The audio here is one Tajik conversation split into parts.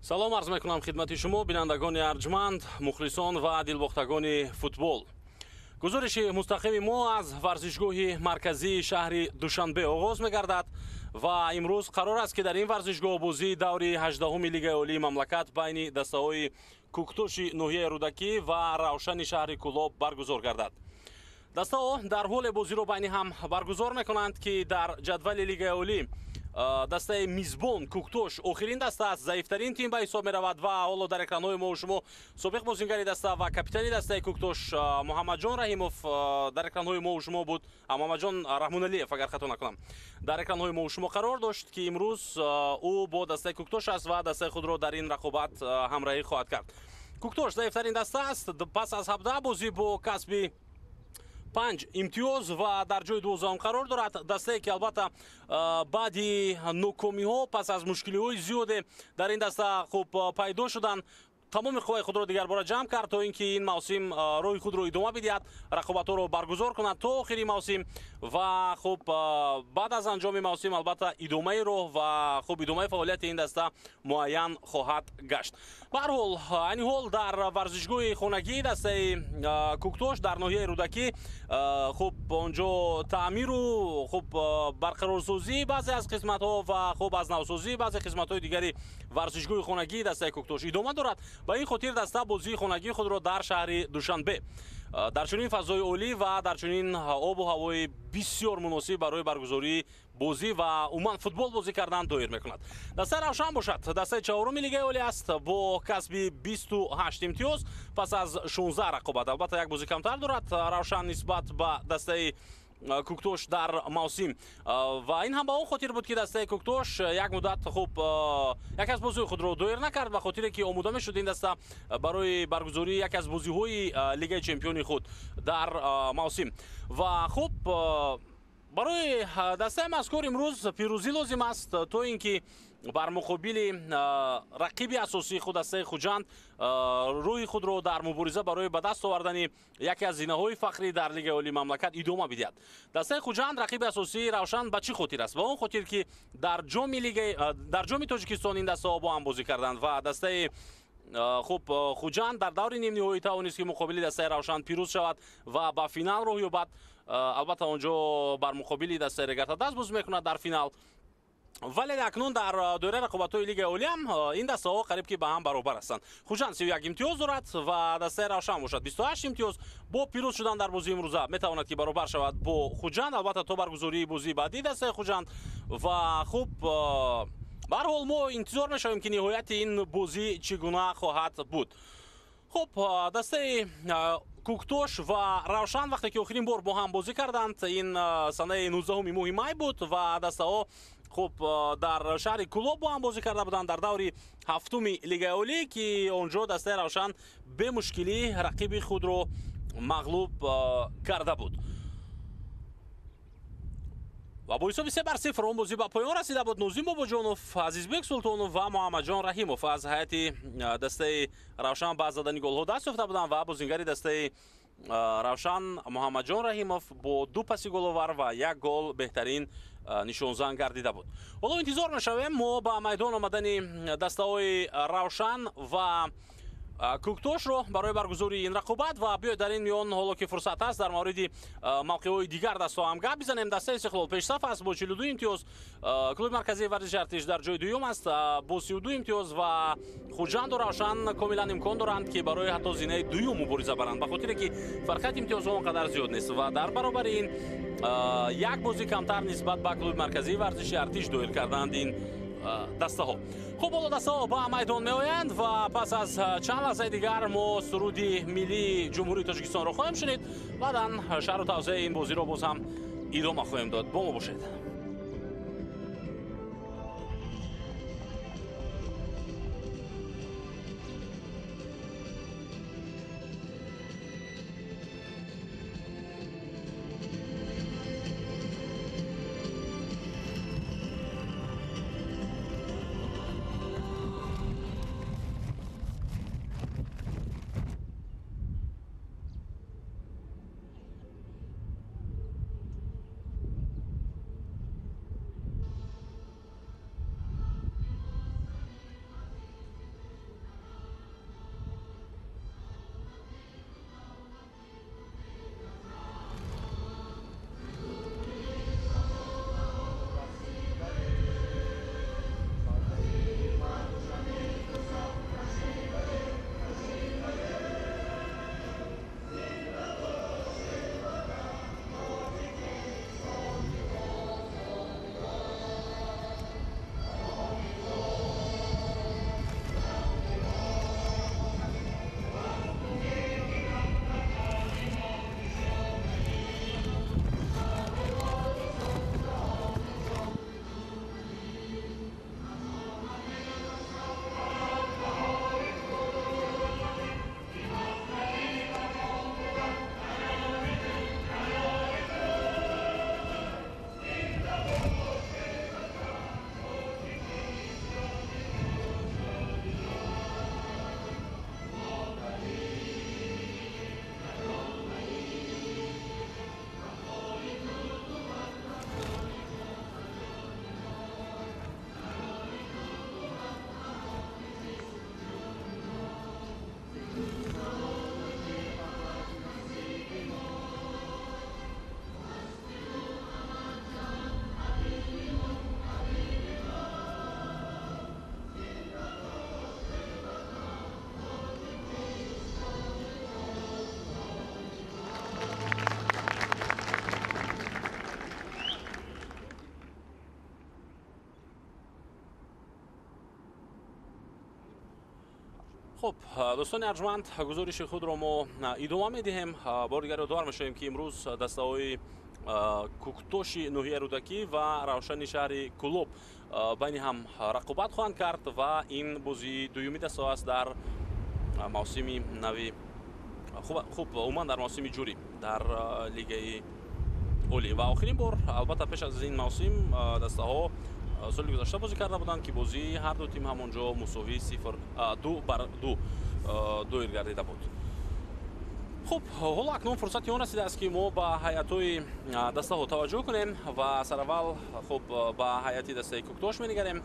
салом арз мекунам хидмати шумо бинандагони арҷманд, мухлисон ва дилбохтагони футбол. гузориши мустақими мо аз варзишгоҳи марказии шаҳри Душанбе оғоз мегардад ва имрӯз қарор аст ки дар ин варзишгоҳ бозии даври 18-уми Лигаи Олии мамлакат байни дастаҳои Куктоши ноҳияи Рӯдакӣ ва Равшани шаҳри Кӯлоб баргузор гардад. дастаҳо дар ҳоле бозиро байни ҳам баргузор мекунанд ки дар ҷадвали Лигаи Олӣ дастаи мизбон Куктош охирин даста аст, заифтарин тим ба ҳисоб меравад ва ҳоло дар экранҳои мо шумо собиқ бозингари даста ва капитани дастаи Куктош Муҳаммаҷон Раҳимов дар экранҳои мо шумо буд, Муҳаммаҷон Раҳмоналиев агар хато накунам, дар экранҳои мо шумо қарор дошт ки имрӯз ӯ бо дастаи Куктош аст ва дастаи худро дар ин рақобат ҳамроҳӣ хоҳад кард. Куктош заифтарин даста аст, пас аз 17 бозӣ бо касби 5 имтиёз ва дар ҷои 12 қарор дорад. дастае ки албатта баъди нокомиҳо пас аз мушкилиҳои зиёде дар ин даста хуб пайдо шуданд, тамоми қувваи худро дигарбора ҷамъ кард то ин ки ин мавсим роҳи худро идома бидиҳад, рақобатҳоро баргузор кунад то охири мавсим ва хуб баъд аз анҷоми мавсим албатта идомаи роҳ ва хуб идомаи фаъолияти ин даста муайян хоҳад гашт. ба ҳар ҳол айни ҳол дар варзишгоҳи хонагии дастаи Куктош дар ноҳияи Рӯдакӣ хуб онҷо таъмиру хуб барқарорсозии баъзе аз қисматҳо ва хуб аз навсозии баъзе қисматҳои дигари варзишгоҳи хонагии дастаи Куктош идома дорад. ба ин хотир даста бозии хонагии худро дар шаҳри Душанбе дар чунин фазои олӣ ва дар чунин обу ҳавои бисёр муносиб барои баргузории бозӣ ва умуман футбол бозӣ кардан доир мекунад. дастаи Равшан бошад, дастаи чаҳоруми Лигаи Олӣ аст бо касби 28 имтиёз пас аз 16 рақобат. албатта як бозӣ камтар дорад Равшан нисбат ба дастаи Куктош дар мавсим ва ин ҳам ба он хотир буд ки дастаи Куктош як муддат хуб яке аз бозиҳои худро доир накард ба хотире ки омода мешуд ин даста барои баргузории яке аз бозиҳои Лигаи чемпиони худ дар мавсим ва хуб барои дастаи мазкур имрӯз пирӯзӣ лозим аст то ин ки бар муқобили рақиби асосии худ дастаи Хуҷанд рӯҳи худро дар мубориза барои ба даст овардани яке аз зинаҳои фахрӣ дар Лигаи Олии мамлакат идома бидиҳад. дастаи Хуҷанд рақиби асосии Равшан ба чӣ хотир аст? ба он хотир ки дар ҷоми Тоҷикистон ин дастаҳо бо ҳам бозӣ карданд ва дастаи хуб Хуҷанд дар даври нимниҳоӣ тавонист ки муқобили дастаи Равшан пирӯз шавад ва ба финал роҳ ёбад. албатта онҷо бар муқобили дастаи Регатадаст бозӣ мекунад дар финал, вале акнун дар доираи рақобатҳои Лигаи Олӣ ҳам ин дастаҳо қариб ки ба ҳам баробар ҳастанд. Хуҷанд 31 имтиёз дорад ва дастаи Равшан бошад 28 имтиёз. бо пирӯз шудан дар бозии имрӯза метавонад ки баробар шавад бо Хуҷанд, албатта то баргузории бозии баъдии дастаи Хуҷанд ва хуб ба ҳар ҳол мо интизор мешавем ки ниҳояти ин бозӣ чӣ гуна хоҳад буд. хуб дастаи Куктош ва Равшан вақте ки охирин бор бо ҳам бозӣ карданд, ин санаи 19 моҳи май буд ва дастаҳо хуб дар шаҳри Кӯлоб бо ҳам бозӣ карда буданд дар даври 7-уми Лигаи Олӣ ки онҷо дастаи Равшан бемушкилӣ рақиби худро мағлуб карда буд ва бо ҳисоби 3-0 он бозӣ ба поён расида буд. Нозим Бобоҷонов, Азизбек Султонов ва Муҳаммаҷон Раҳимов аз ҳайати дастаи Равшан ба задани голҳо даст ёфта буданд ва бозингари дастаи Равшан Муҳаммаҷон Раҳимов бо 2 паси головар ва 1 гол беҳтарин нишонзан гардида буд. ҳоло интизор мешавем мо ба майдон омадани дастаҳои Равшан ва Куктошро барои баргузории ин рақобат ва биёед дар ин миён ҳоло ки фурсат аст дар мавриди мавқеъҳои дигар дастаҳо ҳам гап бизанем. дастаи Истиқлол пешсаф аст бо 42 имтиёз, клуби марказии варзиши Артиш дар ҷои дуюм аст бо 32 имтиёз ва Хуҷанду Равшан комилан имкон доранд ки барои ҳатто зинаи дуюм мубориза баранд ба хотире ки фарқияти имтиёзҳо он қадар зиёд нест ва дар баробари ин як бозӣ камтар нисбат ба клуби марказии варзиши Артиш доир кардаанд ин дастаҳо. хуб ҳоло дастаҳо ба майдон меоянд ва пас аз чанд лаҳзаи дигар мо суруди миллии ҷумҳурии Тоҷикистонро хоҳем шунид. баъдан шарҳу тавзеҳаи ин бозиро боз ҳам идома хоҳем дод. бо мо бошед. خب دوستان ارجمند گزارش خود را ما ادامه میدهیم. بارگردار میشویم که امروز دسته‌های کوکتوش نوحیه رودکی و روشن شهر کلوب بین هم رقابت خواهند کرد و این بازی دومی دسته است در موسم نوی خوب عموما در موسم جوری در لیگ اولی و آخرین بار البته پیش از این موسم دسته ها سال گذشته بازی کرده بودند که بازی هر دو تیم همونجا مساوی 2-2 گردیده بود. خب حالا اکنون فرصتی آن رسیده است که ما به هیئت‌های دسته ها توجه کنیم و سر اول خب به هیئت دسته کوکتوش می‌نگریم.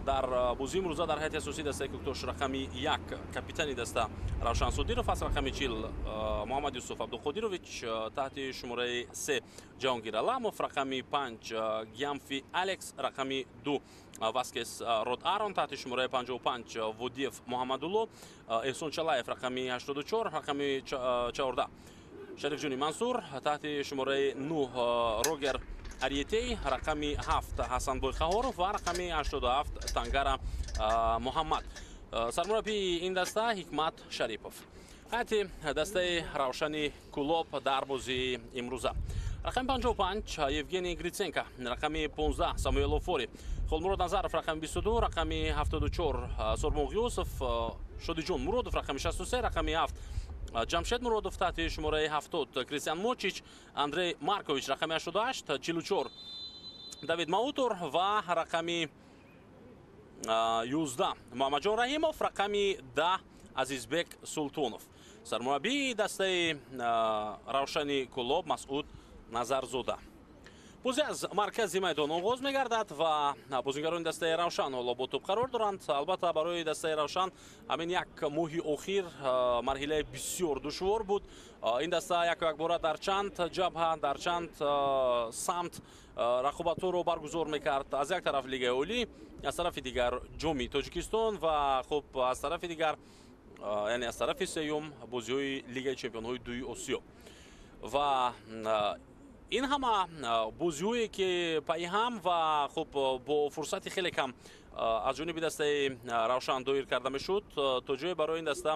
در بازی امروز در هیئت اساسی دسته کوکتوش رقمی 1 کاپیتان دسته روشن صدیرов است، رقمی 40 محمد یوسف عبدالقادیروویچ، تحت شماره 3 جهانگیر علامов، رقمی 5 گیامفی الکس، رقمی 2 واسکس رود آرون، تحت شماره 55 ودیف محمدالله، احسان چلاєв رقمی 84، رقمی 14 شریف جونی منصور، تحت شماره 9 روگر اریتی، رقمی 7 حسن بویخهارов و رقمی 87 تنگارا محمد. سرمربی این دسته حکمت شریپов. هیئت دسته روشن کلوب در بازی امروزه: رقم 55 یوگنی گریتسенکا، رقم 15 ساموئل اوفوری، خلمراد نظرов رقم 22، رقم 74 سرموغ یوسف، شادی جون مرودов رقم 63، رقم 7 جمشید مرودов، تحت شماره 70 کریستیان موچیچ، اندری مارکوویچ، رقم 88 چیلوچور давид маутур و رقم 11 محمد جان رحیمов، رقم 10 عزیزبек سلطانов. سرمربی دسته روشن کلوب مسعود نظرزاده. بازی از مرکز میدان آغاز می‌گردد و بازیگران دسته روشن حالا با توپ قرار دارند. البته برای دسته روشن همین یک ماهی اخیر مرحله بسیار دشوار بود. این دسته یک بار در چند جبهه در چند سمت رقابت رو برگزار می‌کرد. از یک طرف لیگ اولی، از طرف دیگر جام تاجیکستان و خب از طرف دیگر یعنی از طرف سوم بازی‌های لیگ چمپیون‌های دوی آسیا. و این همه بازی‌هایی که پای هم و خب با فرصت خیلی کم از جانب دسته روشن دایر کرده میشد تا جای برای این دسته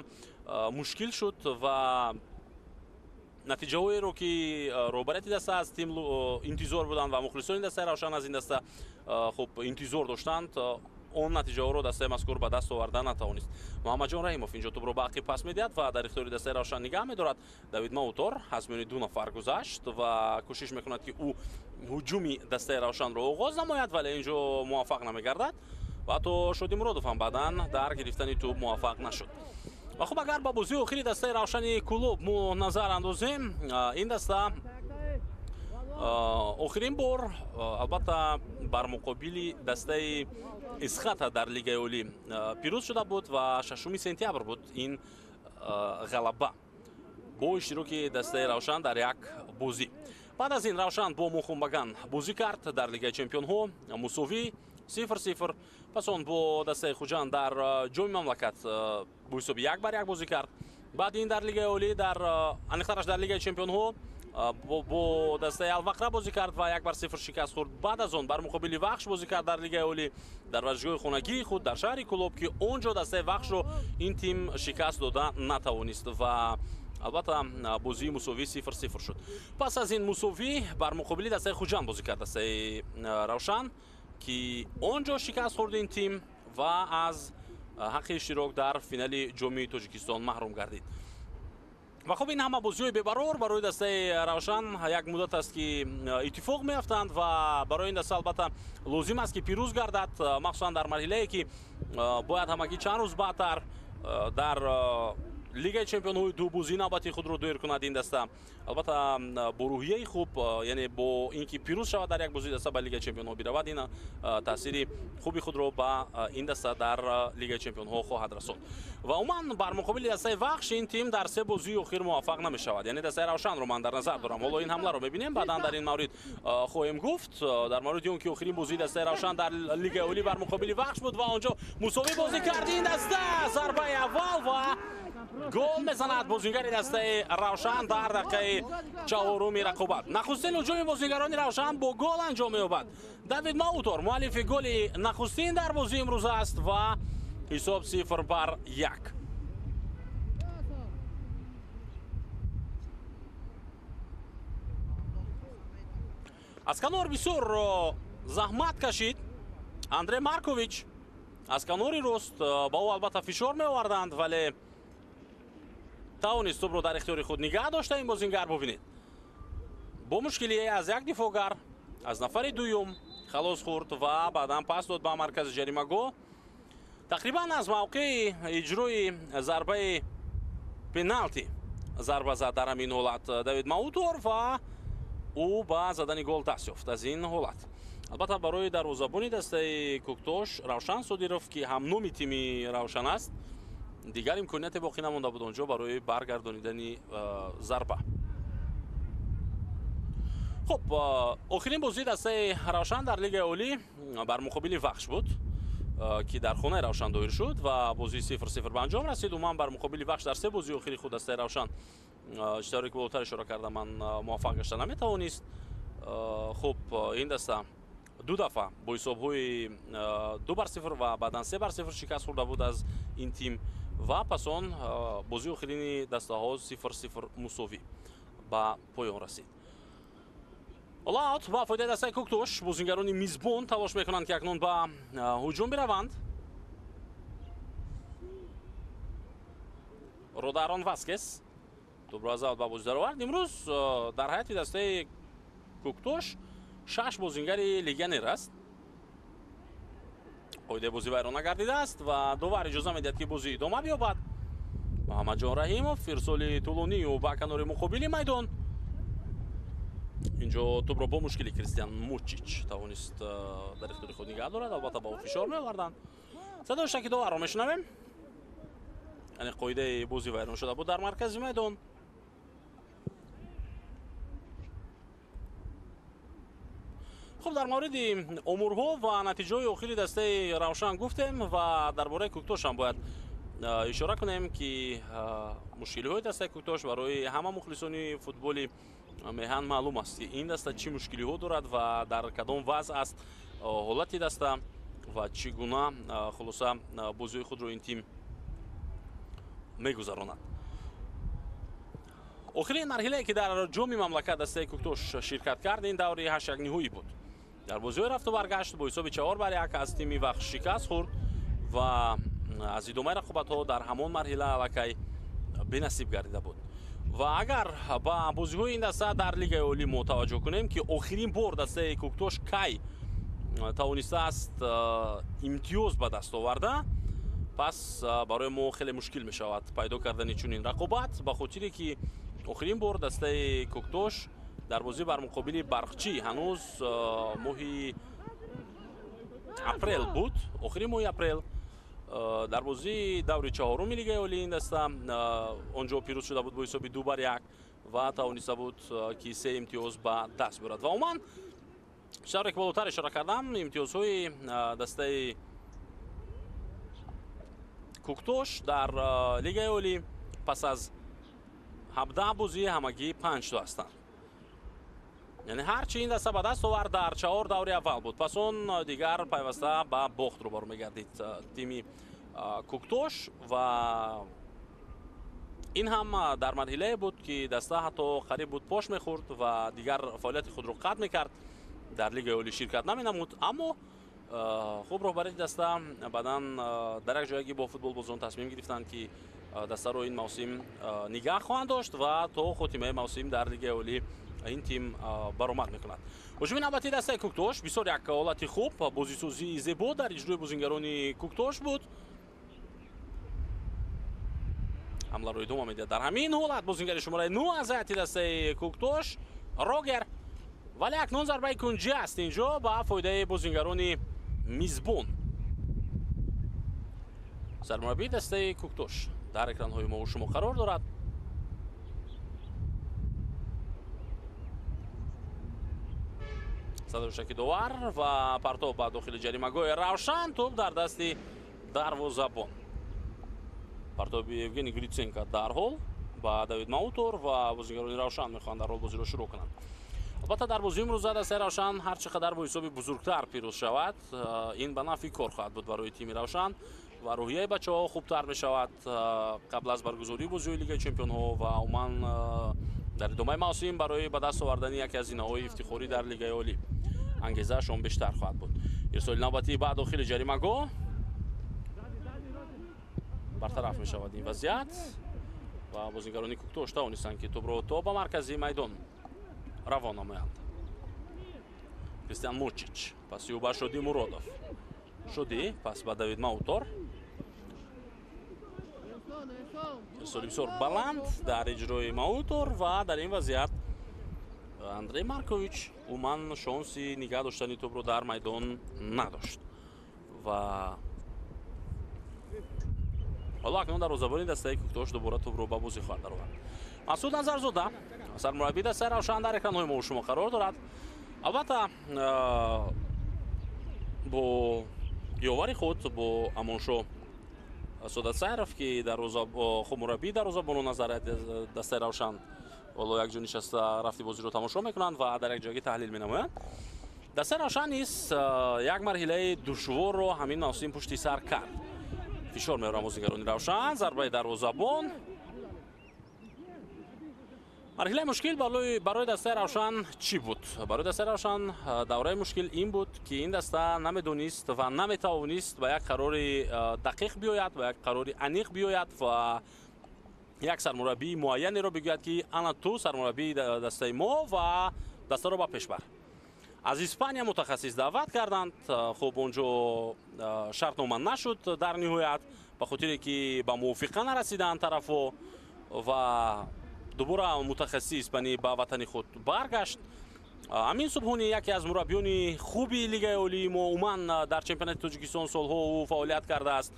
مشکل شد و نتیجه هایی رو که روبرت دسته از تیم انتظار بودند و مخلصان دسته روشن از این دسته خب انتظار داشتند، اون نتیجه ها رو دسته مذکور به دست آورده نتوانست. محمد جان رحیمов اینجا توپ رو به عقب پس میدهد و در اختیار دسته روشن نگاه می‌دارد. давид маутур از میان دو نفر گذشت و کوشش میکند که او هجومی دسته روشن رو آغاز نماید، ولی اینجا موفق نمیگردد و حتی شادی مرودov هم بعداً در گرفتن توپ موفق نشد. و خب اگر با بازی اخیر دسته روشن کلوب ما نظر اندازیم، این دسته آخرین بار البته بر مقابل دسته اسخات در لیگ اولی پیروز شده بود و 6 سپتامبر بود این غلبه با اشتراک دسته روشن در یک بازی. بعد از این روشن با مخونبگان بازی کرد در لیگ چمپیون ها مساوی 0-0. پس اون با دسته خوجان در جام مملکت با حساب 1-1 بازی کرد. بعد این در لیگ اولی در انیخترش در لیگ چمپیون ها با دسته الوقره بازی کرد و 1-0 شکست خورد. بعد از اون بر مقابل وخش بازی کرد در لیگ اولی در ورزشگاه خانگی خود در شهر کلوب که اونجا دسته وخش رو این تیم شکست داده نتوانست و البته بازی مساوی 0-0 شد. پس از این مساوی بر مقابل دسته خوجان بازی کرد دسته روشن که اونجا شکست خورد این تیم و از حق اشتراک در فینال جام تاجیکستان محروم گردید. و خب این همه بازی‌های ببرار برای دسته روشن یک مدت است که اتفاق می‌افتند و برای این دسته البته لازم است که پیروز گردد، مخصوصا در مرحله‌ای که باید همگی چند روز بعدتر در لیگ چمپیون‌های دو بازی نوبتی خود را دایر کند این دسته. البته با روحیه خوب، یعنی با اینکه پیروز شود در یک بازی دسته به لیگ چمپیون‌ها برود، این تاثیر خوبی خود را به این دسته در لیگ چمپیون‌ها خواهد رساند. و عموما بر مقابل دسته وخش این تیم در 3 بازی اخیر موفق نمی‌شود. یعنی دسته روشن رو من در نظر دارم. حالا این حمله رو ببینیم بعداً در این مورد خواهیم گفت. در مورد اون که آخرین بازی دسته روشن در لیگ اولی بر مقابل وخش بود و اونجا مساوی بازی کرد این دسته. ضربه اول و گل میزند بازیگر دسته روشن در دقیقه 4 رقابت. نخستین هجوم بازیگران روشن با گل انجام می‌یابد. давид маутур مؤلف گل نخستین در بازی امروز است و حساب 0-1. аз канор бисёр заҳмат кашид Андрей Маркович. аз канори рост ба ӯ албатта фишор меоварданд, вале тавонист тӯбро дар ихтиёри худ нигоҳ дошта. ин бозингар бубинед бо мушкилие аз як дифоъгар аз нафари дуюм халос хӯрд ва баъдан пас дод ба маркази ҷаримагоҳ. тақрибан аз мавқеи иҷрои зарбаи пеналти зарба зад дар ҳамин ҳолат Давид Маутор ва ӯ ба задани гол даст ёфт аз ин ҳолат. албатта барои дарвозабони дастаи Куктош Равшан Содиров, ки ҳамноми тими Равшан аст, дигар имконияте боқӣ намонда буд онҷо барои баргардонидани зарба. хуб, охирин бозии дастаи Равшан дар Лигаи Олӣ бар муқобили Вахш буд, ки дар хонаи Равшан доир шуд ва бозии 0-0 ба анҷом расид. уман бар муқобили Вахш дар се бозии охири худ дастаи Равшан, иштиҳоре ки болотар ишора кардам, ман муваффақ гашта наметавонист. хуб, ин даста ду дафъа бо ҳисобҳои 2-0 ва баъдан 3-0 шикаст хӯрда буд аз ин тим ва пас он бозии охирини дастаҳо 0-0 мусовӣ ба поён расид. олаот ба фоидаи дастаи Куктош бозингарони мизбон талош мекунанд ки акнун ба ҳуҷум бираванд. Родарон Васкес тӯбро аз аввал ба бозӣ даровард. имрӯз дар ҳайати дастаи Куктош 6 бозингари легионер аст. қоидаи бозӣ вайрона гардидааст ва довар иҷоза медиҳад ки бозӣ идома биёбад. Муҳаммадҷон Раҳимов ирсоли тӯлонию ба канори муқобили майдон. инҷо тӯбро бо мушкили Кристиан Мучич тавонист дар ихтиёри худ нигоҳ дорад. албатта ба ӯ фишор меоварданд. садои штаки доварро мешунавем. яъне қоидаи бозӣ вайрон шуда буд дар маркази майдон. хуб, дар мавриди омурҳо ва натиҷаҳои охири дастаи Равшан гуфтем ва дар бораи Куктош ҳам бояд ишора кунем, ки мушкилиҳои дастаи Куктош барои ҳама мухлисони футболи меҳан маълум аст, ки ин даста чӣ мушкилиҳо дорад ва дар кадом вазъ аст ҳолати даста ва чӣ гуна хулоса бозиҳои худро ин тим мегузаронад. охирин марҳилае ки дар ҷоми мамлакат дастаи Куктош ширкат кард, ин даври 8-1 буд. дар бозиҳои рафту баргашт бо ҳисоби 4-1 аз тими Вахш шикаст хӯрд ва аз идомаи рақобатҳо дар ҳамон марҳила аллакай бенасиб гардида буд. ва агар ба бозиҳои ин даста дар Лигаи Олӣ мо таваҷҷӯҳ кунем, ки охирин бор дастаи Куктош кай тавонистааст имтиёз ба даст оварда, пас барои мо хеле мушкил мешавад пайдо кардани чунин рақобат, ба хотире ки охирин бор дастаи Куктош дар бозӣ бар муқобили Барқчӣ ҳанӯз моҳи апрел буд. охирин моҳи апрел дар бозии даври чаҳоруми Лигаи Олӣ ин даста онҷо пирӯз шуда буд бо ҳисоби 2-1 ва тавониста буд ки 3 имтиёз ба даст биёрад. ва умуман ишаре ки болотар ишора кардам, имтиёзҳои дастаи Куктош дар Лигаи Олӣ пас аз 17 бозӣ ҳамагӣ 5 ҳастанд. яъне ҳарчи ин даста ба даст овард дар 4 даври аввал буд. пас он дигар пайваста ба бохт рӯбарӯ мегардид тими Куктош ва ин ҳам дар марҳилае буд ки даста ҳатто қариб буд пош мехӯрд ва дигар фаъолияти худро қатъ мекард, дар Лигаи Олӣ ширкат наменамуд. аммо хуб роҳбарии даста баъдан дар як ҷояги бо футболбозон тасмим гирифтанд, ки дастаро ин мавсим нигоҳ хоҳанд дошт ва то хотимаи мавсим дар Лигаи Олӣ ин тим баромад мекунад. ҳуҷуми навбатии дастаи Куктош бисёр як ҳолати хуб, бозисозии зебо дар иҷрои бозингарони Куктош буд. ҳамларо идома медиҳад. дар ҳамин ҳолат бозингари шумораи 9 аз ҳайати дастаи Куктош Рогер, вале акнун зарбаи кунҷӣ аст инҷо ба фоидаи бозингарони мизбон. сармураббии дастаи Куктош дар экранҳои мо шумо қарор дорад. садошаки довар ва партоб ба дохили ҷаримагоҳи Равшан, тӯб дар дасти дарвозабон. партоби Евгений Гриценко дарҳол ба Давид Маутор ва бозингарони Равшан мехоҳанд дарҳол бозиро шурӯъ кунанд. албатта дар бозии имрӯза дастаи Равшан ҳар чӣ қадар бо ҳисоби бузургтар пирӯз шавад, ин ба нафъи кор хоҳад буд барои тими Равшан ва рӯҳияи бачаҳо хубтар мешавад қабл аз баргузории бозиҳои Лигаи Чемпионҳо ва умуман дар идомаи мавсим барои ба даст овардани яке аз инаҳои ифтихорӣ дар лигаи олӣ ангезаашон бештар хоҳад буд. ирсоли навбатӣ ба дохили ҷаримагоҳ бартараф мешавад ин вазъият ва бозингарони куктош тавонистанд ки тӯбро то ба маркази майдон равон намоянд. Кристиан Мочич, паси ӯ ба Шодӣ Муродов. Шодӣ пас ба Давид Маутор. ирсоли бисёр баланд дар иҷрои Маутор ва дар ин вазъият Андрей Маркович умуман шонси нигоҳ доштани тӯбро дар майдон надошт. Ва ҳоло акнун дарвозабони дастаи куктош дубора тӯбро ба бозӣ хоҳад даровард. Масъуд Назарзода, сармураббии дастаи Равшан, дар экранҳои мо шумо қарор дорад. албатта бо ёвари худ бо Амоншо Содатсайров ки мураббии дарвозабону назарияти дастаи Равшан ҳоло якҷо нишаста рафти бозиро тамошо мекунанд ва дар якҷоягӣ таҳлил менамоянд. дастаи Равшан низ як марҳилаи душворро ҳамин мавсим пушти сар кард. фишор меорад бозигарони Равшан, зарбаи дарвозабон. марҳилаи мушкил барои дастаи Равшан чӣ буд? Барои дастаи Равшан давраи мушкил ин буд ки ин даста намедонист ва наметавонист ба як қарори дақиқ биёяд, ба як қарори аниқ биёяд ва як сармураббии муайянеро бигӯяд ки ана ту сармураббии дастаи мо ва дастаро ба пеш бар. аз Испания мутахассис даъват карданд. хуб онҷо шартнома нашуд дар ниҳоят ба хотире ки ба мувофиқа нарасиданд тарафҳо ва дубора мутахассис ба ватани худ баргашт. амин субҳонӣ яке аз мураббиёни хуби лигаи олии мо умуман дар чемпионати Тоҷикистон солҳо ӯ фаъолият кардааст.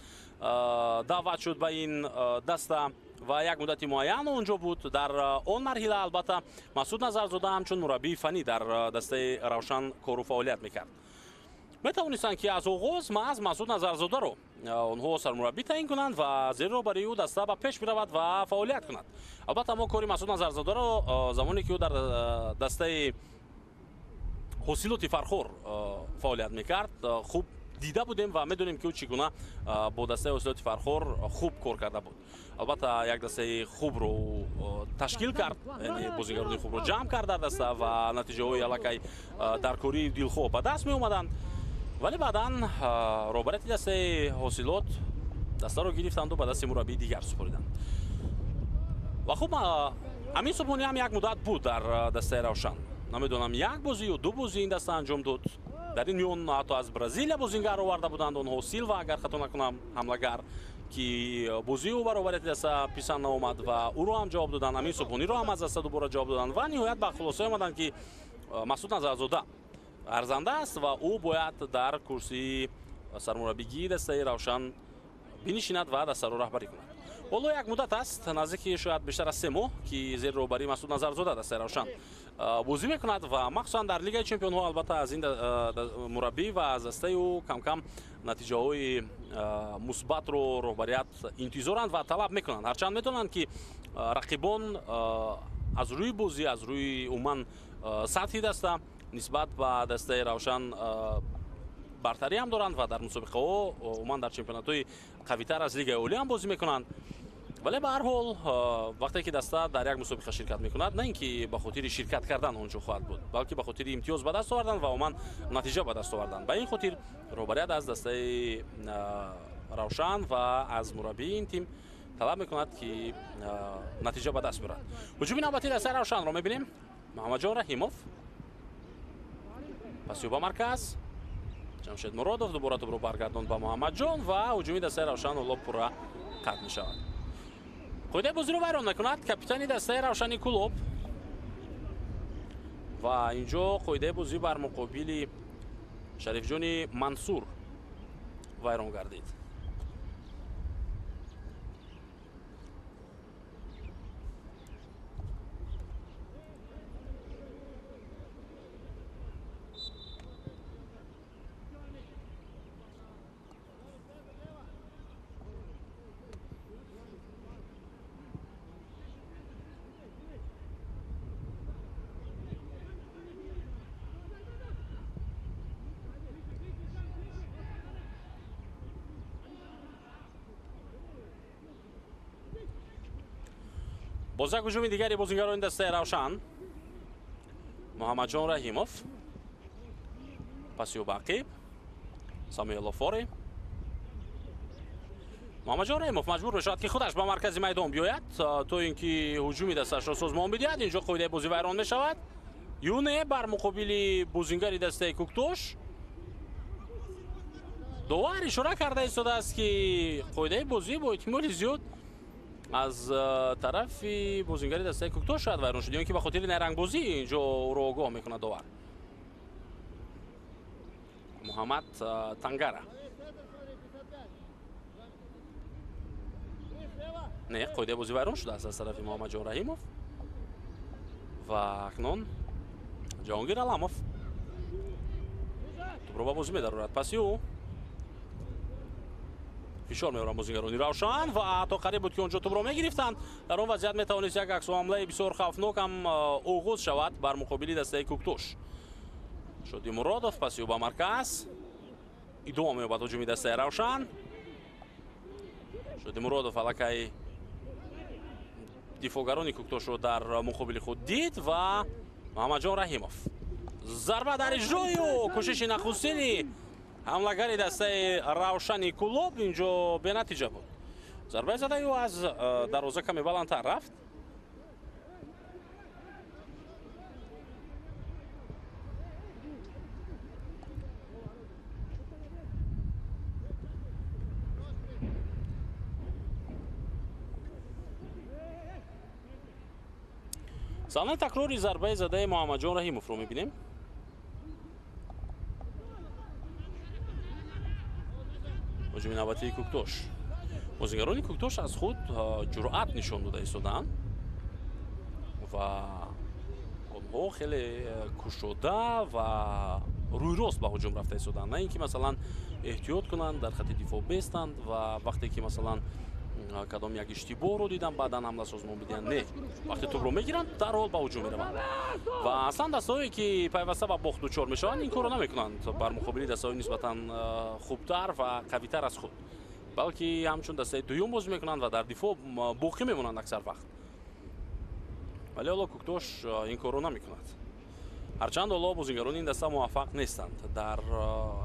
даъват шуд ба ин даста ва як муддати муайян онҷо буд. дар он марҳила албатта Масъуд Назарзода ҳамчун мураббии фанӣ дар дастаи Равшан кору фаъолият мекард. метавонистанд ки аз оғоз маъз Масъуд Назарзодаро онҳо сармураббӣ таъин кунанд ва зеро барои ӯ даста ба пеш биравад ва фаъолият кунад. албатта мо кори Масъуд Назарзодаро замоне ки ӯ дар дастаи ҳосилоти Фархор фаъолият мекард хуб дида будем ва медонем ки ӯ чӣ гуна бо дастаи ҳосилоти Фархор хуб кор карда буд. албатта як дастаи хубро ташкил кард, яъне бозигарони хубро ҷамъ кард дар даста ва натиҷаҳои аллакай дар кории дилхоҳ ба даст меомаданд. вале баъдан роҳбарияти дастаи ҳосилот дастаро гирифтанду ба дасти мураббии дигар супориданд. ва хуб амин субҳонӣ ҳам як муддат буд дар дастаи Равшан. намедонам як бозӣ ё ду бозӣ ин даста анҷом дод. дар ин миён ҳатто аз Бразилия бозингар оварда буданд онҳо Силва, агар хато накунам, ҳамлагар ки бозии ӯ баробарияти даста писанд наомад ва ӯро ҳам ҷавоб доданд. амин субҳониро ҳам аз даста дубора ҷавоб доданд ва ниҳоят ба хулосае омаданд ки Масъуд Назарзода арзанда аст ва ӯ бояд дар курсии сармураббигии дастаи Равшан бинишинад ва дастаро раҳбарӣ кунад. ҳоло як муддат аст, наздики шояд бештар аз 3 моҳ ки зери роҳбарии Масъуд Назарзода дастаи Равшан бозӣ мекунад ва махсусан дар лигаи чемпионҳо албатта аз ин мураббӣ ва аз дастаи ӯ кам-кам натиҷаҳои мусбатро роҳбарият интизоранд ва талаб мекунанд. ҳарчанд медонанд ки рақибон аз рӯи бозӣ, аз рӯи умуман сатҳи даста нисбат ба дастаи Равшан бартарӣ ҳам доранд ва дар мусобиқаҳо умуман дар чемпионатҳои қавитар аз лигаи олӣ ҳам бозӣ мекунанд. вале ба ҳар ҳол вақте ки даста дар як мусобиқа ширкат мекунад, на ин ки ба хотири ширкат кардан онҷо хоҳад буд, балки ба хотири имтиёз ба даст овардан ва умуман натиҷа ба даст овардан. ба ин хотир роҳбарият аз дастаи Равшан ва аз мураббии ин тим талаб мекунад ки натиҷа ба даст биёрад. ҳуҷуми навбатии дастаи Равшанро мебинем. Муҳаммадҷон Раҳимов паси ӯ ба марказ. ҷамшед Муродов дубора тӯбро баргардонд ба Муҳаммадҷон ва ҳуҷуми дастаи Равшан ҳоло пурра қатъ мешавад. қоидаи бозиро вайрон мекунад капитани дастаи Равшани Кулоб ва инҷо қоидаи бозӣ бар муқобили Шарифҷони Мансур вайрон гардид. باز یک هجوم دیگری بازیگران دسته روشن. محمد جان رحیموف، پاسیو باقی، سامیل فوری. محمد جان رحیموف مجبور بشود که خودش به مرکز میدان بیاید تا اینکه هجومی دستش را سازمان بدهد. اینجا قاعده بازی ویران می شود. یونه بر مقابل بازیگر دسته کوکتوش. داور اشاره کرده ایستاده است که قاعده بازی با احتمال زیاد از طرف بازیگر دسته کوکتوش شاید ویران شده، که به خاطر نیرنگ بازی اینجا رو آگاه میکنه داور. محمد تنگره. نه، قاعده بازی ویران شده است از طرف محمد جان رحیموف و اکنون جهانگیر علاموف توپ رو به بازی می‌دارد. پاسیو فشار می‌آورند بازیگران روشن و تا قریب بود که اونجا توپ رو می‌گرفتند. در اون وضعیت می‌توانست یک عکس حمله بسیار خوفناک هم آغاز شود بر مقابل دسته کوکتوش. شدی مرادوف، پاسیو به مرکز، ادامه می‌یابد هجوم دسته روشن. شدی مرادوف علاقه دفاعگران کوکتوش رو در مقابل خود دید و محمد جان رحیموف ضربه در اجرای و کوشش نخستین حمله‌گر دسته روشن کلوب اینجا به نتیجه بود. ضربه زده و از دروازه کمی بلندتر رفت. صحنه تکراری ضربه زده محمد جان رحیموف رو می‌بینیم. هجوم نوبتی کوکتوش. بازیگران کوکتوش از خود جرأت نشان داده ایستادند و آنها خیلی کشوده و روی راست به هجوم رفته ایستادند، نه اینکه مثلا احتیاط کنند در خط دفاع بیستند و وقتی که مثلا کدام یک اشتباه رو دیدن بعدا حمله سازمان بدن. نه، وقتی توپ رو میگیرند در حال به هجوم میروند و اصلا دستهایی که پیوسته به باخت دچار میشوند این کارو نمیکنند بر مقابل دستهایی نسبتا خوبتر و قویتر از خود، بلکه همچون دسته دوم بازی میکنند و در دفاع باقی میمونند اکثر وقت. ولی حالا کوکتوش این کارو نمیکند، هرچند حالا بازیگران این دسته موفق نیستند در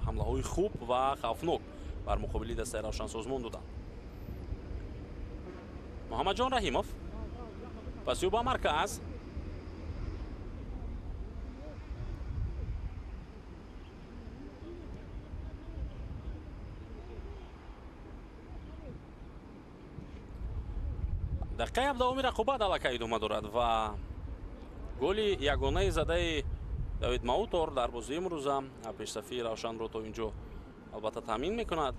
حمله های خوب و خوفناک بر مقابل دسته روشن سازمان دادند. محمد جان رحیموف، پاسیو با مرکز، دقیقه 17 رقابت علاقه ادامه دارد و گل یگانه زده داوید ماوتور در بازی امروز پیشرفتی روشن رو تا اینجا البته تامین میکند،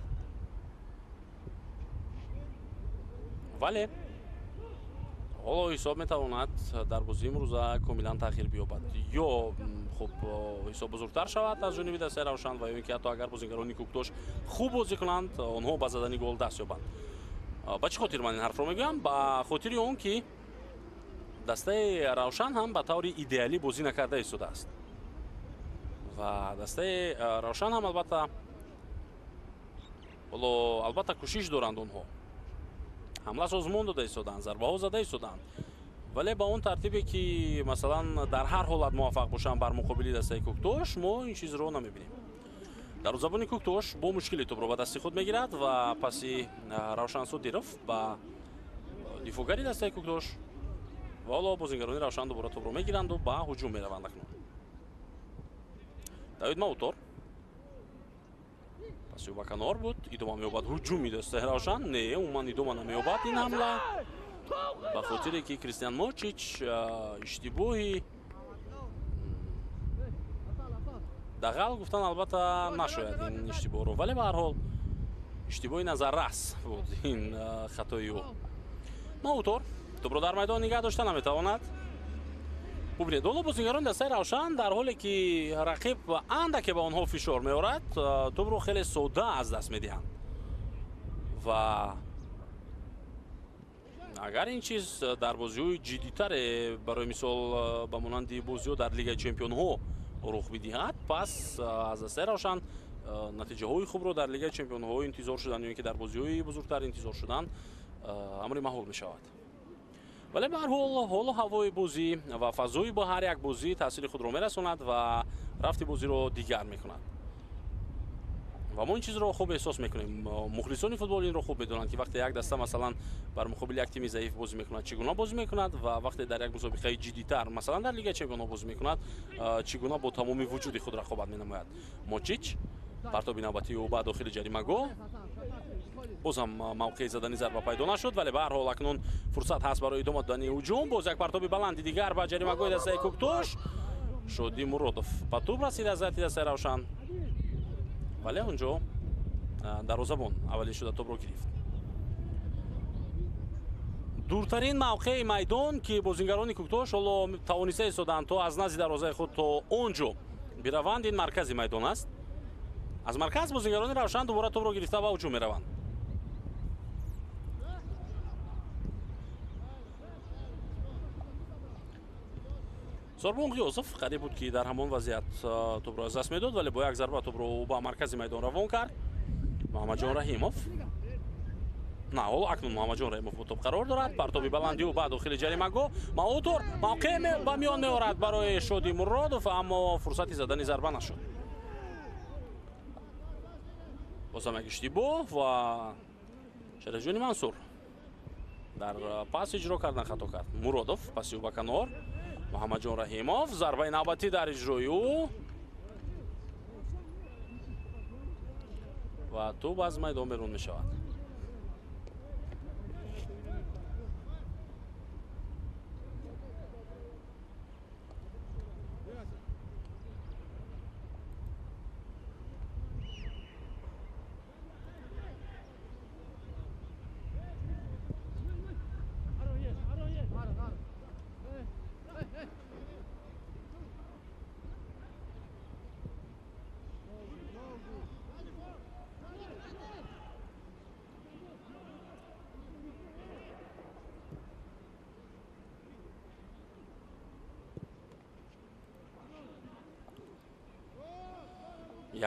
ولی حالا حساب میتواند در بازی امروز کاملا تاخیر بیابد یا خب حساب بزرگتر شود از جانب دسته روشن و یا اینکه حتی اگر بازیگران کوکتوش خوب بازی کنند آنها با زدن گل دست یابند. با چه خاطر من این حرف رو میگم؟ با خاطر اون که دسته روشن هم به طور ایدئالی بازی نکرده ایستاده است و دسته روشن هم البته کوشش دارند، اونها حمله سازمان داده ایستادند، ضربه ها زده ایستادند، ولی با اون ترتیبی که مثلا در هر حالت موفق باشن بر مقابل دسته کوکتوش ما این چیز رو نمیبینیم. در زبان کوکتوش با مشکلی توپ رو به دست خود میگیرد و پسی روشن سودیروف با دفاعگری دسته کوکتوش و حالا بازیگران روشن دوباره توپ رو میگیرند و با هجوم میروند. اکنون داوید ماوتور، پاسیو با کنار بود، ادامه مییابد هجومی دسته روشن. نه، عموما ادامه نمییابد این حمله به خاطر که کریستیان موچیچ اشتباهی دقیق گفتن البته نشاید این اشتباه رو، ولی به هر حال اشتباهی نظررس بود این خطای او. ماوتور توپ رو در میدان نگه داشته نمیتواند. ببینید حالا بازیگران دسته روشن در حالی که رقیب اندکی به آنها فشار میآورد توپ رو خیلی ساده از دست میدهند و اگر این چیز در بازی‌های جدی‌تر برای مثال به مانند بازی‌ها در لیگ چمپیون ها رخ بدهد، پس از دسته روشن نتیجه های خوب رو در لیگ چمپیون ها انتظار شدن یا اینکه در بازی‌های بزرگتر انتظار شدن امر محال می شود. вале бар ҳолу ҳавои бозӣ ва фазои ба ҳар як бозӣ таъсири худро мерасонад ва рафти бозиро дигар мекунад. ва мо ин чизро хуб эҳсос мекунем. мухлисони футбол инро хуб медонанд ки вақте як даста масалан бар муқобили як тими заиф бозӣ мекунад чӣ гуна бозӣ мекунад ва вақте дар як мусобиқаи ҷиддитар масалан дар лигаи чемпионҳо бозӣ мекунад чӣ гуна бо тамоми вуҷуди худ рақобат менамояд. Мочич партоби навбатии ӯ ба дохили ҷаримагоҳ. бозам мавқеи задани зарба пайдо нашуд, вале ба ҳар ҳол акнун фурсат ҳаст барои идома додани ҳуҷум. боз як партоби баланди дигар ба ҷаримагоҳи дастаи Куктош. Шодӣ Муродов ба тӯб расида аз заҳати дастаи Равшан, вале онҷо дарвозабон аввалин шуда тӯбро гирифт. дуртарин мавқеи майдон ки бозингарони Куктош ҳоло тавониста истоданд то аз назди дарвозаи худ то онҷо бираванд. ин маркази майдон аст. аз марказ бозингарони Равшан дубора тӯбро гирифта ба ҳуҷум мераванд. Зорбон Ғиёзов қариб буд ки дар ҳамон вазъият тӯбро аз даст медод, вале бо як зарба тӯбро ба маркази майдон равон кард. Муҳаммаҷон Раҳимов. на ҳоло акнун Муҳаммаҷон Раҳимов бо тӯб қарор дорад. партоби баланди ӯ ба дохили ҷаримагоҳ. Маъутор мавқеъ ба миён меорад барои Шодӣ Муродов, аммо фурсати задани зарба нашуд. бозам як иштибоҳ ва Шарафҷони Мансур дар пас иҷро кардан хато кард. Муродов паси ӯ ба канор. Муҳаммаҷон Раҳимов зарбаи навбатӣ дар иҷрои ӯ ва тӯб аз майдон берун мешавад.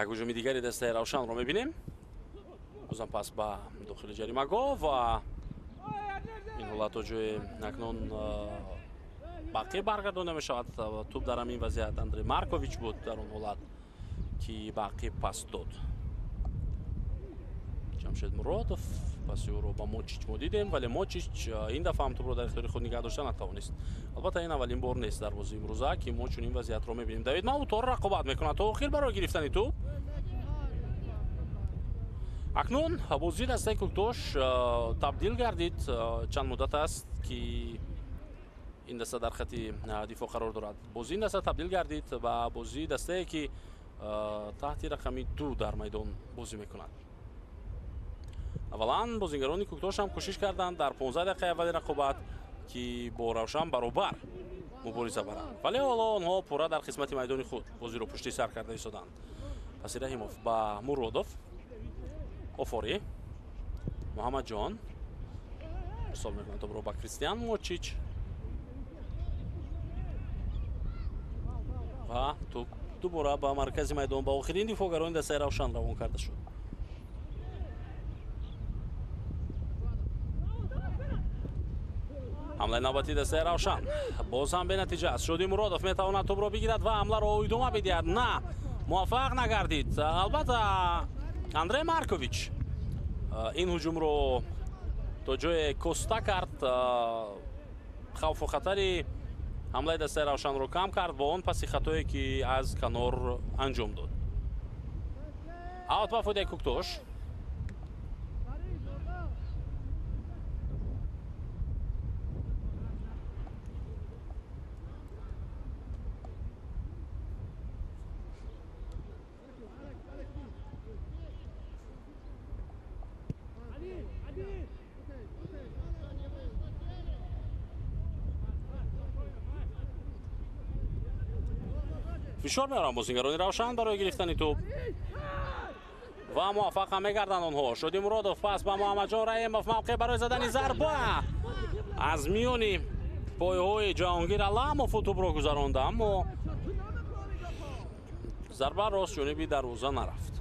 як ҳуҷуми дигари дастаи Равшанро мебинем. бозам пас ба дохили ҷаримагоҳ ва ин ҳолатҳо ҷои акнун бақӣ баргардонида мешавад. тӯб дар ҳамин вазъият Андрей Маркович буд дар он ҳолат ки бақӣ пас дод. ҷамшед Муродов паси ӯро ба Мочич мо дидем, вале Мочич ин дафъа ҳам тӯбро дар ихтиёри худ нигоҳ дошта натавонист. албатта ин аввалин бор нест дар бозии имрӯза ки мо чунин вазъиятро мебинем. Давид Маъутор рақобат мекунад то охир барои гирифтани тӯб. акнун бозии дастаи Куктош табдил гардид. чанд муддат аст ки ин даста дар хати дифоъ қарор дорад. бозии ин даста табдил гардид ба бозии дастае ки таҳти рақами 2 дар майдон бозӣ мекунад. аввалан бозингарони Куктош ҳам кӯшиш карданд дар 15 дақиқаи аввали рақобат ки бо Равшан баробар мубориза баранд, вале ҳоло онҳо пурра дар қисмати майдони худ бозиро пушти сар карда истоданд. паси Раҳимов ба Муродов. офори Муҳаммаҷон ҳисоб мекунад тӯбро ба Кристиан Мочич ва тӯб дубора ба маркази майдон ба охирин дифоъгарони дастаи Равшан равон карда шуд. ҳамлаи навбатии дастаи Равшан боз ҳам бенатиҷа аст. Шодӣ Муродов метавонад тӯбро бигирад ва ҳамларо идома бидиҳад. на муваффақ нагардид. албатта Андрей Маркович ин ҳуҷумро то ҷое коста кард. хавфу хатари ҳамлаи дастаи Равшанро кам кард бо он паси хатое ки аз канор анҷом дод. аут ба фоидаи Куктош. фишор меоранд бозингарони Равшан барои гирифтани тӯб ва муваффақ ҳам мегарданд онҳо. Шодӣ Муродов пас ба Муҳаммаҷон Раҳимов мавқеъ барои задани зарба аз миёни пойҳои Ҷаҳонгир Аламов тӯбро гузаронда, аммо зарба рост ҷониби дарвоза нарафт.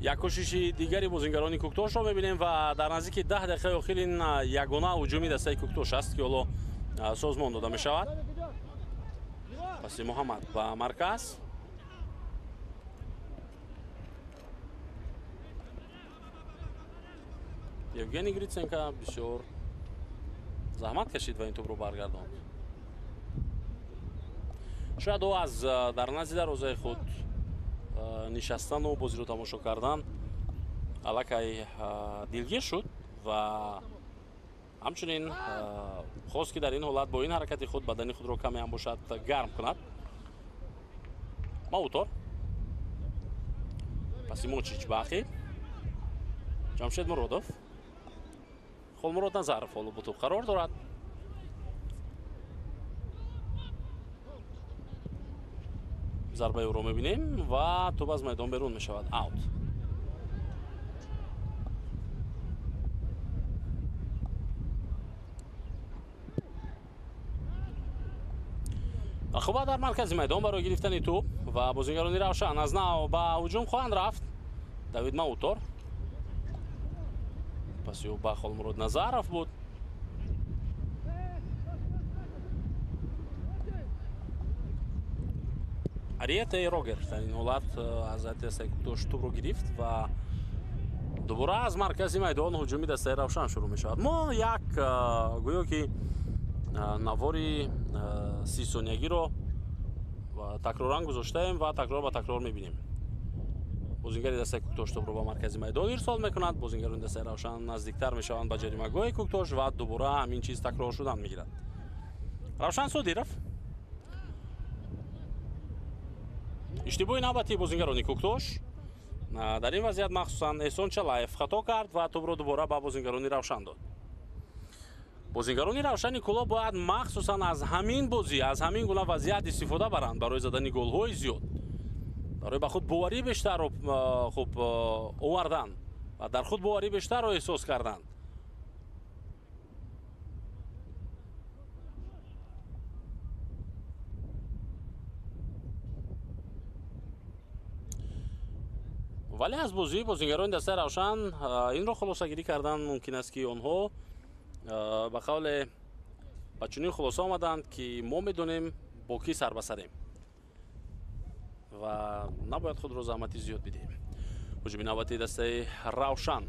як кӯшиши дигари бозингарони Куктошро мебинем ва дар наздики 10 дақиқаи охир ин ягона ҳуҷуми дастаи Куктош аст ки ҳоло созмон дода мешавад. паси Муҳаммад ба марказ. Евгений Гриценко бисёр заҳмат кашид ва ин тӯбро баргардонд. шояд ӯ аз дар назди дарвозаи худ нишастану бозиро тамошо кардан аллакай дилгир шуд ва ҳамчунин хост ки дар ин ҳолат бо ин ҳаракати худ бадани худро каме ҳам бошад гарм кунад. Маутор паси Мочич ба Ахи. Ҷамшед Муродов. Холмурод Назаров ҳоло бо тӯб қарор дорад. зарбаи ӯро мебинем ва тӯб аз майдон берун мешавад. Аут. Ахуба дар маркази майдон барои гирифтани тӯб ва бозингарони Равшан аз нав ба ҳуҷум хоҳанд рафт. Давид Маутор. паси ӯ ба Холмурод Назаров буд. Ариете Рогер дар ин ҳолат аз дастаи Куктош тӯбро гирифт ва дубора аз маркази майдон ҳуҷуми дастаи Равшан шурӯъ мешавад. Мо як гӯё ки навори 30 сониягиро такроран гузоштаем ва такрор ба такрор мебинем. бозингари дастаи Куктош тӯбро ба маркази майдон ирсол мекунад. бозингарони дастаи Равшан наздиктар мешаванд ба ҷаримагоҳи Куктош ва дубора ҳамин чиз такрор шудан мегирад. Равшан Содиров. иштибоҳи навбати бозингарони Куктош. дар ин вазъият махсусан Эҳсон Чалаев хато кард ва тӯбро дубора ба бозингарони Равшан дод. бозингарони Равшани Кӯло бояд махсусан аз ҳамин бозӣ, аз ҳамин гуна вазъият истифода баранд барои задани голҳои зиёд. барои ба худ боварӣ бештарро хуб овардан ва дар худ боварӣ бештарро эҳсос карданд. вале аз бозии бозингарони дастаи Равшан инро хулосагирӣ кардан мумкин аст ки онҳо ба қавле ба чунин хулоса омаданд ки мо медонем бо кӣ сар ба сарем ва набояд худро заҳмати зиёд бидиҳем. ҳуҷуми навбати дастаи Равшан.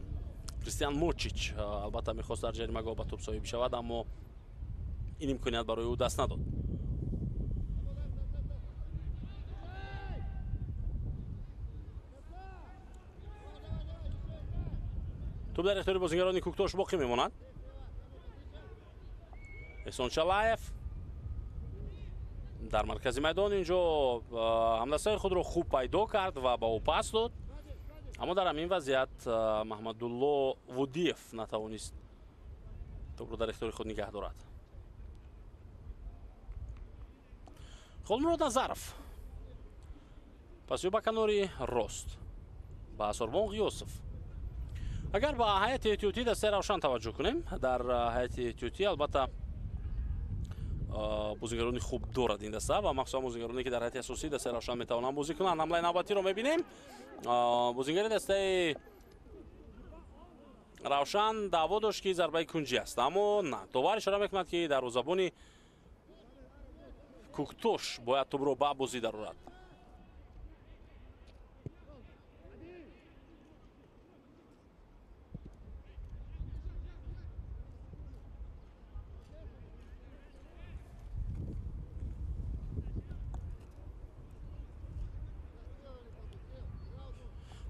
Кристиан Мочич албатта мехост дар ҷаримагоҳ ба тӯб соҳиб шавад, аммо ин имконият барои ӯ даст надод. тӯб дар ихтиёри бозингарони Куктош боқӣ мемонад. Эҳсон Чалаев дар маркази майдон инҷо ҳамдастаи худро хуб пайдо кард ва ба ӯ пас дод, аммо дар ҳамин вазъият Маҳмадулло Вудиев натавонист тӯбро дар ихтиёри худ нигоҳ дорад. Холмурод Назаров. паси ӯ ба канори рост ба Сорбон Ғиёсов. агар ба ҳайати эҳтиётӣ дастаи Равшан таваҷҷӯҳ кунем, дар ҳайати эҳтиётӣ албатта бозингарони хуб дорад ин даста ва махсусан бозингароне ки дар ҳайати асосӣ дастаи Равшан метавонанд бозӣ кунанд. ҳамлаи навбатиро мебинем. бозингари дастаи Равшан даъво дошт ки зарбаи кунҷӣ аст, аммо на, довар ишора мекунад ки дарвозабони Куктош бояд тӯбро ба бозӣ дарорад.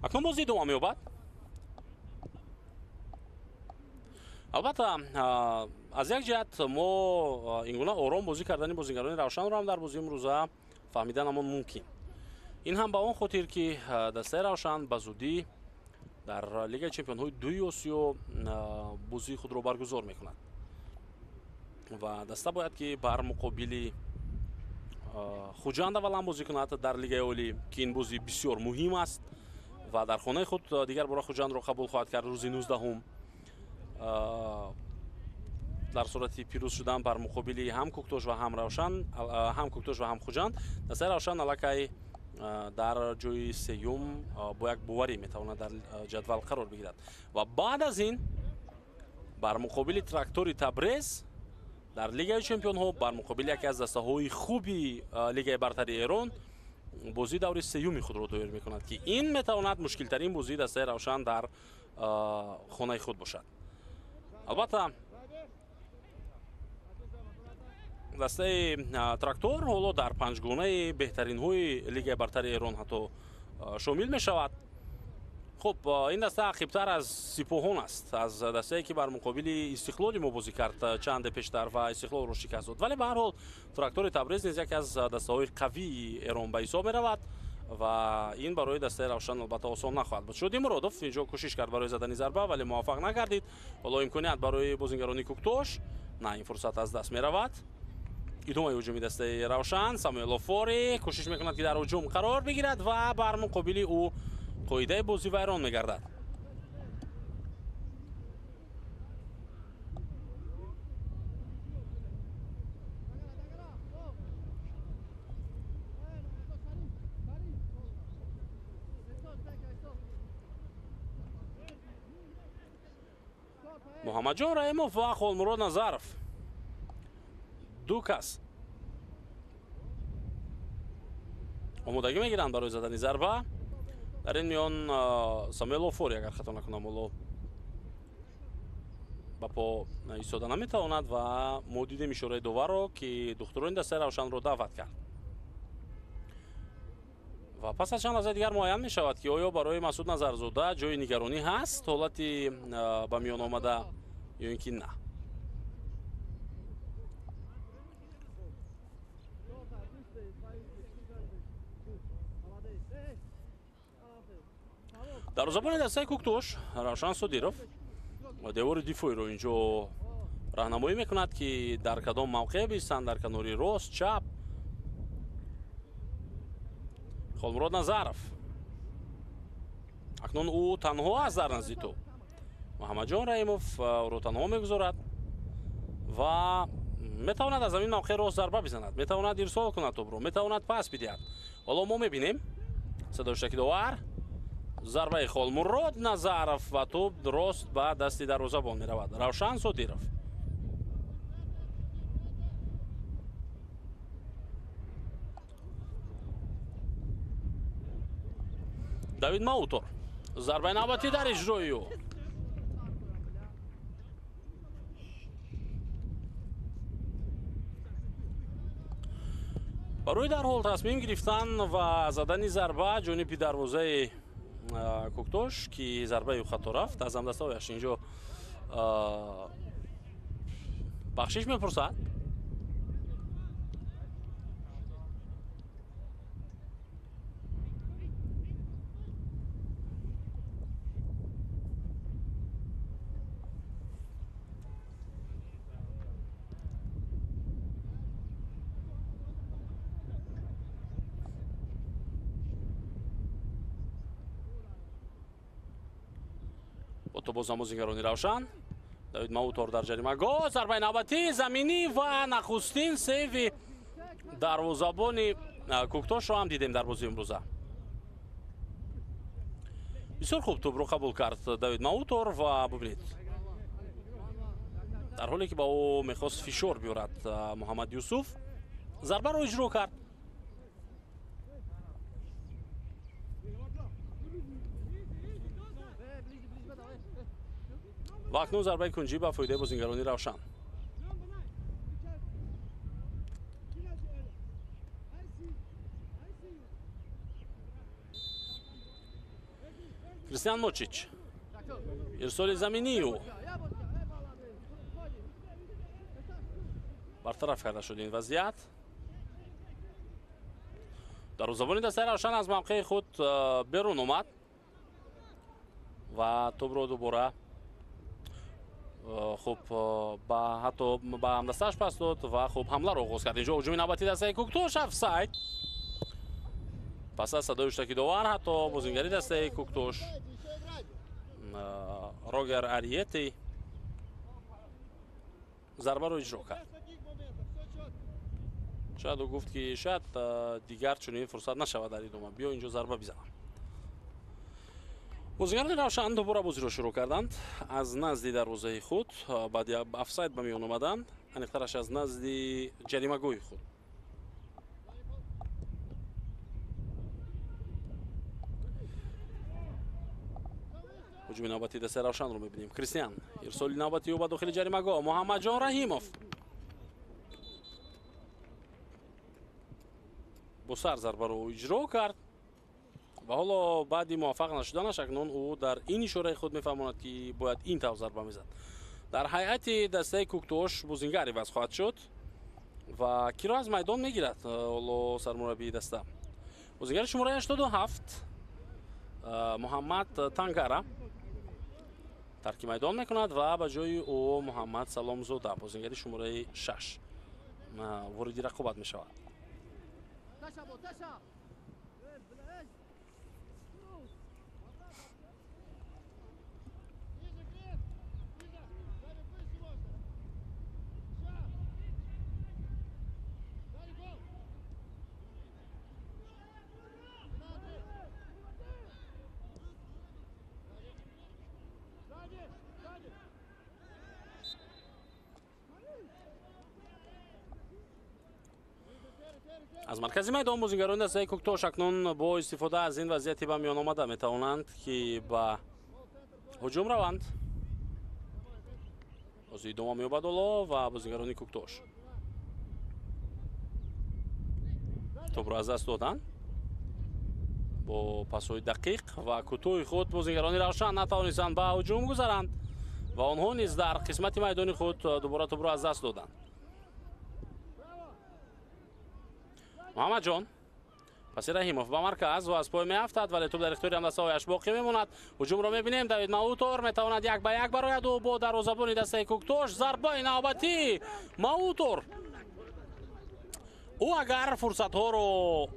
акнун бозӣ довам меёбад. албатта аз як ҷиҳат мо ин гуна ором бозӣ кардани бозингарони Равшанро ҳам дар бозии имрӯза фаҳмидан ҳамон мумкин. ин ҳам ба он хотир ки дастаи Равшан ба зудӣ дар Лигаи Чемпионҳои дуи Осиё бозии худро баргузор мекунад ва даста бояд ки бар муқобили Хуҷанд аввалан бозӣ кунад дар Лигаи Олӣ, ки ин бозӣ бисёр муҳим аст ва дар хонаи худ дигар бора Хуҷандро қабул хоҳад кард рӯзи 19-ум. дар сурати пирӯз шудан бар муқобили ҳам Куктош ва ҳам Равшан, ҳам Куктош ва ҳам Хуҷанд, дастаи Равшан аллакай дар ҷойи сеюм бо як буварӣ метавонад дар ҷадвал қарор бигирад ва баъд аз ин бар муқобили Трактори Табрез дар Лигаи Чемпионҳо бар муқобили яке аз дастаҳои хуби Лигаи бартари Эрон бозии даври сеюми худро доир мекунад ки ин метавонад мушкилтарин бозии дастаи Равшан дар хонаи худ бошад. албатта дастаи Трактор ҳоло дар панҷгонаи беҳтаринҳои Лигаи бартари Эрон ҳатто шомил мешавад. хуб ин даста ақибтар аз Сипоҳон аст, аз дастае ки бар муқобили Истиқлоли мо бозӣ кард чанде пештар ва Истиқлолро шикаст дод, вале ба ҳар ҳол Трактори Табрез низ яке аз дастаҳои қавии Эрон ба ҳисоб меравад ва ин барои дастаи Равшан албатта осон нахоҳад буд. Шодӣ Муродов инҷо кӯшиш кард барои задани зарба, вале муваффақ накардид. ҳоло имконият барои бозингарони Куктош, на ин фурсат аз даст меравад. идомаи ҳуҷуми дастаи Равшан, Самуэл Офори кӯшиш мекунад ки дар ҳуҷум қарор бигирад ва бар муқобили ӯ қоидаи бозӣ вайрон мегардад. муҳаммадҷон Раимов ва Холмурод Назаров, ду кас омодагӣ мегиранд барои задани зарба. дар ин миён Самуэл Офори агар хато накунам ҳоло ба по истода наметавонад ва мо дидем ишораи доварро ки духтурони дастаи Равшанро даъват кард. ва пас аз чанд лаҳзаи дигар муайян мешавад ки оё барои Масуд Назарзода ҷои нигаронӣ ҳаст ҳолати ба миён омада ё ин ки на. дарвозабони дастаи Куктош Равшан Содиров девори дифоиро инҷо раҳнамоӣ мекунад ки дар кадом мавқеъ бистанд, дар канори рост, чап. Холмурод Назаров акнун ӯ танҳо аст дар назди ту. Муҳаммадҷон Раимов ӯро танҳо мегузорад ва метавонад аз замин мавқеъ рост зарба бизанад, метавонад ирсол кунад тӯбро, метавонад пас бидиҳад. ҳоло мо мебинем садои шакидовар, зарбаи Холмурод Назаров ва тӯб рост ба дасти дарвозабон меравад. Равшан Содиров Давид Маутор, зарбаи навбатӣ дар иҷрои ӯ. барои дарҳол тасмим гирифтан ва задани зарба ҷониби дарвозаи Куктош ки зарбаи ӯ хато рафт, аз ҳамдастаҳояш инҷо бахшиш мепурсад. то боз намозингарони Равшан, Давид Маутор дар ҷаримагоҳ, зарбаи навбатӣ заминӣ ва нахустин сейви дарвозабони Куктошро ҳам дидем дар бозии имрӯза. бисёр хуб тӯбро қабул кард Давид Маутор ва бубинед, дар ҳоле ки ба ӯ мехост фишор биёрад Муҳаммад Юсуф, зарбаро иҷро кард. ва акнун зарбаи кунҷӣ ба фоидаи бозингарони Равшан. Кристиан Мочич, ирсоли заминии ӯ бартараф карда шуд ин вазъият. дарвозабони дастаи Равшан аз мавқеи худ берун омад ва тӯбро дубора хуб ба ҳатто ба ҳамдастааш пас дод ва хуб ҳамларо оғоз кард. инҷо ҳуҷуми навбатии дастаи Куктош, офсайд. пас аз садои штакидовар ҳатто бозингари дастаи Куктош Рогер Ариети зарбаро иҷро кард. شاید گفت که شاید دیگر چنین فرصت نشود در ادامه. بیا اینجا ضربه بزنم. بازیگران روشن دوباره بازی را شروع کردند از نزد دروازه خود. بعد افساید به میان آمدند، انیقترش از نزد جریمه گوی خود. هجوم نوبتی دست روشن رو میبینیم. کریستیان ارسال نوبتی او به داخل جریمه گاه. محمد جان رحیموف با سر ضربه رو اجرا کرد و حالا بعدی موفق نشدنش اکنون او در این اشاره خود میفهماند که باید این طور ضربه میزد. در هیئت دسته کوکتوش بوزینگری وضع خواهد شد و کی را از میدان میگیرد حالا سرمربی دسته. بوزینگر شماره 87 محمد تانگارا ترک میدان میکند و به جای او محمد سلام زوده بازیگر شماره 6 وارد رقابت میشود. از مرکزی میدان بازیگران دسته کوکتوش اکنون با استفاده از این وضعیتی به میان آمده میتوانند که به هجوم روند. بازی ادامه می‌یابد و بازیگران کوکتوش توپ را از دست دادند. با پاس‌های دقیق و کوتاه خود بازیگران روشن نتوانستند به هجوم گذرند و آنها نیز در قسمت میدان خود دوباره توپ را از دست دادند. محمد جان پس رحیموف به مرکز و از پای میافتد ولی توپ در اختیار همدسته‌هایش باقی میماند. هجوم را میبینیم. دوید ماوتور میتواند 1 به 1 براید و با دروازه‌بان دسته کوکتوش ضربه نوبتی ماوتور. او اگر فرصت ها رو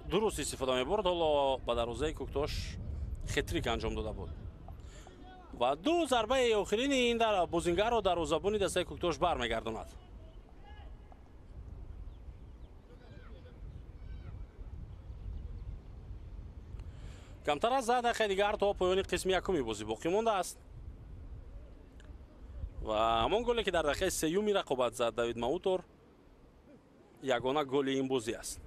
درست استفاده میبرد حالا به دروازه کوکتوش خطریک انجام داده بود و دو ضربه آخرین این در بوزینگر و دروازه‌بان دسته کوکتوش برمیگرداند. کمتر از 10 دقیقه دیگر تا پایان قسم یکمی بازی باقی مانده است و همان گلی که در دقیقه سیومی رقابت زد دوید ماوتور یگانه گل این بازی است.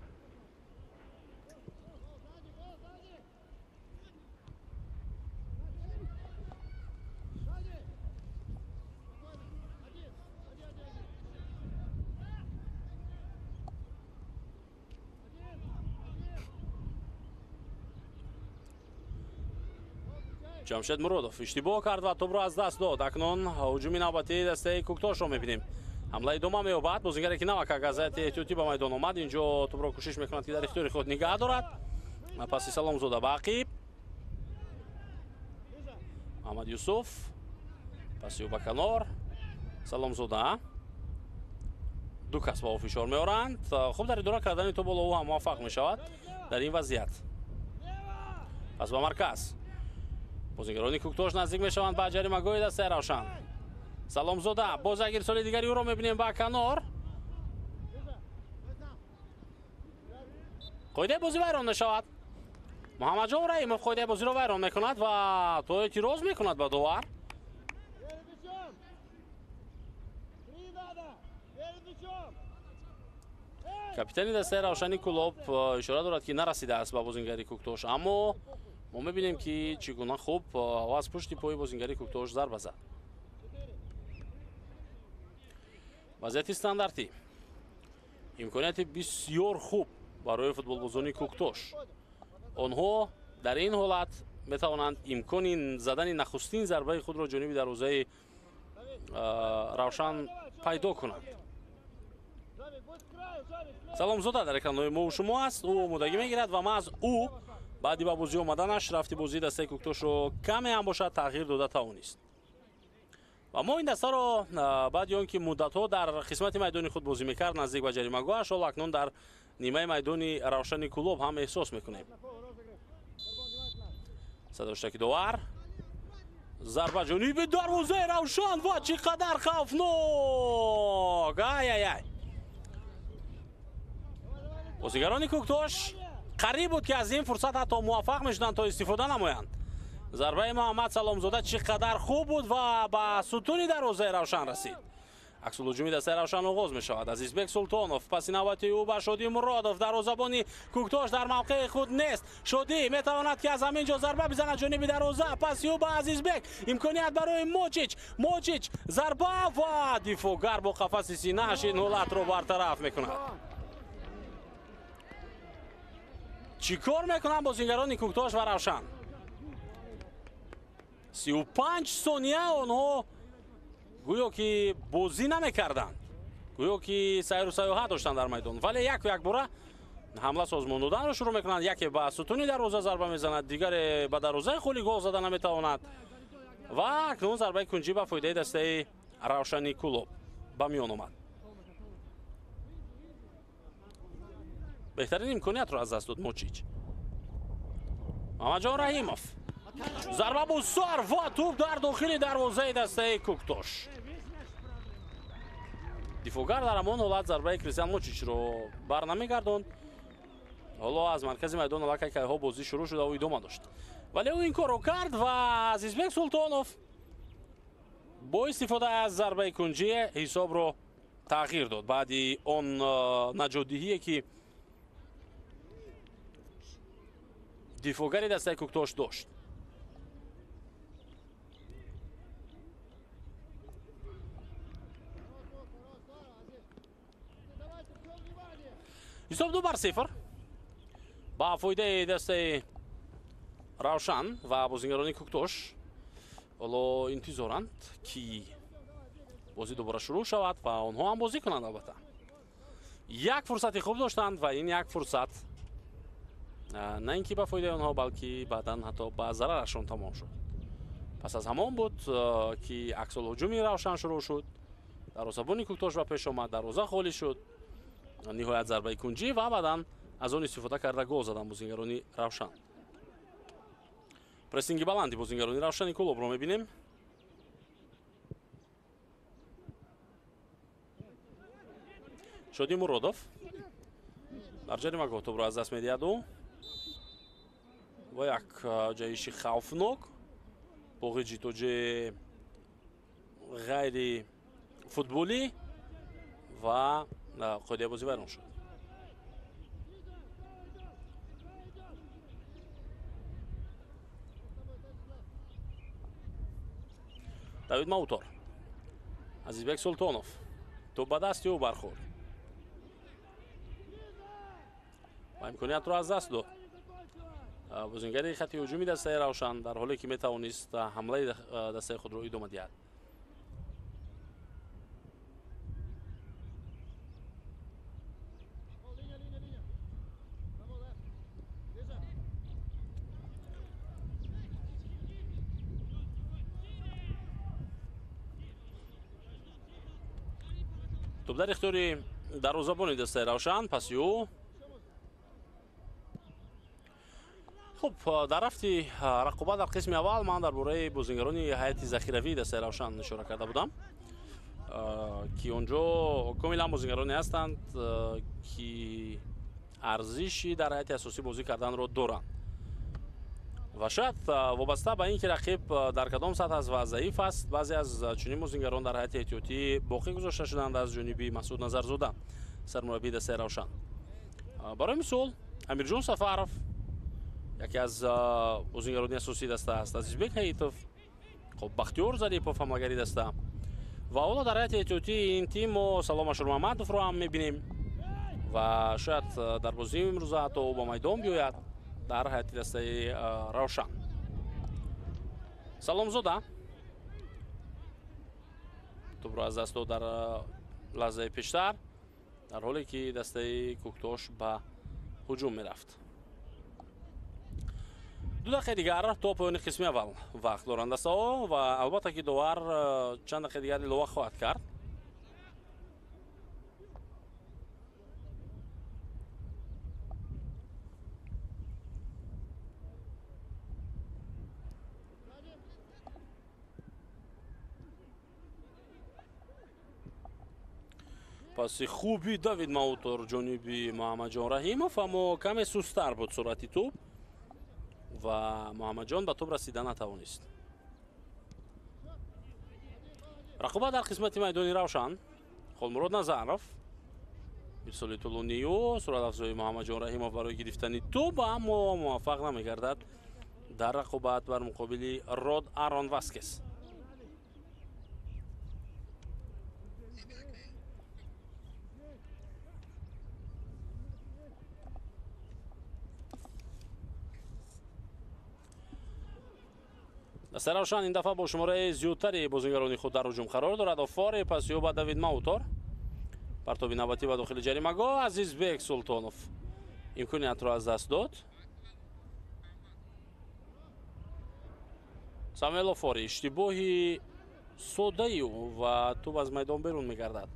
جمشید مرودوف اشتباه کرد و توپ را از دست داد. اکنون هجوم نوبتی دسته کوکتوش را میبینیم. حمله ادامه می‌یابد. بازیگری که نوک گازت احتیاطی به میدان آمد اینجا توپ را کوشش میکند که در اختیار خود نگه دارد. پاس سلام زوده باقی محمد یوسف پاس او به کنار سلام زوده دو کس با او فشار میارند. خوب در اداره کردن توپ او هم موفق میشود در این وضعیت. پس به مرکز بازیگران کوکتوش نزدیک میشوند به جریمه گاه دسته روشن. سلام زوده باز یک ارسال دیگری او را میبینیم به کنار. قاعده بازی ویران میشود. محمد جان رحیموف قاعده بازی را ویران میکند و تو اعتراض میکند به داور. کاپیتان دسته روشنی کلوب اشاره دارد که نرسیده است به بازیگری کوکتوش، اما ما میبینیم که چگونه خوب از پشت پای بازیگری کوکتوش ضربه زد. وضعیت استانداردی امکانیت بسیار خوب برای فوتبال بازان کوکتوش. آنها در این حالت میتوانند امکان زدن نخستین ضربه خود را جانب دروازه روشن پیدا کنند. سلام زوده در اکران ما و شما است. او آمادگی میگیرد و ما از او بعدی به بازی آمدنش رفتی بازی دسته کوکتوش رو کمی هم باشد تغییر داده توانست و ما این دسته رو بعد آنکه مدت ها در قسمت میدانی خود بازی میکرد نزدیک به جریمه گاهش حالا اکنون در نیمه میدانی روشن کلوب هم احساس میکنیم. صداشتکی داور ضربه جانب دروازه روشن و چقدر خوفناک. ای ای ای بازیگران کوکتوش قریب بود که از این فرصت حتی موفق میشدند تا استفاده نمایند. ضربه محمد سلامزاده چقدر خوب بود و به ستون دروازه روشن رسید. عکس الهجومی دسته روشن آغاز می شود. عزیزبک سلطانوف پس نوبتی او به شادی مرادوف. دروازه‌بانی کوکتوش در موقع خود نیست. شادی می تواند که از همینجا ضربه بزند جانب دروازه. پس او به عزیزبک امکانیت برای موچیچ ضربه و دفاعگر با قفس سینه‌اش این حالت رو برطرف میکند. چیکار میکنن بازیگران کوکتوش و روشن؟ 35 ثانیه آنها گویا که بازی نمیکردند، گویا که سیر و سیاحت داشتن در میدان، ولی یک باره حمله سازمان دادن رو شروع میکنند. یکی به ستون دروازه ضربه میزند، دیگر به دروازه خالی گل زدن نمیتواند و اکنون ضربه کنجی به فایده دسته روشنی کلوب به میان آمد. بهترین امکانیت رو از دست داد موچیچ. محمد جان رحیموف ضربه بسیار و توپ در داخل دروازه دسته کوکتوش. دفاعگر در همان حالت ضربه کریستیان موچیچ رو بر نمیگرداند. حالا از مرکز میدان الکی که ها بازی شروع شده و ادامه داشت، ولی او این کار رو کرد و عزیزبک سلطانوف با استفاده از ضربه کنجی حساب رو تغییر داد بعدی اون نجاتدهی که دفاعگر دسته کوکتوش داشت. حساب 2-0 با فایده دسته روشن و بازیگران کوکتوش. حالا انتظارند که بازی دوباره شروع شود و آنها هم بازی کنند. البته یک فرصت خوب داشتند و این یک فرصت نه اینکه به فایده آنها بلکه بعدا حتی به ضررشون تمام شد. پس از همان بود که عکس الهجومی روشن شروع شد، دروازه‌بان کوکتوش به پیش آمد، دروازه خالی شد، نهایت ضربه کنجی و بعدا از آن استفاده کرده گل زدن بازیگران روشن. پرسینگ بلندی بازیگران روشن کلوب رو میبینیم. شادی مرادوف در جریمه گاه توپ رو از دست میدهد و یک جایشی خوفناک با جیتوجه غیر فوتبولی و قاعده بازی بیرون شد. داوید ماوتور، عزیزبک سلطانوف توپ به دست او برخورد و امکانیت رو از دست داد. بازیگر خط هجومی دسته روشن در حالی که میتوانست حمله دسته خود رو ادامه دهد. توپ در اختیار دروازه‌بان دسته روشن. پس یو خب در رفتی رقابت در قسم اول من درباره بازیگران هیئت ذخیروی دسته روشن اشاره کرده بودم که اونجا کاملا بازیگرانی هستند که ارزشی در هیئت اساسی بازی کردن رو دارند و شاید وابسته به اینکه رقیب در کدام سطح است و ضعیف است بعضی از چنین بازیگران در هیئت احتیاطی باقی گذاشته شدند از جانب مسعود نظرزاده سرمربی دسته روشن. برای مثال امیرجان سفرов یکی از بازیگران اساسی دسته است، عزیزبک حییتوف، خب بختیار ظریفov حملهگری دسته و حالا در هیئت احتیاطی این تیم و سلام اشرمحمدov رو هم میبینیم و شاید در بازی امروز حتی او به میدان بیاید در هیئت دسته روشن. سلامزاده توپ را از دست داد در لحظه پیشتر در حالی که دسته کوکتوش به هجوم میرفت. 2 دقیقه دیگر تا پایان قسم اول وقت دارند دسته ها و البته که داور چند دقیقه دیگر اضافه خواهد کرد. паси хуби Давид Маутор ҷониби Муҳаммадҷон Раҳимов, аммо каме сустар буд суръати тӯб ва Муҳаммадҷон ба тӯб расида натавонист. рақобат дар қисмати майдони равшан. Холмурод Назаров, ирсоли тӯлонию, суръатафзои Муҳаммадҷон Раҳимов барои гирифтани тӯб, аммо муваффақ намегардад дар рақобат бар муқобили Род Арон Васкес. дасти равшан ин дафъа бо шумораи зиёдтари бозингарони худ дар ҳуҷум қарор дорад. Офори пасиё ба Давид Маутор, партоби навбатӣ ба дохили ҷаримагоҳ. Азизбек Султонов имкониятро аз даст дод. Самуэл Офори иштибоҳи соддаи ӯ ва тӯб аз майдон берун мегардад.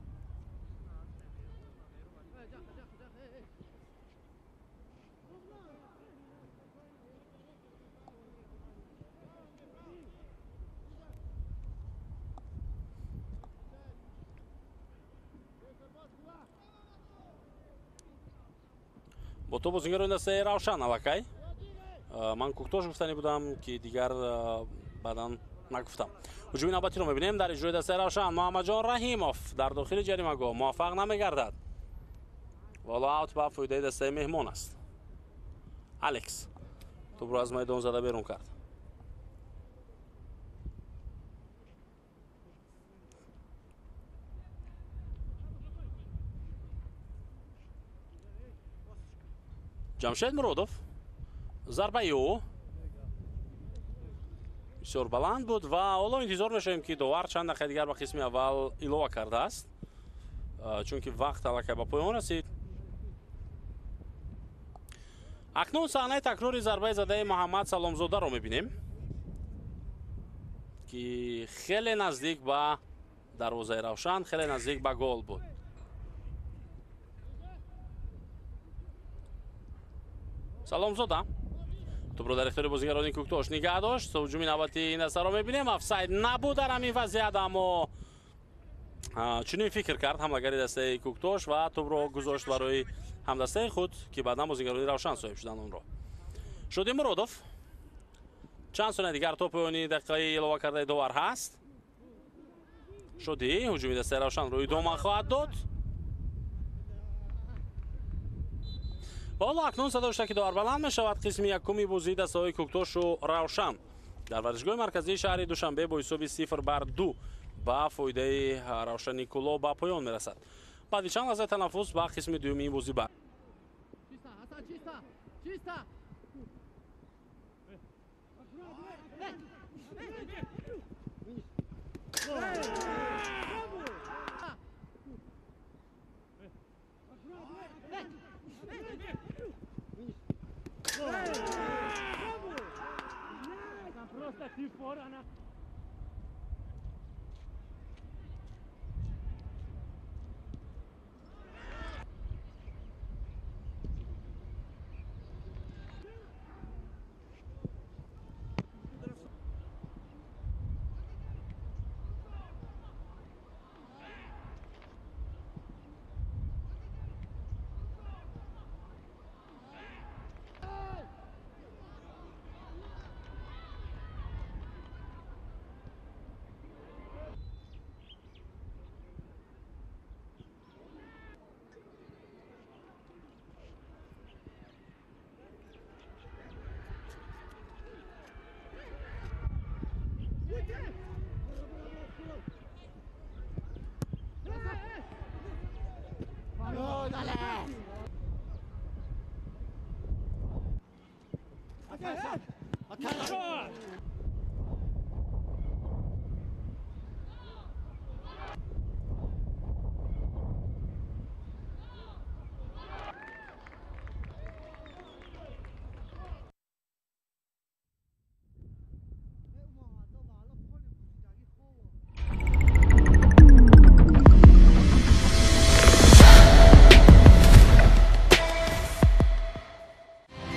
бо то бозингарони дастаи равшан аллакай. Ман Куктош гуфтанӣ будам ки дигар баъдан нагуфтам. ҳуҷуми навбатиро мебинем дар иҷрои дастаи равшан. Муҳаммадҷон Раҳимов дар дохили ҷаримагоҳ муваффақ намегардад. Вало аут ба фоидаи дастаи меҳмон аст. Алекс тӯбро аз майдон зада берун кард. ҷамшед Муродов, зарбаи ӯ бисёр баланд буд ва ҳоло интизор мешавем ки довар чанд дақиқа дигар ба қисми аввал илова кардааст, чунки вақт аллакай ба поён расид. акнун саҳнаи такрори зарбаи задаи Муҳаммад Саломзодаро мебинем ки хеле наздик ба дарвозаи равшан, хеле наздик ба гол буд. Саломзода тӯбро дар ихтиёри бозингарони Куктош нигаҳ дошт. ҳуҷуми навбатии ин дастаро мебинем. офсайд набуд дар ҳамин вазъият, аммо чунин фикр кард ҳамлагари дастаи Куктош ва тӯбро гузошт барои ҳамдастаи худ ки баъдан бозингарони равшан соҳиб шуданд онро. Шодӣ Муродов, чанд сония дигар то поёни дақиқаи илова кардаи довар ҳаст. Шодӣ ҳуҷуми дастаи равшанро идома хоҳад дод. ҳоло акнун садои штаки довар баланд мешавад. қисми якуми бозии дастаҳои Куктошу Равшан дар варзишгоҳи марказии шаҳри Душанбе бо ҳисоби 0-2 ба фоидаи Равшани Куло ба поён мерасад. баъди чанд лаҳзаи танаффус ба қисми дуюми ин бозӣ бар. Просто ты фора на...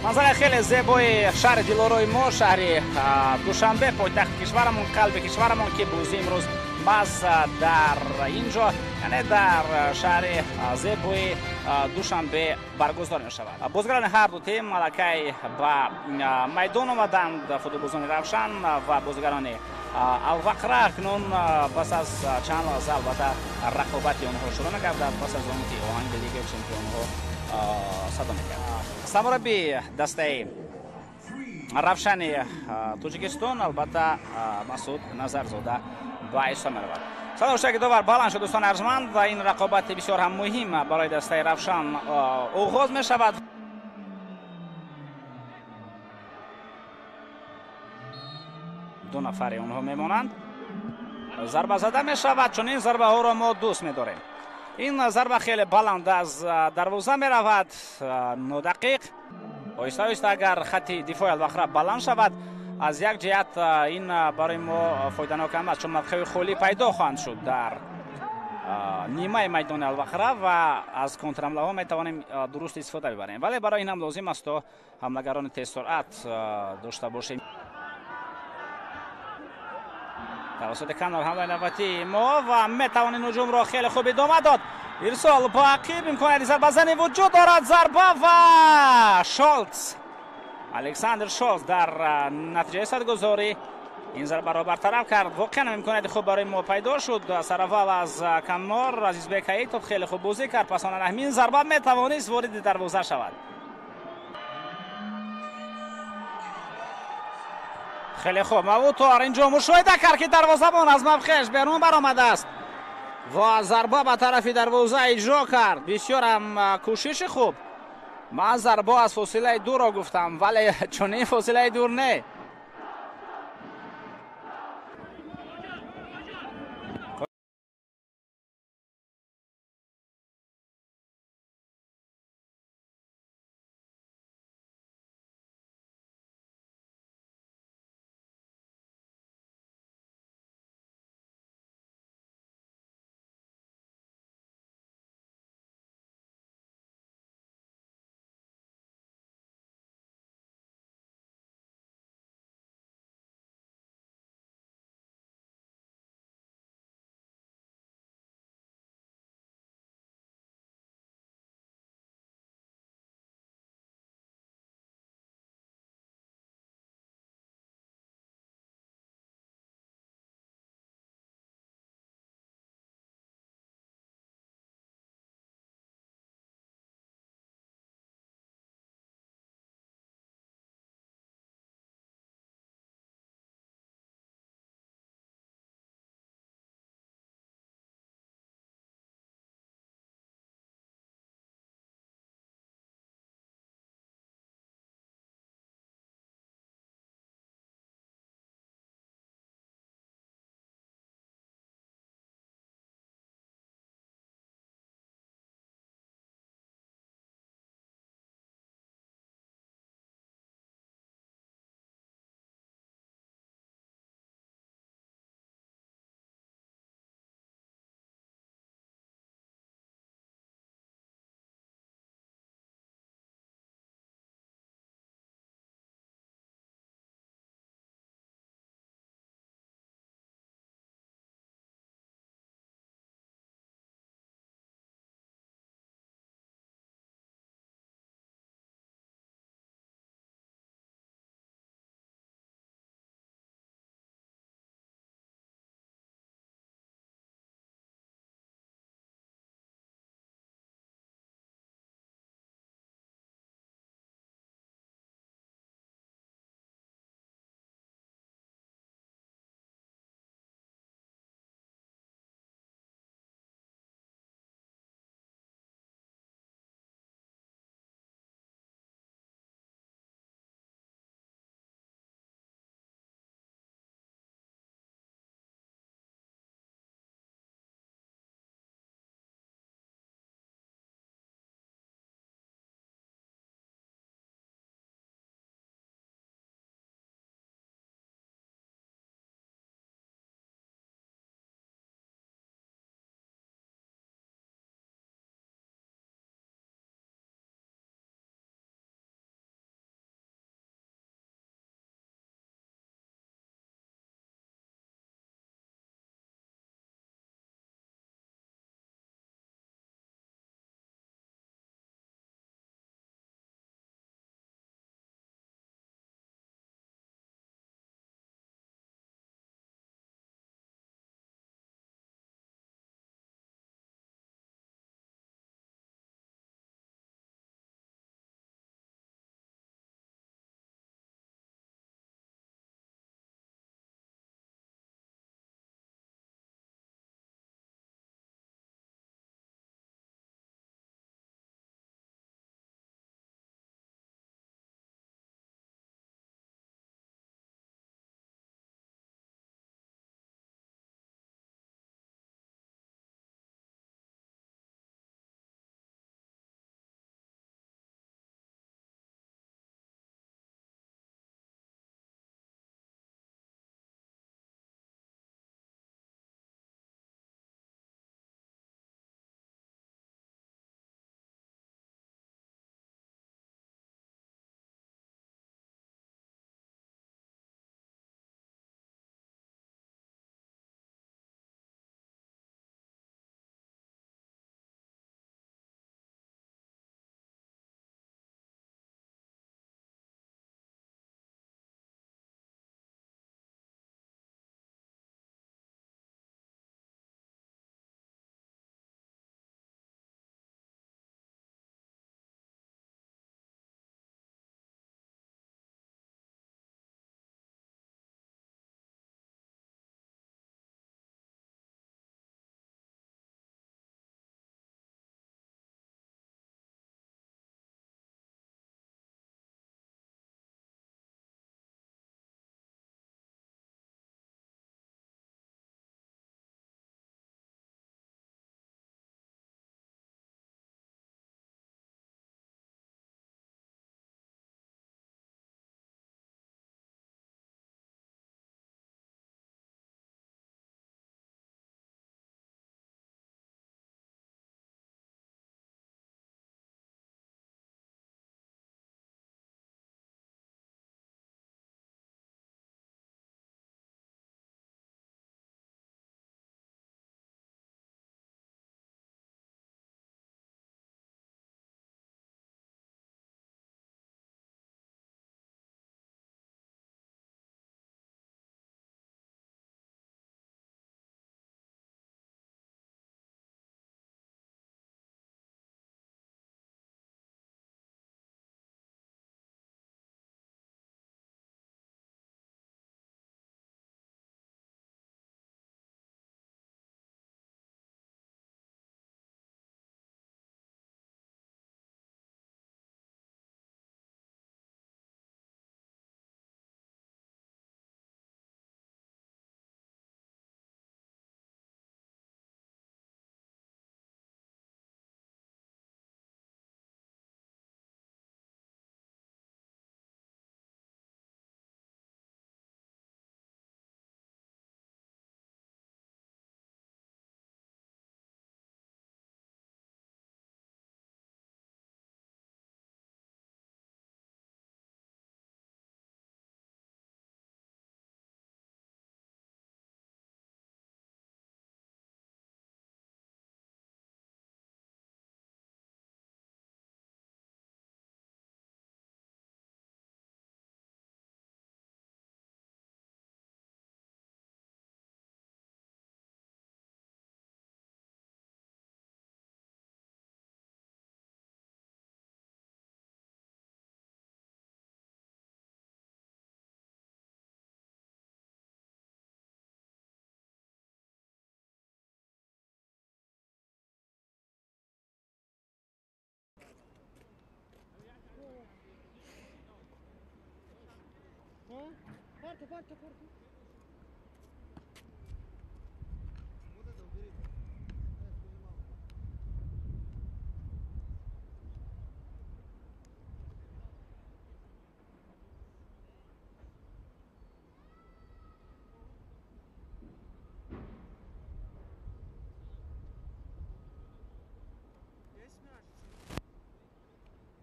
манзараи хеле зебои шаҳри дилорои мо, шаҳри Душанбе, пойтахти кишварамон, қалби кишварамон ки бӯзи имрӯз баъз дар ин ҷо یعنی در شهر زیبای دوشنبه برگزار می شود. بازیکنان هر دو تیم ملکه به میدان آمدند. فوتبالبازان روشن و بازیکنان الوقره اکنون پس از چند لحظه البته رقابت آنها شروع می‌گردد پس از آنکه آهنگ لیگ چمپیون‌ها صدا می‌کرد. سرمربی دسته روشن توجیکستان البته مسعود نظرزاده به اشتها می‌رود. صدا که داور بلند شد دوستان ارجمند و این رقابت بسیار هم مهم برای دسته روشن آغاز می شود. دو نفر اونها میمانند. ضربه زده می شود چون این ضربه ها را ما دوست می داریم. این ضربه خیلی بلند از دروازه می رود. 9 دقیق آیسته آیسته اگر خط دفاع الوقره بلند شود از یک جهت این برای ما فایده‌ناک است چون موقع خالی پیدا خواهند شد در نیمه میدان الوقره و از کنترحمله ها می توانیم درست استفاده ببریم ولی برای این هم لازم است تا حملگران تیز سرعت داشته باشیم. توسط کانال حمله نوبتی ما و می توانیم هجوم را خیلی خوب ادامه داد. ارسال با عقیب امکان ضربه زنی وجود دارد. ضربه و شالتز الکساندر شالتز در نتیجه صدگذاری این ضربه را برطرف کرد. واقعا امکانیت خوب برای ما پیدا شد. سراول از کنار عزیزبک ایتوب خیلی خوب بازی کرد. پس آن همین ضربه می توانست وارد دروازه شود. خیلی خوب موتور اینجا مشاهده کرد که دروازه‌بان از موقعش بیرون برآمده است و ضربه به طرف دروازه اجرا کرد. بسیار هم کوشش خوب. من ضربه از فاصله دور را گفتم ولی چون این فاصله دور نه.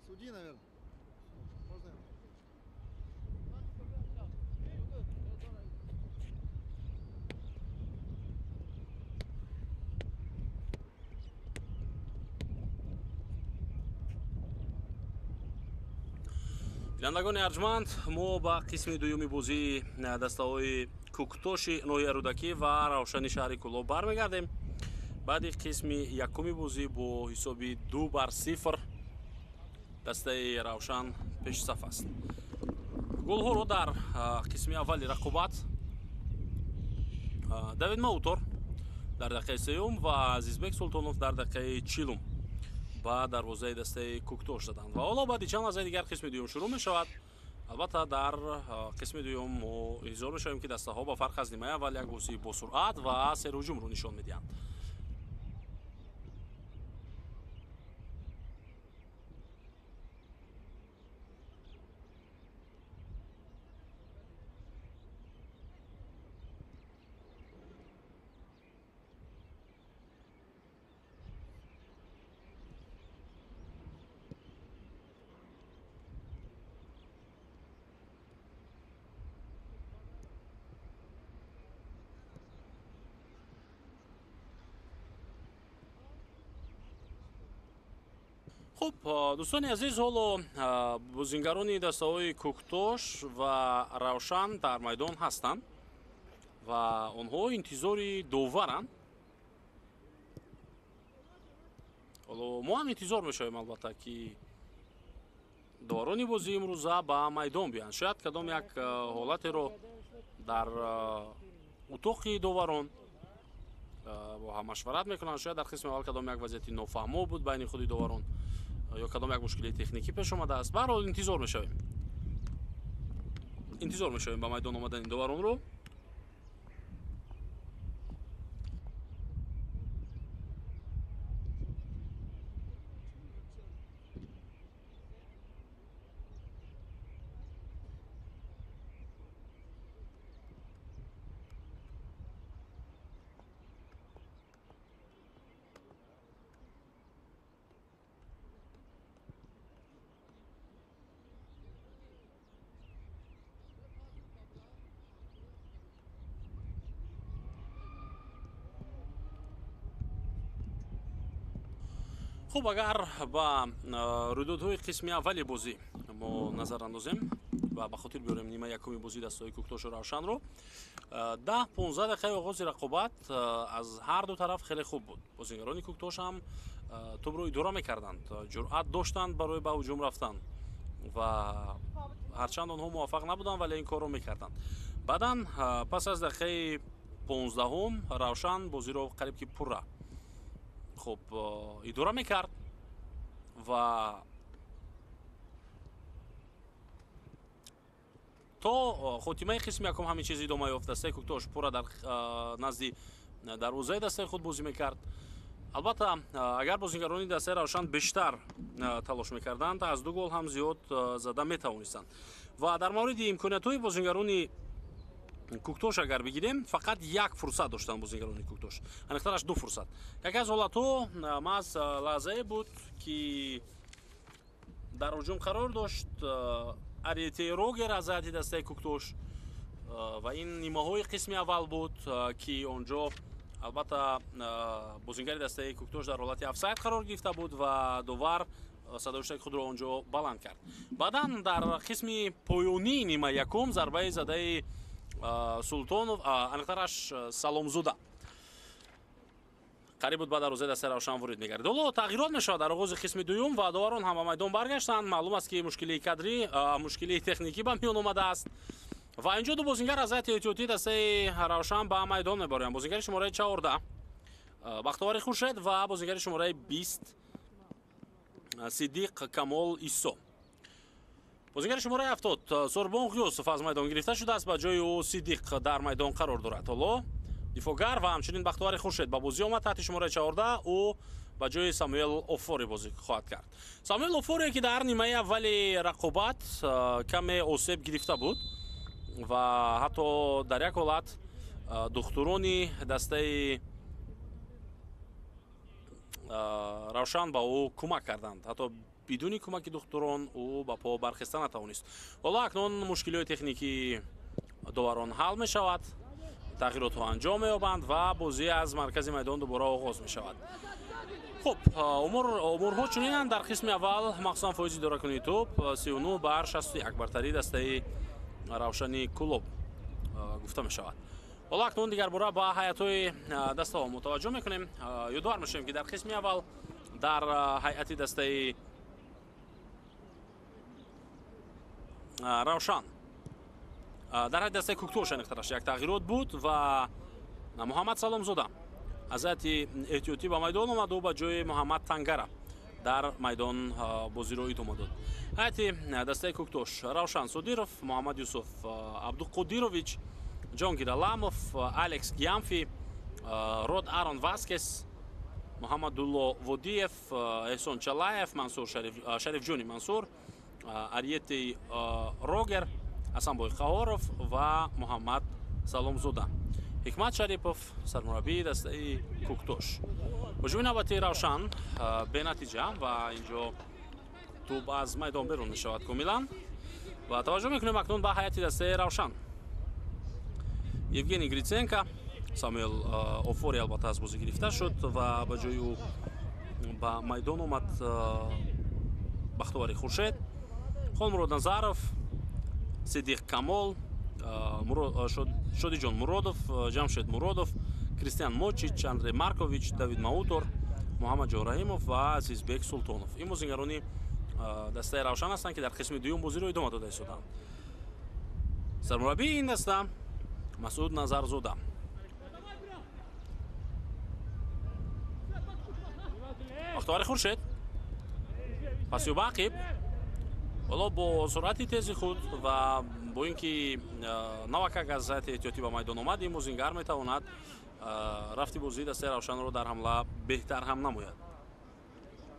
Суди, наверное. Можно? бинандагони арҷманд, мо ба қисми дуюми бозии дастаҳои Куктоши ноҳияи Рӯдакӣ ва Равшани шаҳри Кӯлоб бармегардем. баъди қисми якуми бозӣ бо ҳисоби 2-0 дастаи Равшан пешсаф аст. голҳоро дар қисми аввали рақобат Давид Маутор дар дақиқаи сеюм ва Азизбек Султонов дар дақиқаи 40 ба дарвозаи дастаи Куктош заданд. Ва ҳоло баъди чанд лаҳзаи дигар қисми дуюм шурӯъ мешавад. албатта дар қисми дуюм мо интизор мешавем ки дастаҳо ба фарқ аз нимаи аввал як бозии босуръат ва серҳуҷумро нишон медиҳанд. хуб, дӯстони азиз, ҳоло бозингарони дастаҳои Куктош ва Равшан дар майдон ҳастанд ва онҳо интизори доваранд. ҳоло мо ҳам интизор мешавем албатта ки доварони бозии имрӯза ба майдон биёянд. шояд кадом як ҳолатеро дар утоқи доварон бо ҳам машварат мекунанд. шояд дар қисми аввал кадом як вазъияти нофаҳмо буд байни худи доварон ё кадом як мушкилии техникӣ пеш омадааст. ба ҳар ҳол интизор мешавем ба майдон омадани доваронро. хуб, агар ба рӯйдодҳои қисми аввали бозӣ мо назар андозем ва ба хотир биёрем нимаи якуми бозии дастаҳои Куктошу Равшанро, 10-15 дақиқаи оғози рақобат аз ҳар ду тараф хеле хуб буд. бозингарони Куктош ҳам тӯбро идора мекарданд, ҷуръат доштанд барои ба ҳуҷум рафтан ва ҳарчанд онҳо муваффақ набуданд, вале ин корро мекарданд. баъдан пас аз дақиқаи 15 Равшан бозиро қариб ки пурра хуб идора мекард ва то хотимаи қисми якум ҳамин чиз идома ёфт. дастаи Куктош пурра дар назди дарвозаи дастаи худ бозӣ мекард. албатта агар бозингарони дастаи Равшан бештар талош мекарданд, аз ду гол ҳам зиёд зада метавонистанд. ва дар мавриди имкониятҳои бозингарони Куктош агар бигирем, фақат як фурсат доштанд бозингарони Куктош, аниқтараш ду фурсат. яке аз ҳолатҳо маҳз лаҳзае буд ки дар ҳуҷум қарор дошт Ариетей Рогер аз ҳайати дастаи Куктош ва ин нимаҳои қисми аввал буд ки онҷо албатта бозингари дастаи Куктош дар ҳолати офсайд қарор гирифта буд ва довар садоиштаи худро онҷо баланд кард. баъдан дар қисми поёнии нима якум зарбаи задаи Султонов, аниқтараш Саломзуда қариб буд ба дарвозаи дастаи Равшан ворид мегардид. ҳоло тағйирот мешавад дар оғози қисми дуюм ва доварон ҳам ба майдон баргаштанд. маълум аст ки мушкилии кадрӣ, мушкилии техникӣ ба миён омадааст ва инҷо ду бозингар аз ҳайати эҳтиётии дастаи Равшан ба майдон мебароянд. бозингари шумораи 14 Бахтовари Хуршед ва бозингари шумораи 20 Сидиқ Камол Исо. бозигари шумораи 70 Сурбон Юсуф аз майдон гирифта шудааст ба ҷои ӯ Сидиқ дар майдон қарор дорад. ҳоло дифоъгар ва ҳамчунин Бахтиёри Хуршед ба бозӣ омад. таҳти шумораи 14 ӯ ба ҷои Самуэл Офори бозӣ хоҳад кард. Самуэл Офоре ки дар нимаи аввали рақобат каме осеб гирифта буд ва ҳатто дар як ҳолат духтурони дастаи Равшан ба ӯ кӯмак карданд. ҳатто бидуни кӯмаки духтурон ӯ ба по бархеста натавонист. ҳоло акнун мушкилиҳои техникии доварон ҳал мешавад, тағйиротҳо анҷом меёбанд ва бозӣ аз маркази майдон дубора оғоз мешавад. хуб, умурҳо чунинанд. дар қисми аввал махсусан фоизи идоракунии топ 39 бар 61 бартарии дастаи Равшани Кулоб гуфта мешавад. ҳоло акнун дигарбора ба ҳайатҳои дастаҳо мутаваҷҷӯҳ мекунем. ёдовар мешавем ки дар қисми аввал дар ҳайати дастаи Равшан дар ҳайати дастаи Куктор шанихтараш як тағйирот буд ва Муҳаммад Саломзода аз ҳайати эҳтиётӣ ба майдон омад. ӯ ба ҷои Муҳаммад Тангара дар майдон бозиро идома дод. ҳайати дастаи Куктош Равшан Содиров, Муҳаммад Юсуф Абдуқодирович, Ҷонгир Аламов, Алекс Гиамфи, Род Арон Васкес, Муҳаммадулло Водиев, Эҳсон Чалаев, Шарифҷони Мансур, Ариети Рогер, Асанбой Қаҳоров ва Муҳаммад Саломзода. Ҳикмат Шарипов сармураббии дастаи Куктош. ҳуҷуми навбати Равшан бенатиҷа ва инҷо тӯб аз майдон берун мешавад комилан ва таваҷҷӯҳ мекунем акнун ба ҳайати дастаи Равшан. Евгений Гриценко, Самуэл Офори албатта аз бозӣ гирифта шуд ва ба ҷои ӯ ба майдон омад Бахтиёри Хуршед, Холмурод Назаров, Сидиқ Камол, Шодиҷон Муродов, Ҷамшед Муродов, Кристиан Мочич, Андрей Маркович, Давид Маутор, Муҳаммаҷон Раҳимов ва Азизбек Султонов. ин бозигарони дастаи Равшан ҳастанд ки дар қисми дуюм бозиро идома дода истоданд. Сармураббии ин даста Масуд Назарзода. Бахтиёри Хуршед, пасёб ақиб, ҳоло бо суръати тези худ ва бо ин ки навакак аз ҳайати эҳтиётӣ ба майдон омад, ин бозингар метавонад рафти бозии дастаи Равшанро дар ҳамла беҳтар ҳам намояд.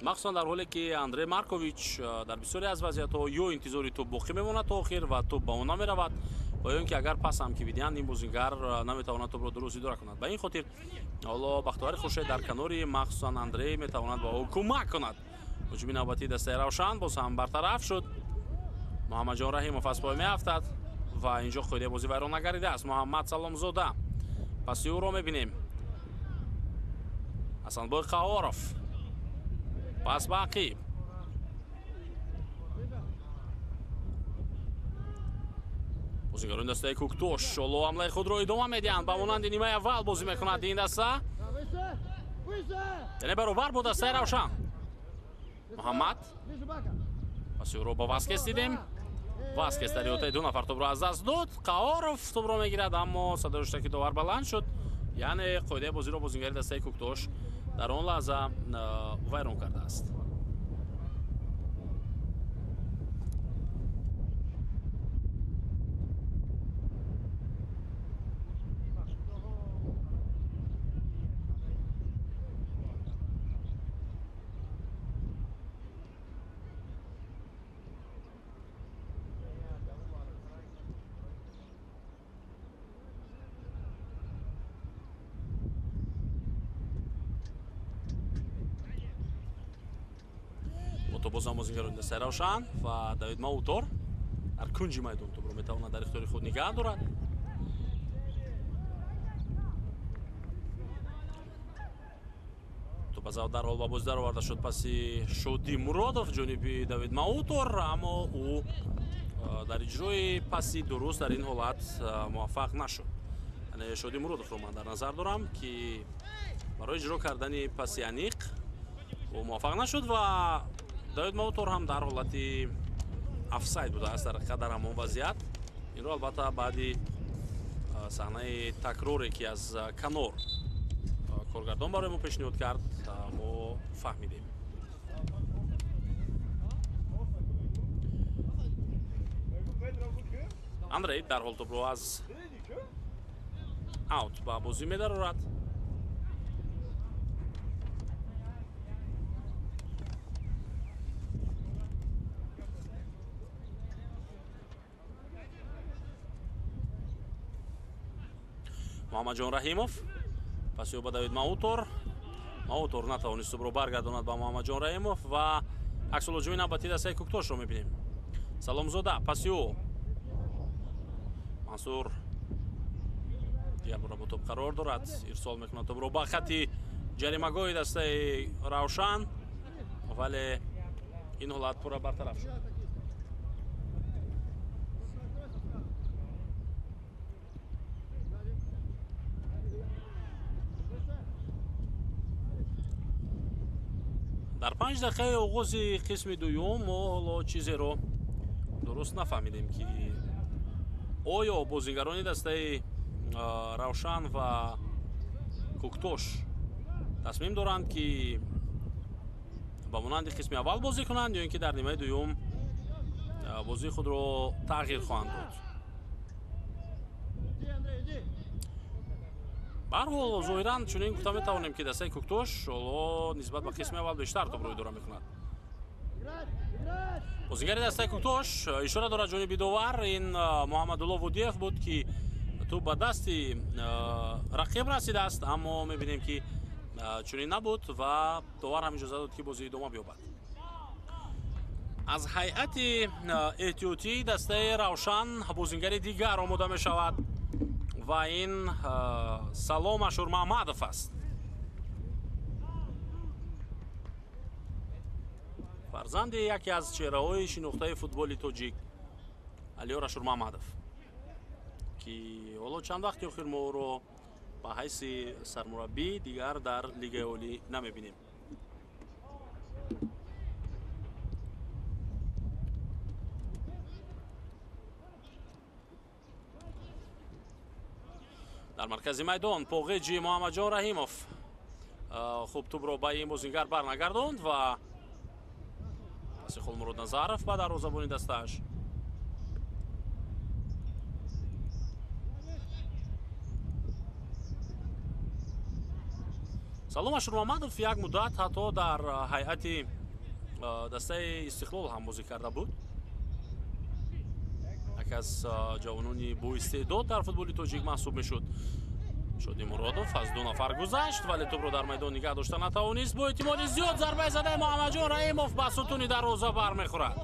махсусан дар ҳоле ки Андрей Маркович дар бисёре аз вазъиятҳо ё интизори тӯб боқӣ мемонад то охир ва тӯб ба он намеравад ва ё ин ки агар пас ҳам ки бидиҳанд, ин бозингар наметавонад тӯбро дуруст идора кунад. Ба ин хотир ҳоло Бахтиёри Хуршед дар канори махсусан Андрей метавонад ба ӯ кӯмак кунад. ҳуҷуми навбатии дастаи Равшан боз ҳам бартараф шуд. Муҳаммаҷон Раҳимов аз пой меафтад ва инҷо қоидаи бозӣ вайрон нагаридааст. Муҳаммад Саломзода, паси ӯро мебинем. Асанбой Қаҳоров, пас ба ақиб. бозигарони дастаи Куктош ҳоло ҳамлаи худро идома медиҳанд. ба монанди нимаи аввал бозӣ мекунад ин даста. яъне баробар бо дастаи Равшан. Муҳаммад, паси ӯро ба Васкес дидем. Васкес дар иҳотаи ду нафар тӯбро аз даст дод. Қаҳоров тӯбро мегирад, аммо садои руштаки довар баланд шуд. яъне қоидаи бозиро бозингари дастаи Куктош дар он лаҳза вайрон кардааст. бозам бозингарони дастаи Равшан ва Давид Маутор дар кунҷи майдон тӯбро метавонад дар ихтиёри худ нигаҳ дорад. тӯб аз дар ҳол ба бозӣ дароварда шуд паси Шодӣ Муродов ҷониби Давид Маутор, аммо ӯ дар иҷрои паси дуруст дар ин ҳолат муваффақ нашуд. яъне Шодӣ Муродовро ман дар назар дорам ки барои иҷро кардани паси аниқ ӯ муваффақ нашуд ва Давид Маутор ҳам дар ҳолати офсайд будааст дар ҳақиқат дар ҳамон вазъият. инро албатта баъди саҳнаи такроре ки аз канор коргардон барои мо пешниҳод кард мо фаҳмидем. андрей дарҳол тӯбро аз аут ба бозӣ медарорад. муҳаммадҷон раҳимов пасё ба давид маутор натавонист тӯбро баргардонад ба муҳаммадҷон раҳимов ва аксулоҷумӣ навбати дастаи куктошро мебинем. саломзода пасё мансур дигар бора бо тӯб қарор дорад, ирсол мекунад тӯбро ба хати ҷаримагоҳи дастаи равшан, вале ин ҳолат пурра бартараф шуд. дар 5 дақиқаи оғози қисми дуюм мо ҳоло чизеро дуруст нафаҳмидем ки оё бозигарони дастаи равшан ва куктош тасмим доранд ки ба монанди қисми аввал бозӣ кунанд ё ин ки дар нимаи дуюм бозии худро тағйир хоҳанд дод. ба ҳар ҳол зоҳиран чунин гуфта метавонем ки дастаи куктош ҳоло нисбат ба қисми аввал бештар тӯбро идора мекунад. бозигари дастаи куктош ишора дорад ҷониби довар, ин муҳаммадулло вудиев буд ки тӯб ба дасти рақиб расидааст, аммо мебинем ки чунин набуд ва довар ҳам иҷоза дод ки бозӣ идома биёбад. аз ҳайати эҳтиётии дастаи равшан бозигари дигар омода мешавад ва ин Салом Ашурмаҳмадов аст. фарзанди яке аз чеҳраҳои шинохтаи футболи тоҷик, Алиёр Ашурмаҳмадов, ки ҳоло чанд вақти охир мо ӯро ба ҳайси сармураббӣ дигар дар лигаи олӣ намебинем. дар маркази майдон поғеҷи муҳаммадҷон раҳимов хуб тӯбро ба ин бозигар барнагардонд ва паси Холмурод Назаров ба дарвозабони дастааш. Салом Ашурмаҳмадов як муддат ҳатто дар ҳайати дастаи Истиқлол ҳам бозӣ карда буд. як аз ҷавонони боистеъдод дар футболи тоҷик маҳсуб мешуд. Шоди Муродов аз ду нафар гузашт, вале тӯбро дар майдон нигаҳ дошта натавонист. Бо эҳтимоли зиёд зарбаи задаи Муҳаммадҷон Раимов ба сутуни дарвоза бармехӯрад.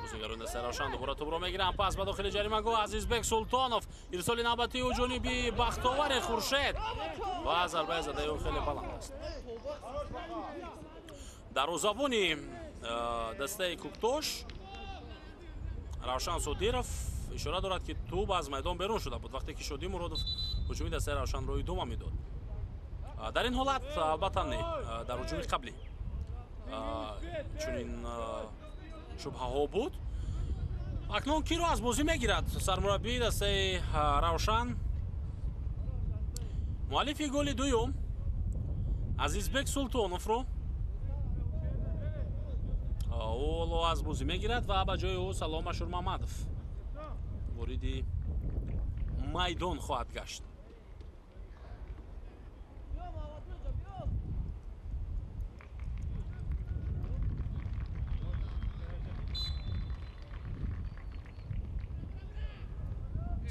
бозигарони дастаи равшан дубора тӯбро мегиранд, пас ба дохили ҷаримагоҳ Азизбек Султонов, ирсоли навбатии ҷониби Бахтовари Хуршед ва зарбаи задаи ӯ хеле баланд аст. дарвозабони дастаи куктош Равшан Содиров ишора дорад ки тӯб аз майдон берун шуда буд вақте ки Шодӣ Муродов ҳуҷуми дастаи Равшанро идома медод. дар ин ҳолат албатта не дар ҳуҷуми қаблӣ чунин шубҳаҳо буд. акнун киро аз бозӣ мегирад сармураббии дастаи Равшан? муаллифи голи дуюм Азизбек Султоновро ӯ аз бозӣ мегирад ва ба ҷои ӯ Салом Ашурмаҳмадов вориди майдон хоҳад гашт.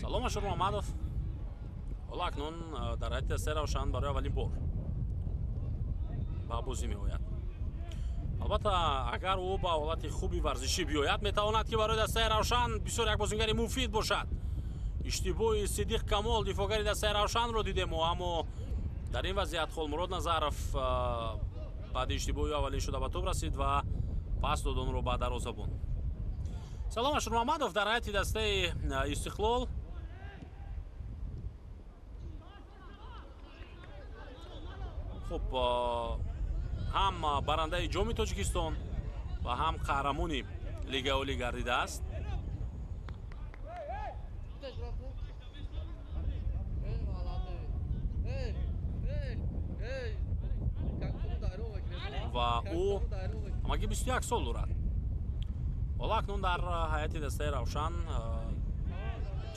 Салом Ашурмаҳмадов ҳоло акнун дар ҳайати дастаи Равшан барои аввалин бор ба бозӣ меояд. албатта агар ӯ ба ҳолати хуби варзишӣ биёяд, метавонад ки барои дастаи Равшан бисёр як бозигари муфид бошад. иштибоҳи Сидиқ Камол дифогари дастаи Равшанро дидему, аммо дар ин вазъият Холмурод Назаров баъди иштибоҳи аввалин шуда ба тӯб расид ва пас дод онро ба дарвозабон. Салом Ашурмаҳмадов дар ҳайати дастаи Истиқлол хуб ҳам барандаи ҷоми Тоҷикистон ва ҳам қаҳрамони лигаи олӣ гардидааст. ва ӯ ҳамагӣ 21 сол дорад. ҳоло акнун дар ҳайати дастаи Равшан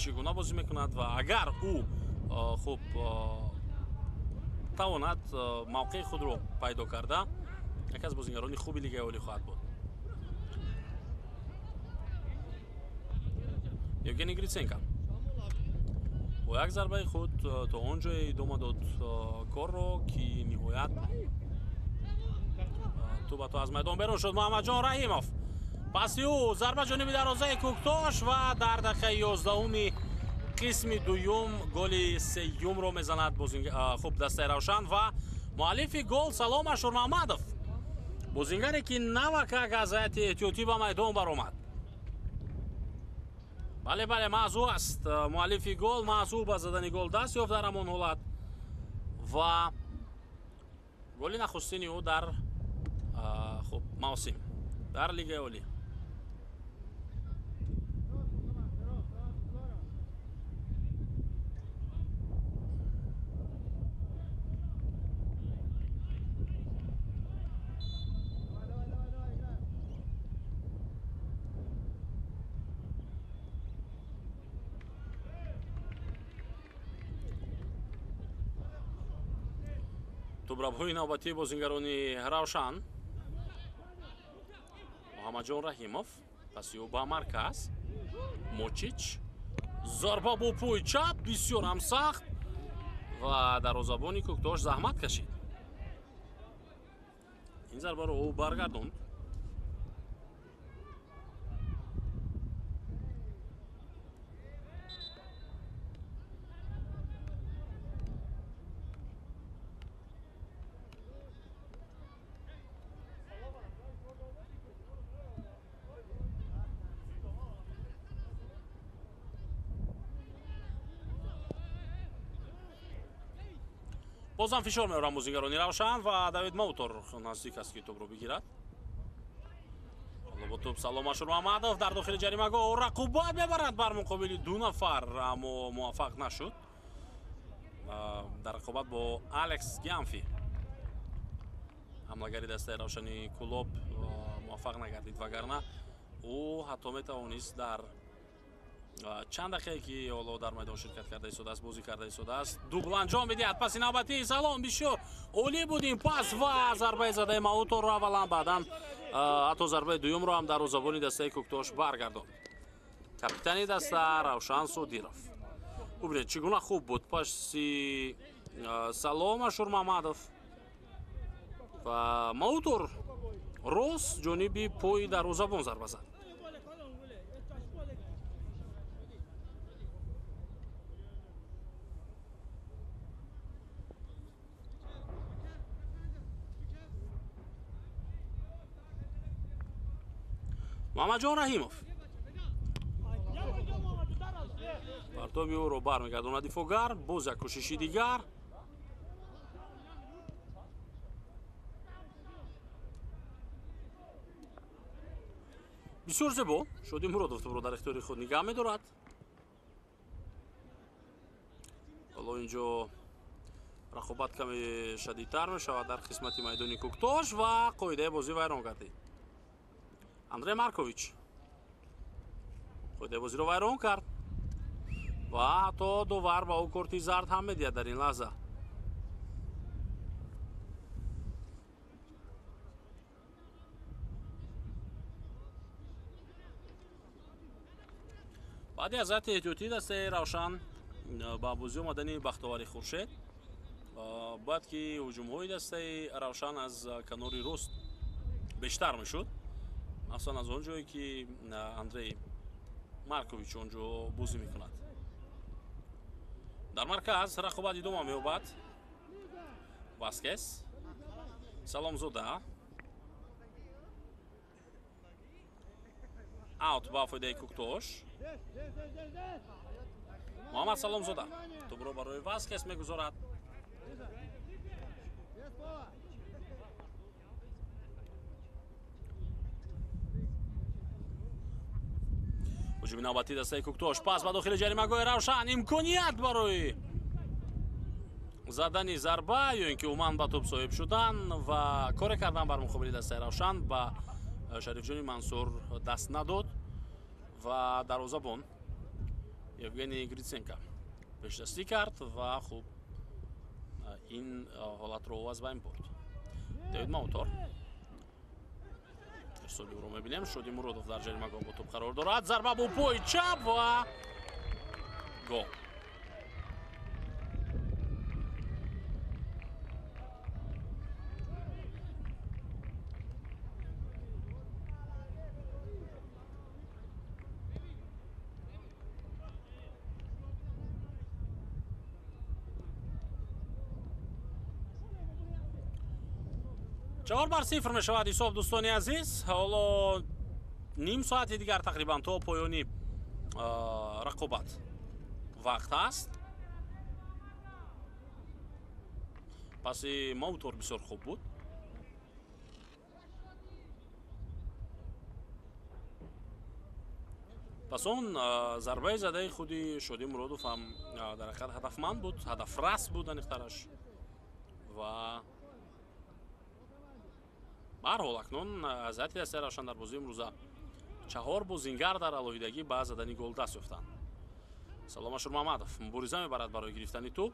чӣ гуна бозӣ мекунад ва агар ӯ хуб тавонад мавқеи худро пайдо карда, яке аз бозигарони хуби лигаи олӣ хоҳад буд. Евгений Гриценко бо як зарбаи худ то он ҷое идома дод корро, ки ниҳоят ту ба ту аз майдон берун шуд. Муҳаммадҷон Раҳимов паси ӯ зарба ҷониби дарозаи Кӯктош ва дар дақиқаи 11-уми қисми дуюм голи сеюмро мезанад хуб дастаи Равшан ва муаллифи гол Салом Ашурмаҳмадов, бозингаре ки навакак аз ҳайати эҳтиётӣ ба майдон баромад. бале маъз ӯ аст муаллифи гол, маъз ӯ ба задани гол даст ёфт дар ҳамон ҳолат ва голи нахустини ӯ дар хуб мавсим дар лигаи олӣ. тубрабҳои навбатии бозингарони Равшан. Муҳаммадҷон Раҳимов паси ӯ ба марказ. Мочич зарба бо пӯи чап бисёр ҳам сахт ва дарвозабони Кӯктош заҳмат кашид. ин зарбаро ӯ баргардонд. бозам фишор меорам бозингарони Равшан ва Давид Маутор наздик аст ки тӯбро бигирад. ҳоло бо тӯб Салом Ашурмаҳмадов дар дохили ҷаримагоҳ рақобат мебарад бар муқобили ду нафар, аммо муваффақ нашуд дар рақобат бо Алекс Гиамфи. ҳамлагари дастаи Равшани Кӯлоб муваффақ нагардид, вагарна ӯ ҳатто метавонист дар чанд дақиқае ки ҳоло дар майдон ширкат карда истодааст, бозӣ карда истодааст, дубл анҷом бидиҳад. паси навбатии Салом бисёр олӣ буд ин пас ва зарбаи задаи Мауторро аввалан баъдан ҳатто зарбаи дуюмро ҳам дарвозабони дастаи Кӯктош баргардонд. капитани даста Равшан Содиров. бубинед чӣ гуна хуб буд паси Салом Ашурмаҳмадов ва Маутор рост ҷониби пои дарвозабон зарба зад. муҳаммадҷон Раҳимов партоби ӯро бармегардонад дифоъгар. боз як кӯшиши дигар. бисёр зебо. Шодӣ Муродов тӯбро дар ихтиёри худ нигаҳ медорад. ҳоло инҷо рақобат каме шадидтар мешавад дар қисмати майдони Кӯктош ва қоидаи бозӣ вайрон гардид. Андрей Маркович қоидаи бозиро вайрон кард ва ҳатто довар ба ӯ корти зард ҳам медиҳад дар ин лаҳза. баъди аз ҳайати эҳтиётӣ дастаи Равшан ба бозӣ омадани Бахтовари Хуршед, бояд ки ҳуҷумҳои дастаи Равшан аз канори руст бештар мешуд, махсусан аз он ҷое ки Андрей Маркович он ҷо бозӣ мекунад. дар марказ рақобат идома меёбад. Васкес, Саломзода аут ба фоидаи Кӯктош. Муҳаммад Саломзода тӯбро барои Васкес мегузорад. ҳуҷуми навбатии дастаи Кӯктош пас ба дохили ҷаримагоҳи Равшан. имконият барои задани зарба ё ин ки уман ба тӯб соҳиб шудан ва коре кардан бар муқобили дастаи равшан ба Шарифҷони Мансур даст надод ва дарвозабон Евгений Гриценко пешдастӣ кард ва хуб ин ҳолатро аз байн бурд. Давид Маутор ирсоли ӯро мебинем. Шоди Муродов дар ҷаримагоҳ бо тӯб қарор дорад. Зарба бо пои чап ва гол. چهار بر صفر میشود حساب دوستان عزیز. حالا نیم ساعت دیگر تقریبا تا پایانی رقابت وقت است. پس موتور بسیار خوب بود. پس اون ضربه زده خودی شادی مرادوف هم در حقیقت هدفمند بود، هدف رس بود انیخترش و барҳол акнун азияти дастаи равшан дар бозии имрӯза 4 бозингар дар алоҳидагӣ ба задани гол даст ёфтанд. Салом Ашур Маҳмадов мубориза мебарад барои гирифтани тӯб.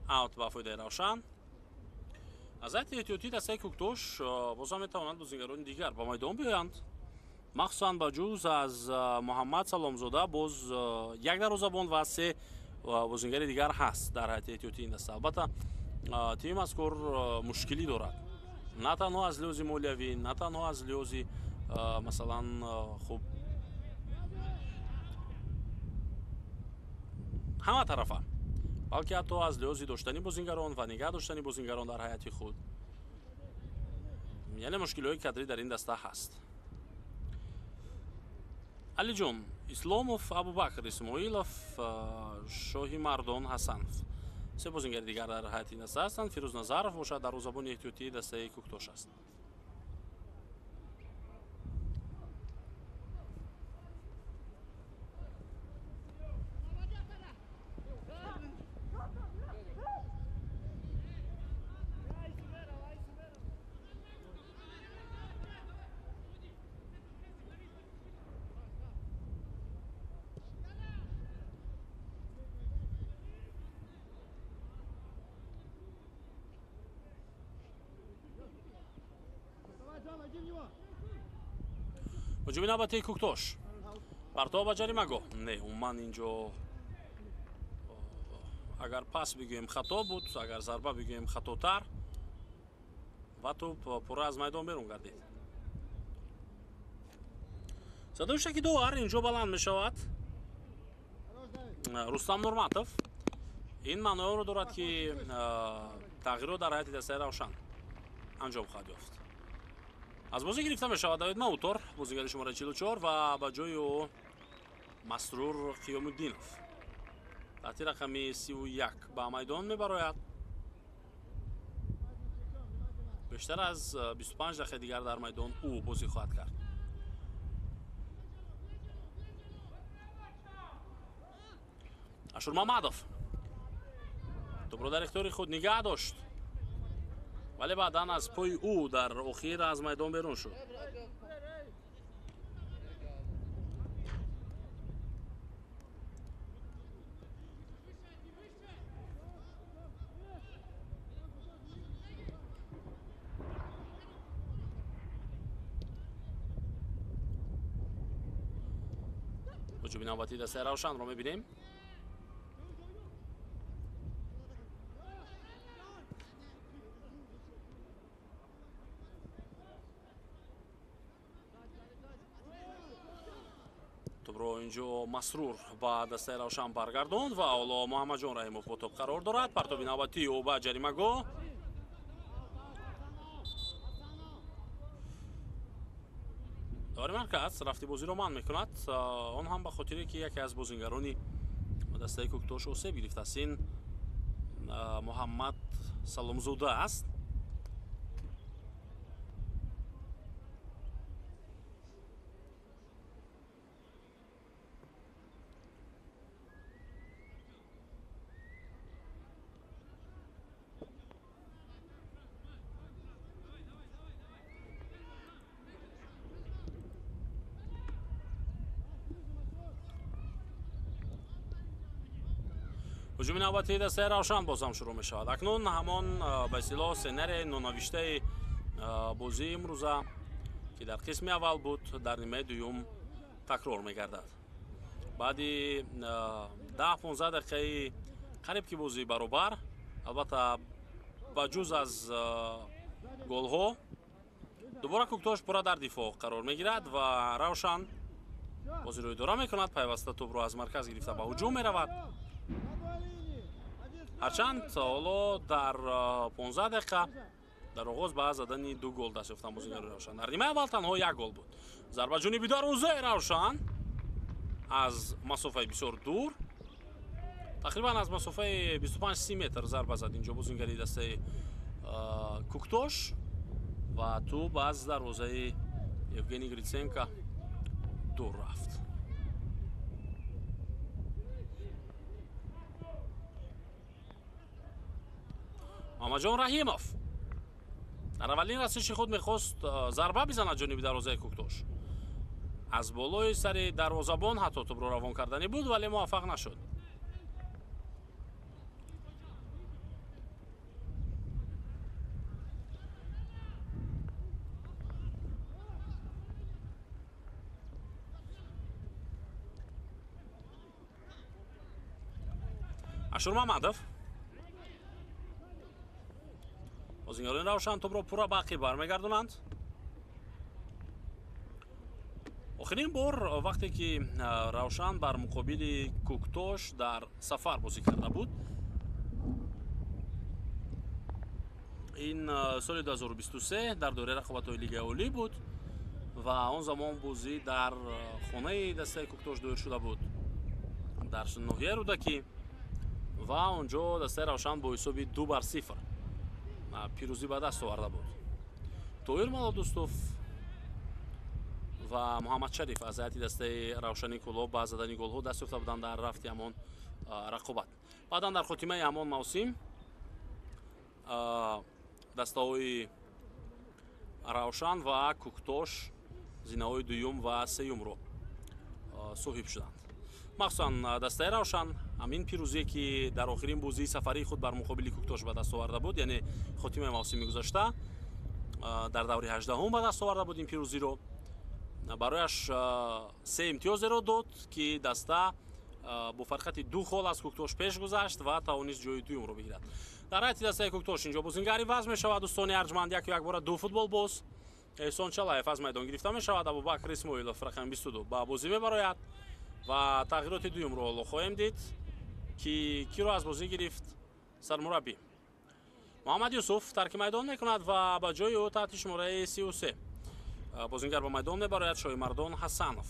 аут ба фоидаи равшан. азияти эҳтиётии дастаи Кӯктош боз ҳам метавонанд бозингарони дигар ба майдон биёянд. махсусан ба ҷуз аз Муҳаммад Саломзода боз як дарвозабон ва 3 бозингари дигар ҳаст дар ҳайати эҳтиётии ин даста. албатта тими мазкур мушкилӣ дорад, на танҳо аз лиҳози молиявӣ, на танҳо аз лиҳози масалан хуб ҳама тарафа, балки ҳатто аз лиҳози доштани бозингарон ва нигаҳ доштани бозингарон дар ҳайати худ. яъне мушкилиҳои кадрӣ дар ин даста ҳаст. Алиҷон Исломов, Абубакр Исмоилов, Шоҳи Мардон Ҳасанов 3 бозингари дигар дар ҳайати ин даста ҳастанд. Фирӯз Назаров бошад дарвозабони эҳтиётии дастаи Кӯктош аст. ҳуҷуми навбатии Кӯктош. Партов ба ҷаримагоҳ. Не, умуман инҷо агар пас бигӯем хато буд, агар зарба бигӯем хатотар ва тӯб пурра аз майдон берун гардид. садои шаки довар инҷо баланд мешавад. Рустам Нурматов. ин маънои онро дорад ки тағйирот дар ҳайати дастаи равшан анҷом хоҳад ёфт. аз бозӣ гирифта мешавад Давид Маутор, бозигари шумораи 44 ва ба ҷои ӯ Масрур Қиёмуддинов таҳти рақами 31 ба майдон мебарояд. бештар аз 25 дақиқа дигар дар майдон ӯ бозӣ хоҳад кард. Ашур Маҳмадов тӯбро дар ихтиёри худ нигаҳ дошт, вале баъдан аз пои ӯ дар охир аз майдон берун шуд. ҳуҷуми навбатии дастаи равшанро мебинем. тӯбро инҷо Масрур ба дастаи равшан баргардонд ва ҳоло Муҳаммадҷон Раҳимов бо тӯб қарор дорад. партоби навбатии ӯ ба ҷаримагоҳ. давари марказ рафти бозиро манъ мекунад. он ҳам ба хотире ки яке аз бозингарони дастаи Кӯктош осеб гирифтааст. ин Муҳаммад Саломзода аст. ҳуҷуми навбатии дастаи равшан боз ҳам шурӯъ мешавад. Акнун ҳамон ба истилоҳ сценари нонавиштаи бозии имрӯза ки дар қисми аввал буд дар нимаи дуюм такрор мегардад. баъди 10-15 дақиқаи қариб ки бозии баробар, албатта ба ҷуз аз голҳо дубора Куктош пурра дар дифоъ қарор мегирад ва равшан бозиро идора мекунад, пайваста тӯбро аз марказ гирифта ба ҳуҷум меравад. ҳарчанд ҳоло дар 15 дақиқа дар оғоз ба задани 2 гол даст ёфтан бозигари равшан. Дар нимаи аввал танҳо 1 гол буд. Зарба ҷониби дарвозаи равшан аз масофаи бисёр дур, тақрибан аз масофаи 25-30 метр зарба зад инҷо бозингари дастаи Куктош ва тӯб аз дарвозаи Евгений Гриценко дур рафт. Мамаҷон Раҳимов дар аввалин расиши худ мехост зарба бизанад ҷониби дарвозаи Куктош. аз болои сари дарвозабон ҳатто тӯбро равон карданӣ буд, вале муваффақ нашуд. Ашур Мамадов бозингарони равшан тӯбро пурра ба ақиб бармегардонанд. охирин бор вақте ки равшан бар муқобили Куктош дар сафар бозӣ карда буд, ин соли 2023 дар дораи рақобатҳои лигаи олӣ буд ва он замон бозӣ дар хонаи дастаи Куктош доир шуда буд дар ноҳияи Рӯдакӣ ва онҷо дастаи равшан бо ҳисоби 2-0 пирӯзӣ ба даст оварда буд. Тоҳир Малодӯстов ва Муҳаммад Шариф аз ҳайати дастаи равшани Кӯлоб ба задани голҳо даст ёфта буданд дар рафти ҳамон рақобат. баъдан дар хотимаи ҳамон мавсим дастаҳои равшан ва Куктош зинаҳои дуюм ва сеюмро соҳиб шуданд. махсусан дастаи равшан ҳамин пирӯзие ки дар охирин бозии сафарии худ бар муқобили Куктош ба даст оварда буд, яъне хотимаи мавсими гузашта дар даври 18-ум ба даст оварда буд ин пирӯзиро, барояш 3 имтиёзеро дод ки даста бо фарқати 2 хол аз Куктош пеш гузашт ва тавонист ҷои дуюмро бигирад. дар ҳайати дастаи Куктош инҷо бозингари ваз мешавад. дӯстони арҷманд якбора ду футбол боз. эҳсон Чалаев аз майдон гирифта мешавад. Абубакр Исмоилов рақами 22 ба бозӣ мебарояд ва тағйироти дуюмро ҳоло хоҳем дид ки киро аз бозӣ гирифт сармураббӣ. Муҳаммад Юсуф тарки майдон мекунад ва ба ҷои ӯ таҳти шумораи 33 бозингар ба майдон мебарояд Шоимардон Ҳасанов.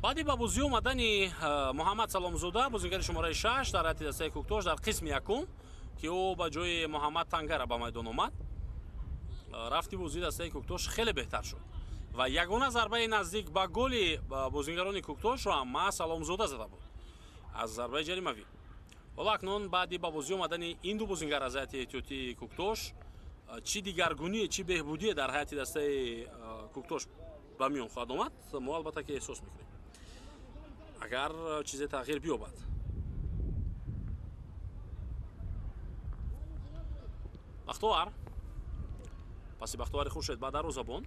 баъди ба бозӣ омадани Муҳаммад Саломзода бозингари шумораи 6 дар ҳайати дастаи Куктош дар қисми якум ки ӯ ба ҷои Муҳаммад Тангара ба майдон омад, рафти бозии дастаи Куктош хеле беҳтар шуд ва ягона зарбаи наздик ба голи бозингарони Куктошро ҳам ма Саломзода зада буд аз зарбаи ҷаримавӣ. ҳоло акнун баъди ба бозӣ омадани ин ду бозингар аз ҳайати эҳтиётии Куктош, чӣ дигаргуние, чӣ беҳбудие дар ҳайати дастаи Куктош ба миён хоҳад омад, мо албатта ки эҳсос мекунем агар чизе тағйир биёбад. Бахтовар, паси Бахтовари Хуршед ба дарвозабон.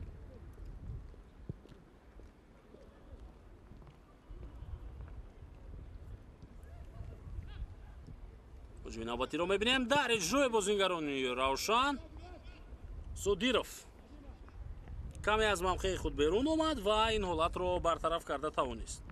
ҳуҷуми навбатиро мебинем дар иҷрои бозингарони Равшан. Содиров каме аз мавқеи худ берун омад ва ин ҳолатро бартараф карда тавонист.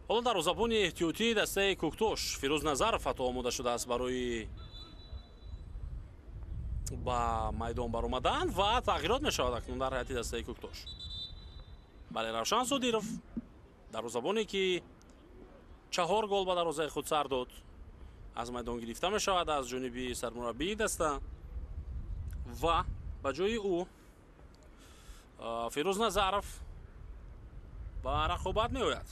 ҳоло дарвозабони эҳтиётии дастаи Куктош Фирӯз Назаров ҳатто омода шудааст барои ба майдон баромадан ва тағйирот мешавад акнун дар ҳайати дастаи Куктош. бале, Равшан Содиров дарвозабоне ки 4 гол ба дарвозаи худ сар дод аз майдон гирифта мешавад аз ҷониби сармураббии даста ва ба ҷои ӯ фирӯз назаров ба рақобат меояд.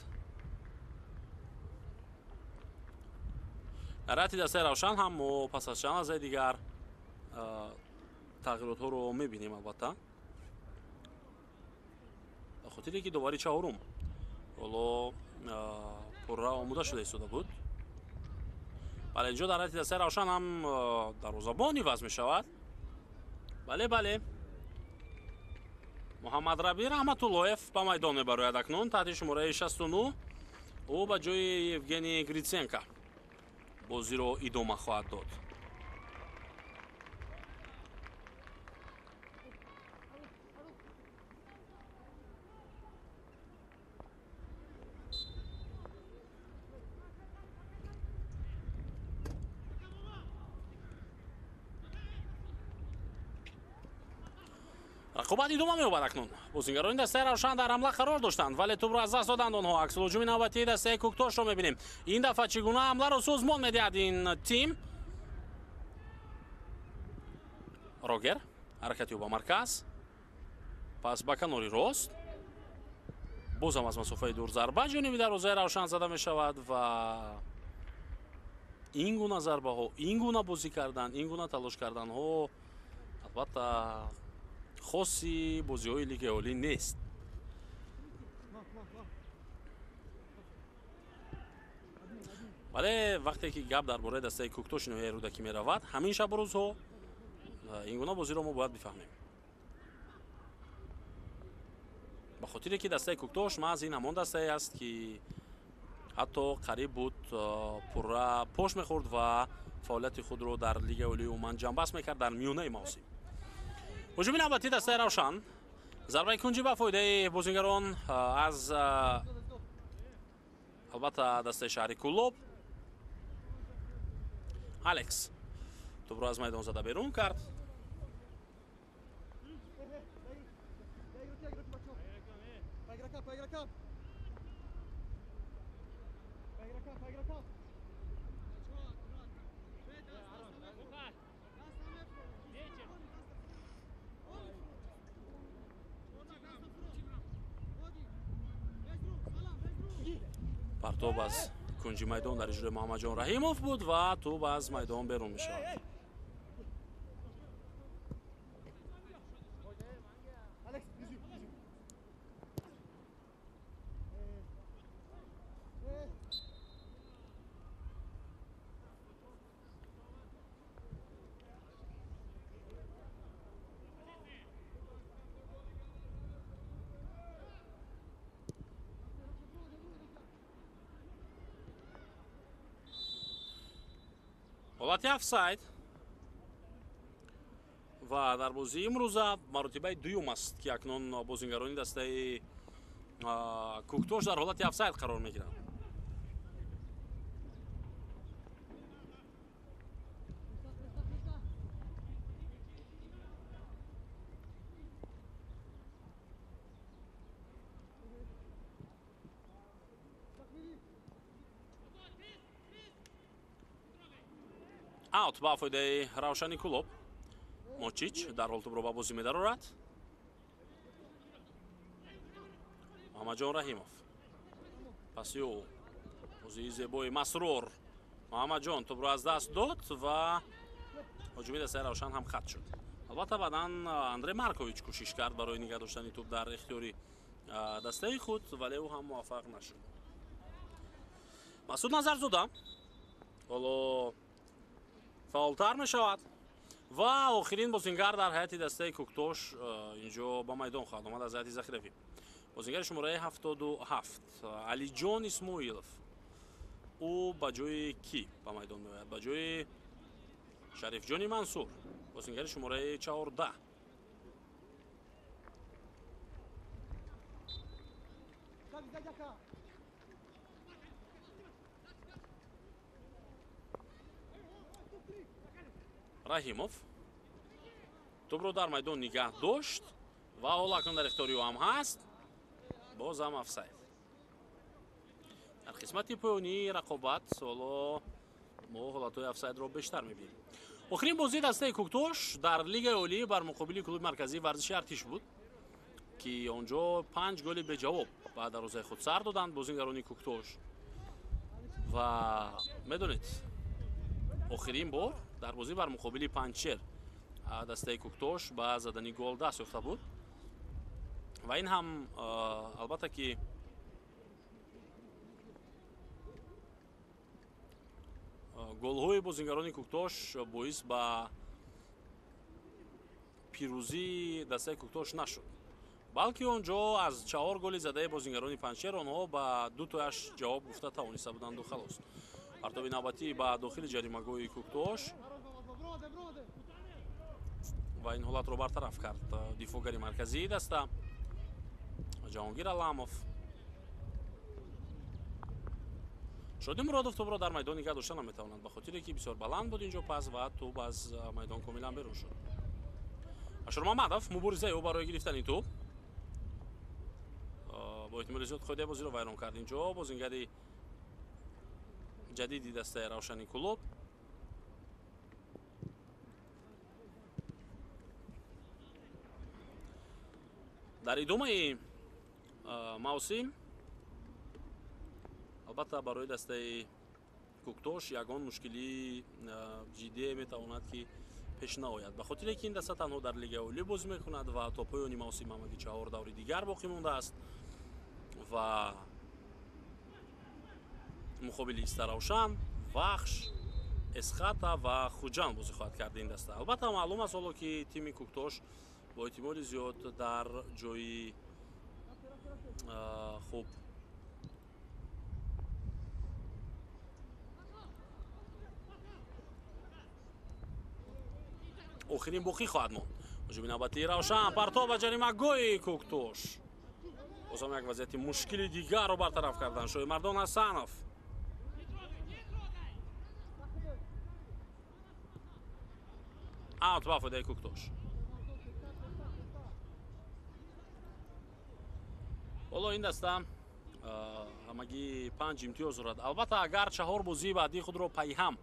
дар ҳайати дастаи равшан ҳам мо пас аз чанд лаҳзаи дигар тағйиротҳоро мебинем. албатта ба хотире ки довари чаҳорум ҳоло пурра омода шуда истода буд. бале инҷо дар ҳайати дастаи равшан ҳам дарвозабони вазм мешавад. бале муҳаммад раби раҳматуллоев ба майдон мебарояд акнун таҳти шумораи 69. ӯ ба ҷои евгений гритсенко бозиро идома хоҳад дод. рақобат идома меёбад акнун. бозингарони дастаи равшан дар ҳамла қарор доштанд, вале тӯбро аз даст доданд онҳо. аксулҳуҷуми навбатии дастаи кӯктошро мебинем. ин дафъа чӣ гуна ҳамларо созмон медиҳад ин тим. рогер ҳаракат ёба марказ, пас ба канори рост, бозам аз масофаи дур зарба ҷониби дарвозаи равшан зада мешавад ва ин гуна зарбаҳо, ин гуна бозӣ кардан, ин гуна талош карданҳо албатта хоси бозиҳои лигаи олӣ нест. вале вақте ки гап дар бораи дастаи кӯктоши ноҳияи рӯдакӣ меравад, ҳамин шабрӯзҳо ин гуна бозиро мо бояд бифаҳмем. ба хотире ки дастаи кӯктош маҳз ин ҳамон дастае аст ки ҳатто қариб буд пурра пош мехӯрд ва фаъолияти худро дар лигаи олии умуман ҷамъбаст мекард дар миёнаи мавсим. ҳуҷуми навбатии дастаи равшан, зарбаи кунҷӣ ба фоидаи бозингарон аз албатта дастаи шаҳри кӯлоб. алекс тӯбро аз майдон зада берун кард. партоб аз кунҷи майдон дар иҷрои муҳаммадҷон раҳимов буд ва тӯб аз майдон берун мешавад. ҳолати офсайд ва дар бозии имрӯза маротибаи дуюм аст ки акнун бозингарони дастаи кӯктош дар ҳолати офсайд қарор мегиранд. аут ба фоидаи равшани кӯлоб. мочич дар ҳол тӯбро ба бозӣ медарорад. муҳаммадҷон раҳимов, паси ӯ бозии зебои масрур. муҳаммадҷон тӯбро аз даст дод ва ҳуҷуми дастаи равшан ҳам хат шуд. албатта баъдан андрей маркович кӯшиш кард барои нигаҳ доштани тӯб дар ихтиёри дастаи худ, вале ӯ ҳам муваффақ нашуд. масуд назарзода ҳоло фаъолтар мешавад ва охирин бозингар дар ҳайати дастаи кӯктош инҷо ба майдон хоҳад омад аз ҳайати захиравӣ. бозингари шумораи 77 алиҷон исмоилов. ӯ ба ҷои кӣ ба майдон меояд? ба ҷои шарифҷони мансур, бозингари шумораи 14. раҳимов тӯбро дар майдон нигаҳ дошт ва ҳол акнун дар ихтиёри ӯ ҳам ҳаст. боз ҳам офсайд. дар қисмати поёнии рақобат ҳоло мо ҳолатҳои офсайдро бештар мебинем. охирин бозии дастаи Куктош дар Лигаи Олӣ бар муқобили клуби марказии варзиши Артиш буд ки онҷо 5 голи беҷавоб ба дарвозаи худ сар доданд бозигарони Куктош. ва медонед охирин бор дар бозӣ бар муқобили Панҷшер дастаи Куктош ба задани гол даст ёфта буд ва ин ҳам албатта ки голҳои бозигарони Куктош боис ба пирӯзии дастаи Куктош нашуд, балки онҷо аз 4 голи задаи бозигарони Панҷшер онҳо ба 2-аш ҷавоб гуфта тавониста буданду халос. партоби навбатӣ ба дохили ҷаримагоҳи Куктош ва ин ҳолатро бартараф кард дифогари марказии даста Ҷаҳонгир Аламов. Шодӣ Муродов тӯбро дар майдон нигаҳ дошта наметавонад ба хотире ки бисёр баланд буд инҷо пас ва тӯб аз майдон комилан берун шуд. Ашурмамадов муборизаи ӯ барои гирифтани тӯб бо эҳтимоли зиёд қоидаи бозиро вайрон кард. Инҷо бозингари ҷадиди дастаи Равшани клуб дар идомаи мавсим албатта барои дастаи Куктош ягон мушкили ҷиддие метавонад ки пеш наояд, ба хотире ки ин даста танҳо дар Лигаи Олӣ бозӣ мекунад ва то поёни мавсим ҳамагӣ 4 даври дигар боқӣ мондааст ва муқобили Истаравшан, Вахш, Эсхата ва Хуҷан бозӣ хоҳад кард ин даста. Албатта маълум аст ҳоло ки тими Куктош бо эҳтимоли зиёд дар ҷои хуб охирин боқӣ хоҳад монд. ҳуҷуми навбатии Равшан, партоб ба ҷаримагоҳи Куктош. бозам як вазъияти мушкили дигарро бартараф кардан Шоимардон Ҳасанов. аут ба фоидаи Куктош. ҳоло ин даста ҳамагӣ 5 имтиёз дорад. албатта агар 4 бозии баъдии худро пайҳам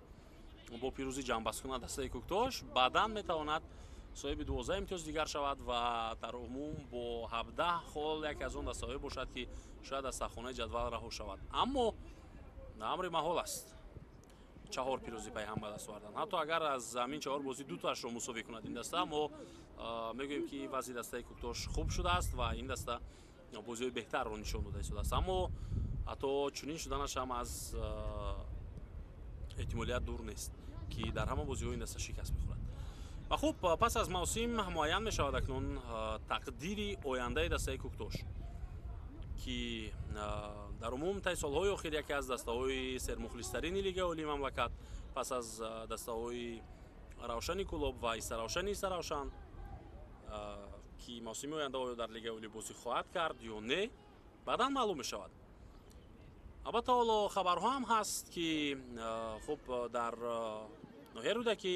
бо пирӯзӣ ҷамъбаст кунад дастаи Куктош, баъдан метавонад соҳиби 12 имтиёз дигар шавад ва дар умум бо 17 хол яке аз он дастаҳое бошад ки шояд аз саххонаи ҷадвал раҳо шавад. аммо амри маҳол аст 4 пирӯзӣ пайҳам ба даст овардан. ҳатто агар аз ҳамин 4 бозӣ 2таашро мусовӣ кунад ин даста, мо мегӯем ки вазъи дастаи Куктош хуб шудааст ва ин даста бозиҳои беҳтарро нишон дода истодааст. аммо ҳатто чунин шуданаш ҳам аз эҳтимолият дур нест ки дар ҳама бозиҳо ин даста шикаст мехӯрад. ва хуб, пас аз мавсим муайян мешавад акнун тақдири ояндаи дастаи Куктош ки дар умум таи солҳои охир яке аз дастаҳои сермухлистарини Лигаи Олии мамлакат пас аз дастаҳои Равшани Кулоб ва Истаравшани Истаравшан ки мавсими оянда оё дар Лигаи Олӣ бозӣ хоҳад кард ё не, баъдан маълум мешавад. албатта ҳоло хабарҳо ҳам ҳаст ки хуб дар ноҳияи рӯдакӣ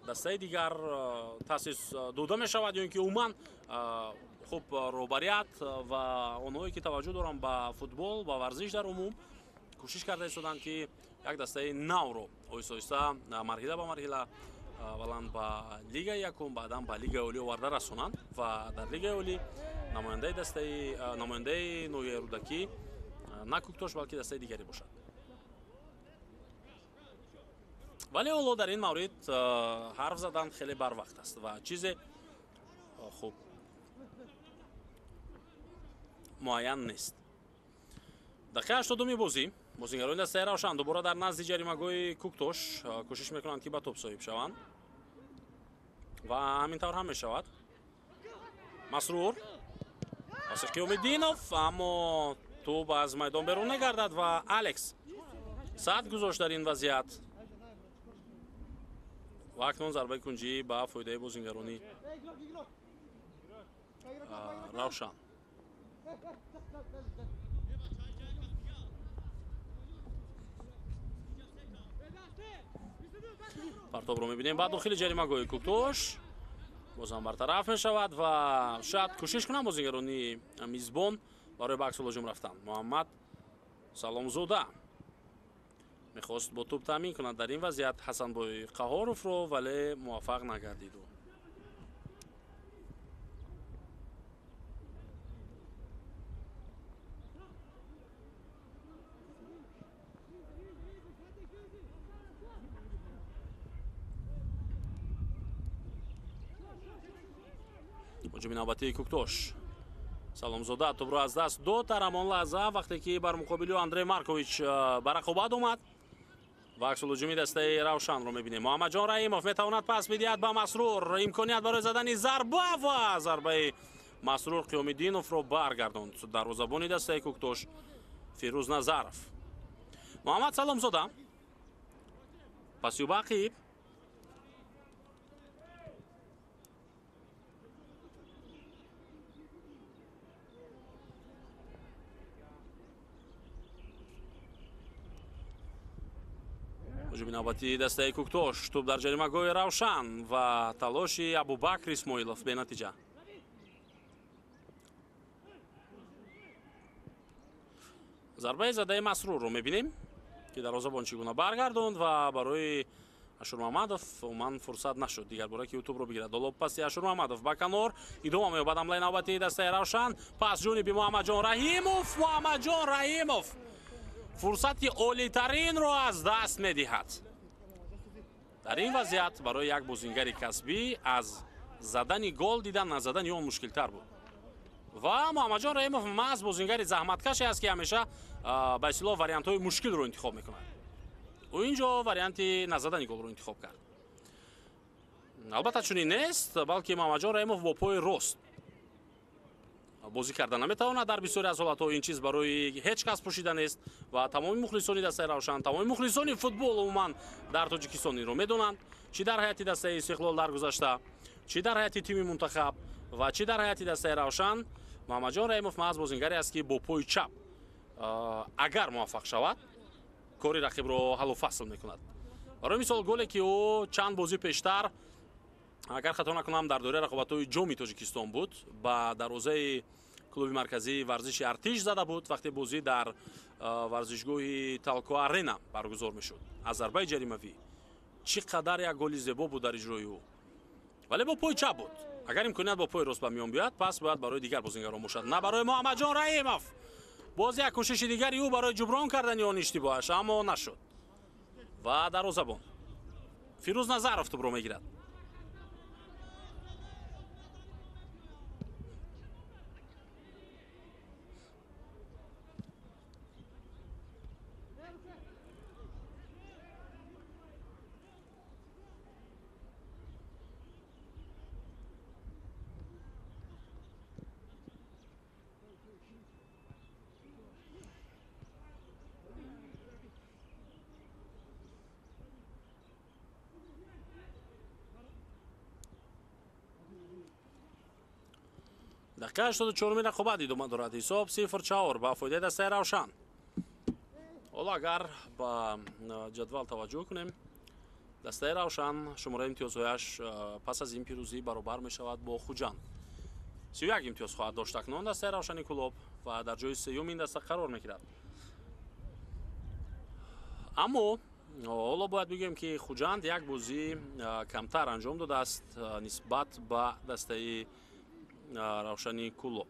дастаи дигар таъсис дода мешавад ё ин ки умуман хуб роҳбарият ва онҳое ки таваҷҷӯҳ доранд ба футбол ва варзиш дар умум кӯшиш карда истоданд ки як дастаи навро оҳиста оҳиста марҳила ба марҳила аввалан ба Лигаи якум, баъдан ба Лигаи Олӣ оварда расонанд ва дар Лигаи Олӣ намояндаи ноҳияи рӯдакӣ на Куктош балки дастаи дигаре бошад. вале ҳоло дар ин маврид ҳарф задан хеле барвақт аст ва чизе хуб муайян нест. дақиқаи 80-уми бозӣ бозигарони дастаи Равшан дубора дар назди ҷаримагоҳи Куктош кӯшиш мекунанд ки ба топ соҳиб шаванд ва ҳамин тавр ҳам мешавад. Масрур Асиқ Қиёмиддинов, аммо тӯб аз майдон берун мегардад ва Алекс сад гузошт дар ин вазъият ва акнун зарбаи кунҷӣ ба фоидаи бозигарони Равшан. партобро мебинем ба дохили ҷаримагоҳи Куктош, бозам бартараф мешавад ва шояд кӯшиш кунанд бозигарони мизбон барои ба аксулҳуҷум рафтан. Муҳаммад саломзода мехост бо тӯб таъмин кунад дар ин вазъият ҳасанбой қаҳоровро, вале муваффақ нагардиду. ҳуҷуми навбатии Куктош. Саломзода тӯбро аз даст дод дар ҳамон лаҳза вақте ки бар муқобили Андрей Маркович ба рақобат омад. ва аксулҳуҷуми дастаи Равшанро мебинем. Муҳаммадҷон Раимов метавонад пас бидиҳад ба Масрур. Имконият барои задани зарба ва зарбаи Масрур Қиёмиддиновро баргардонд. Дарвозабони дастаи Куктош Фирӯз Назаров. Муҳаммад Саломзода. Пасюба Ақиб. ҳуҷуми навбатии дастаи Куктош. Тӯб дар ҷаримагоҳи Равшан ва талоши Абубакр Исмоилов бенатиҷа. зарбаи задаи Масрурро мебинем ки дарвозабон чӣ гуна баргардонд ва барои Ашурмамадов умуман фурсат нашуд дигар бора ки ӯ тӯбро бигирад. Доло паси Ашурмамадов ба канор идома меёбад ҳамлаи навбатии дастаи Равшан. Пас ҷониби Муҳаммадҷон Раҳимов. Муҳаммадҷон Раҳимов фурсати олитаринро аз даст медиҳад. дар ин вазъият барои як бозингари касбӣ аз задани гол дидан аз задани он мушкилтар буд. ва Муҳаммадҷон Раимов маҳз бозингари заҳматкаше аст ки ҳамеша ба истлоҳ вариантҳои мушкилро интихоб мекунад. ӯ ин ҷо варианти назадани голро интихоб кард. албатта чунин нест, балки Муҳаммадҷон Раимов бо пои рост бозӣ карда наметавонад. дар бисёре аз ҳолатҳо ин чиз барои ҳеҷ кас пӯшида нест ва тамоми мухлисони дастаи Равшан, тамоми мухлисони футбол умуман дар Тоҷикистон инро медонанд. Чӣ дар ҳайати дастаи Истиқлол даргузашта, чӣ дар ҳайати тими мунтахаб ва чӣ дар ҳайати дастаи Равшан, Муҳаммадҷон Раимов маҳз бозингаре аст ки бо пои чап агар муваффақ шавад, кори рақибро ҳаллу фасл мекунад. барои мисол голе ки ӯ чанд бозӣ пештар, агар хато накунам, дар дораи рақобатҳои ҷоми Тоҷикистон буд, ба дарвозаи клуби марказии варзиши Артиш зада буд, вақте бозӣ дар варзишгоҳи Талко Арена баргузор мешуд. аз зарбаи ҷаримавӣ чӣ қадар як голи зебо буд дар иҷрои ӯ, вале бо пои чап буд. агар имконият бо пои рост ба миён биёяд, пас бояд барои дигар бозингарон бошад, на барои Муҳаммадҷон Раимов. боз як кӯшиши дигари ӯ барои ҷуброн кардани он иштибоҳаш, аммо нашуд. ва дарвозабон Фирӯз Назаров тӯбро мегирад. دقیقه 84 رقابت ادامه دارد. حساب 0-4 با فایده دسته روشن. حالا اگر با جدول توجه کنیم، دسته روشن شماره امتیازهایش پس از این پیروزی برابر می شود با خوجان. 31 امتیاز خواهد داشت اکنون دسته روشن کلوب و در جای سوم این دسته قرار میگیرد. اما حالا باید بگیم که خوجان یک بازی کمتر انجام داده است نسبت به دسته روشنی کلوب.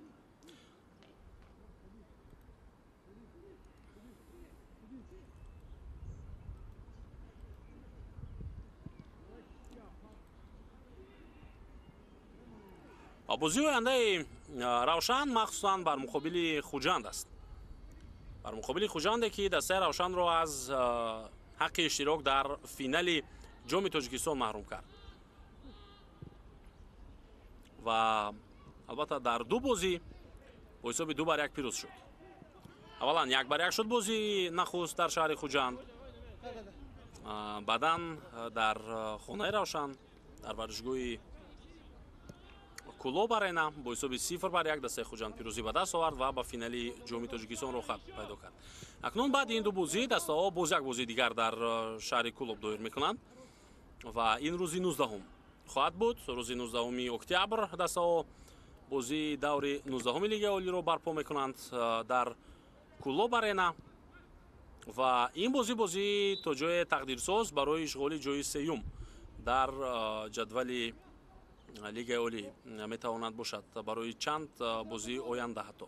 بازی آینده روشن مخصوصا بر مقابل خوجند است. بر مقابل خوجند که دسته روشن را از حق اشتراک در فینال جام تاجیکستان محروم کرد. و البته در دو بازی با حساب 2-1 پیروز شد. اولا 1-1 شد بازی نخست در شهر خوجند. بعدا در خانه روشن در ورزشگاه کلوب آرنا با حساب 0-1 دسته خوجند پیروزی به دست آورد و به فینال جام تاجیکستان رو خط پیدا کرد. اکنون بعد این دو بازی دسته ها باز یک بازی دیگر در شهر کلوب دایر میکنند و این روز 19 خواهد بود. روز 19 اکتبر دسته ها بازی دور 19 لیگ عالی رو برپا میکنند در کلوب آرنا ва ин бозӣ то ҷои тақдирсоз барои ишғоли ҷои сеюм дар ҷадвали лигаи олӣ метавонад бошад барои чанд бозии оянда ҳатто.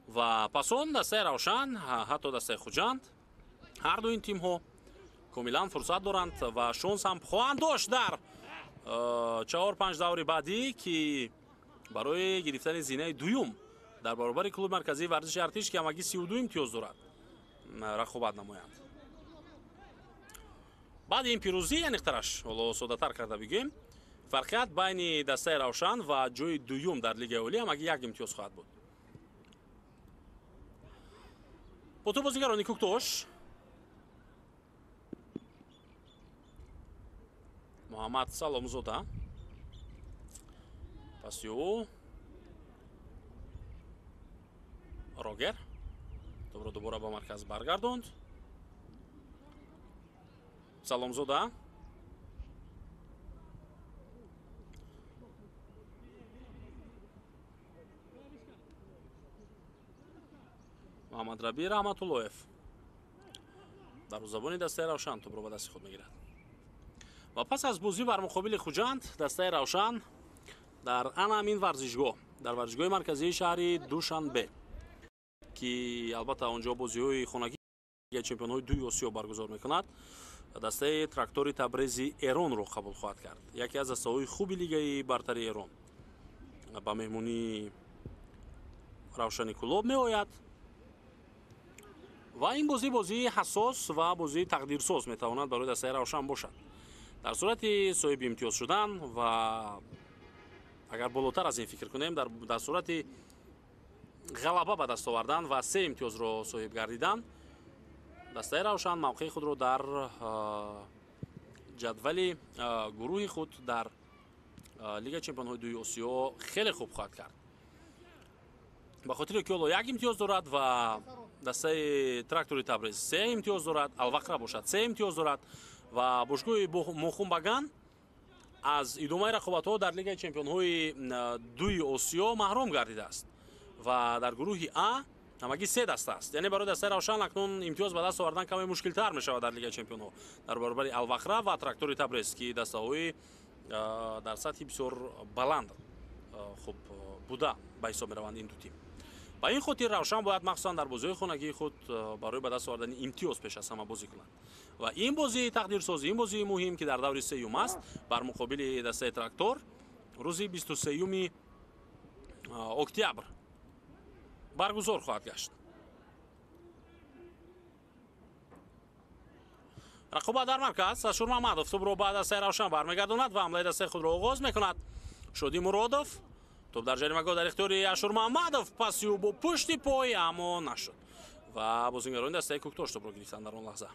ва пас он дастаи равшан ҳатто дастаи хуҷанд ҳар ду ин тимҳо комилан фурсат доранд ва шонс ҳам хоҳанд дошт дар 4-5 даври баъдӣ ки барои гирифтани зинаи дуюм дар баробари клуби марказии варзиши артиш ки ҳамагӣ 32 имтиёз дорад рақобат намоянд. баъди ин пирӯзӣ яниқтараш ҳоло содатар карда бигӯем фарқият байни дастаи равшан ва ҷои дуюм дар лигаи олӣ ҳамагӣ 1 имтиёз хоҳад буд. бо ту бозигарони куктош муҳаммад саломзода паси ӯ рогер тӯбро дубора ба марказ баргардонд. саломзода муҳаммад раби раҳматуллоев дарвозабони дастаи равшан тӯбро ба дасти худ мегирад ва пас аз бозӣ бар муқобили хуҷанд дастаи равшан дар ана ҳамин варзишгоҳ дар варзишгоҳи марказии шаҳри душанбе ки албатта онҷо бозиҳои хонагии чемпионҳои дуи осиё баргузор мекунад дастаи трактори табрези эронро қабул хоҳад кард. яке аз дастаҳои хуби лигаи бартари эрон ба меҳмонии равшани кулоб меояд ва ин бозии ҳассос ва бозии тақдирсоз метавонад барои дастаи равшан бошад. дар сурати соҳиби имтиёз шудан ва агар болотар аз ин фикр кунем дар сурати ғалаба ба даст овардан ва 3 имтиёзро соҳиб гардидан дастаи равшан мавқеи худро дар ҷадвали гурӯҳи худ дар лигаи чемпионҳои дуи осиё хеле хуб хоҳад кард. ба хотире ки ҳоло 1 имтиёз дорад ва дастаи трактори табрез 3 имтиёз дорад, алвақра бошад 3 имтиёз дорад ва бошгоҳи мохумбаган аз идомаи рақобатҳо дар лигаи чемпионҳои дуи осиё маҳрум гардидааст ва дар гурӯҳи А ҳамагӣ 3 даста аст. яъне барои дастаи равшан акнун имтиёз ба даст овардан каме мушкилтар мешавад дар лигаи чемпионҳо дар баробари алвақра ва трактори табрез ки дастаҳои дар сатҳи бисёр баланд хуб буда ба ҳисоб мераванд ин ду тим. ба ин хотир равшан бояд махсусан дар бозиҳои хонагии худ барои ба даст овардани имтиёз пеш аз ҳама бозӣ кунад ва ин бозии тақдирсозӣ ин бозии муҳим ки дар даври сеюм аст бар муқобили дастаи трактор рӯзи 23 октябр баргузор хоҳад гашт. рақобат дар марказ Ашур Маҳмадов тӯбро ба дастаи равшан бармегардонад ва ҳамлаи дастаи худро оғоз мекунад. Шодӣ Муродов тӯб дар ҷаримагоҳ дар ихтиёри Ашур Маҳмадов паси ӯ бо пушти пой аммо нашуд ва бозингарони дастаи куктош тӯбро гирифтанд дар он лаҳза.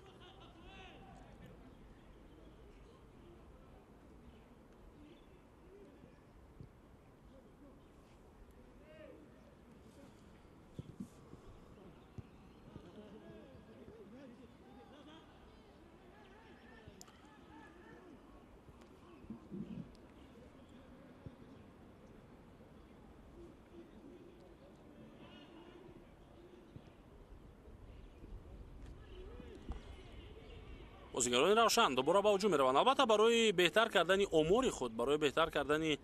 бозигарони равшан дубора ба ҳуҷум мераванд. албатта барои беҳтар кардани омори худ, барои беҳтар кардани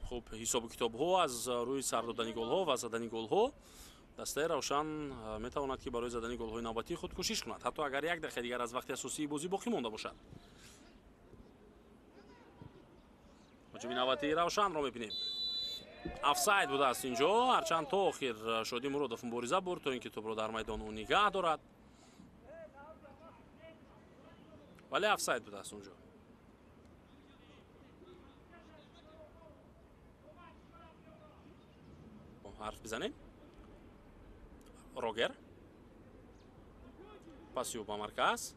хуб ҳисобу китобҳо аз рӯи сар додани голҳо ва задани голҳо дастаи равшан метавонад ки барои задани голҳои навбатии худ кӯшиш кунад, ҳатто агар 1 дақиқа дигар аз вақти асосии бозӣ боқӣ монда бошад. ҳуҷуми навбатии равшанро мебинем. офсайд будааст инҷо, ҳарчанд то охир Шодӣ Муродов мубориза бурд то ин ки тӯбро дар майдон ӯ нигаҳ дорад, вале офсайд будааст онҷо. ҳарф бизанем. Рогер паси ӯ ба марказ.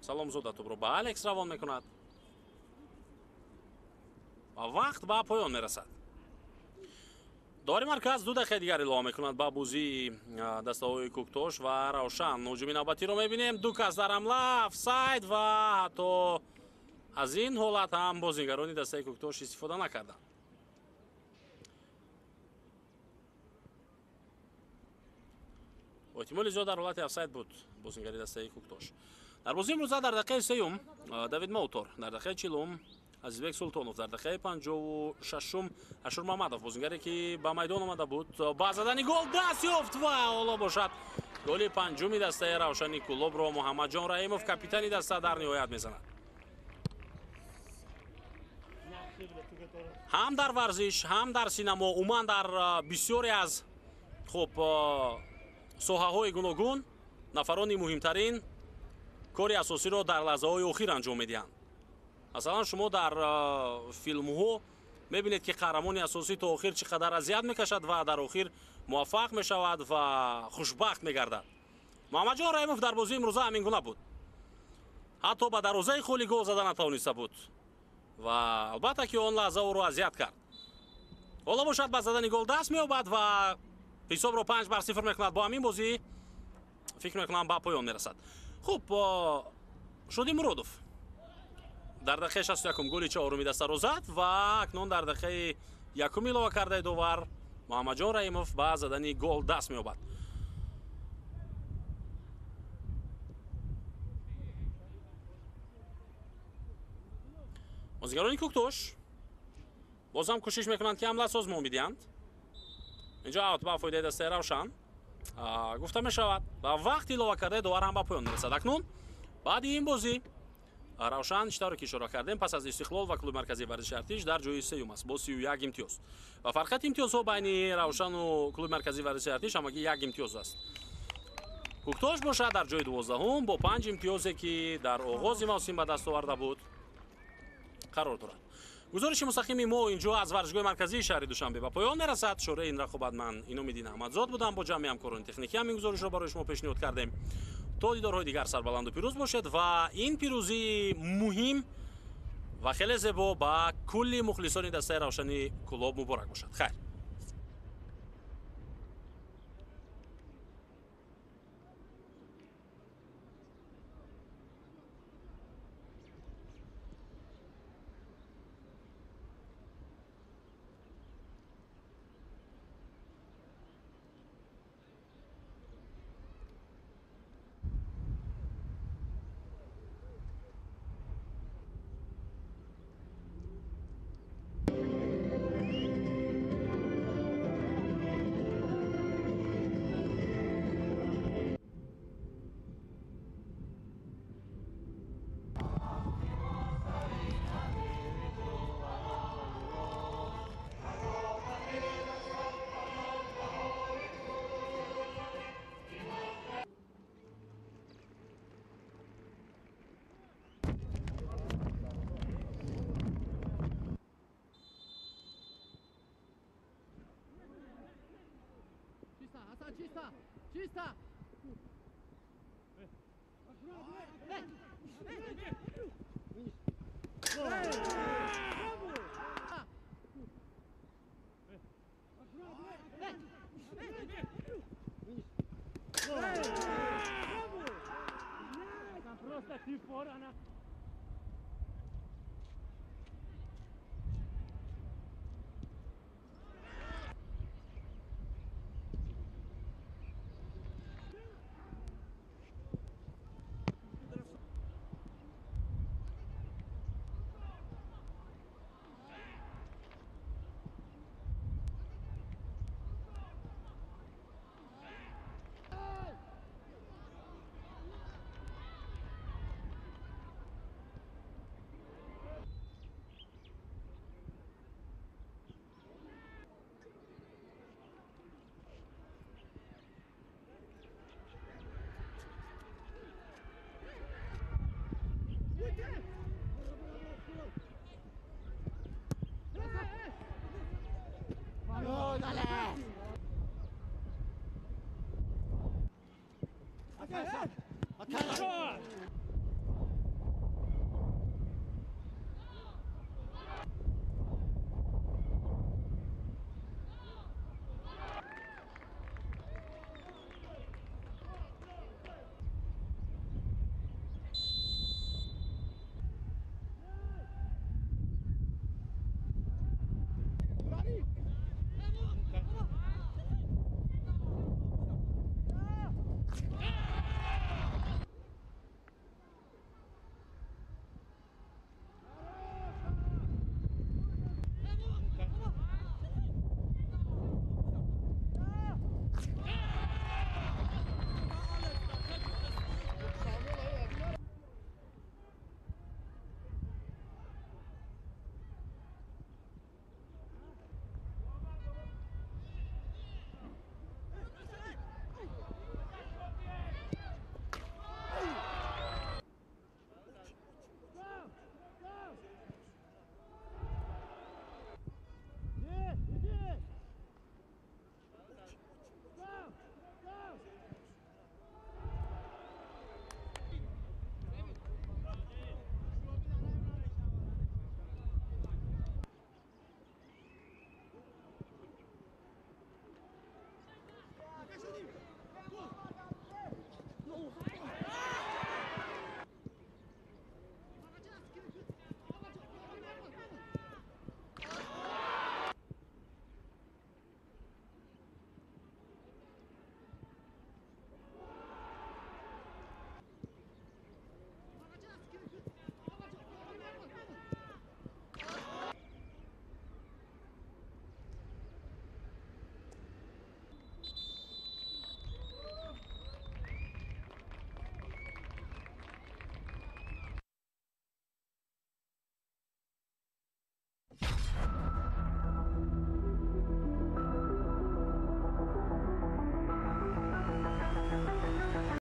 Саломзода тӯбро ба Алекс равон мекунад ва вақт ба поён мерасад. дори марказ 2 дақиқа дигар илова мекунад ба бозии дастаҳои Куктош ва Равшан. ҳуҷуми навбатиро мебинем. ду кас дар ҳамла, офсайд ва ҳатто аз ин ҳолат ҳам бозигарони дастаи Куктош истифода накарданд. احتمال زیاد در حالت افساید بود بازیگری دسته کوکتاش. در بازی امروز در دقیقه سیوم دیوید موتور، در دقیقه 40 عزیزبек سلطانов، در دقیقه 56 اشور محمدов بازیگری که به میدان آمده بود با زدن گل دست یافت و حالا باشد گل پنجمی دسته روشنی کلوب را محمد جان رحیمов کاپیتان دسته در نهایت میزند. هم در ورزش هم در سینما عموما در بسیاری از خب соҳаҳои гуногун нафарони муҳимтарин кори асосиро дар лаҳзаҳои охир анҷом медиҳанд. масалан шумо дар филмҳо мебинед ки қаҳрамони асосӣ то охир чӣ қадар азият мекашад ва дар охир муваффақ мешавад ва хушбахт мегардад. муҳаммадҷон раҳимов дар бозии имрӯза ҳамин гуна буд. ҳатто ба дарозаи холи гол зада натавониста буд ва албатта ки он лаҳза ӯро азият кард. ҳоло бошад ба задани гол даст меёбад ва ҳисобро 5-0 мекунад. бо ҳамин бозӣ фикр мекунам ба поён мерасад. хуб шоди муродов дар дақиқаи 61 голи чаҳоруми дастаро зад ва акнун дар дақиқаи 1 илова кардаи довар муҳаммадҷон раҳимов ба задани гол даст меёбад. бозигарони куктош бозам кӯшиш мекунанд ки ҳамла созмон бидиҳанд. инҷо аут ба фоидаи дастаи равшан гуфта мешавад ва вақт илова кардаи довар ҳам ба поён мерасад. акнун баъди ин бозӣ равшан иштаро ки ишора кардем пас аз истиқлол ва клуби марказии варзиши артиш дар ҷои сеюм аст бо 31 имтиёз ва фарқияти имтиёзҳо байни равшану клуби марказии варзиши артиш ҳамагӣ 1 имтиёз аст. куктош бошад дар ҷои 12 бо 5 имтиёзе ки дар оғози мавсим ба даст оварда буд қарор дорад. гузориши мустақими мо инҷо аз варзишгоҳи марказии шаҳри душанбе ба поён мерасад. шораи ин рақобат ман иномиддин аҳмадзод будам. бо ҷамъи ҳамкорони техникӣ ҳамин гузоришро барои шумо пешниҳод кардем. то дидорҳои дигар сарбаланду пирӯз бошед ва ин пирӯзии муҳим ва хеле зебо ба кулли мухлисони дастаи равшани кулоб муборак бошад. хайр. Чисто! Чисто! Там просто ты фора на... Ready?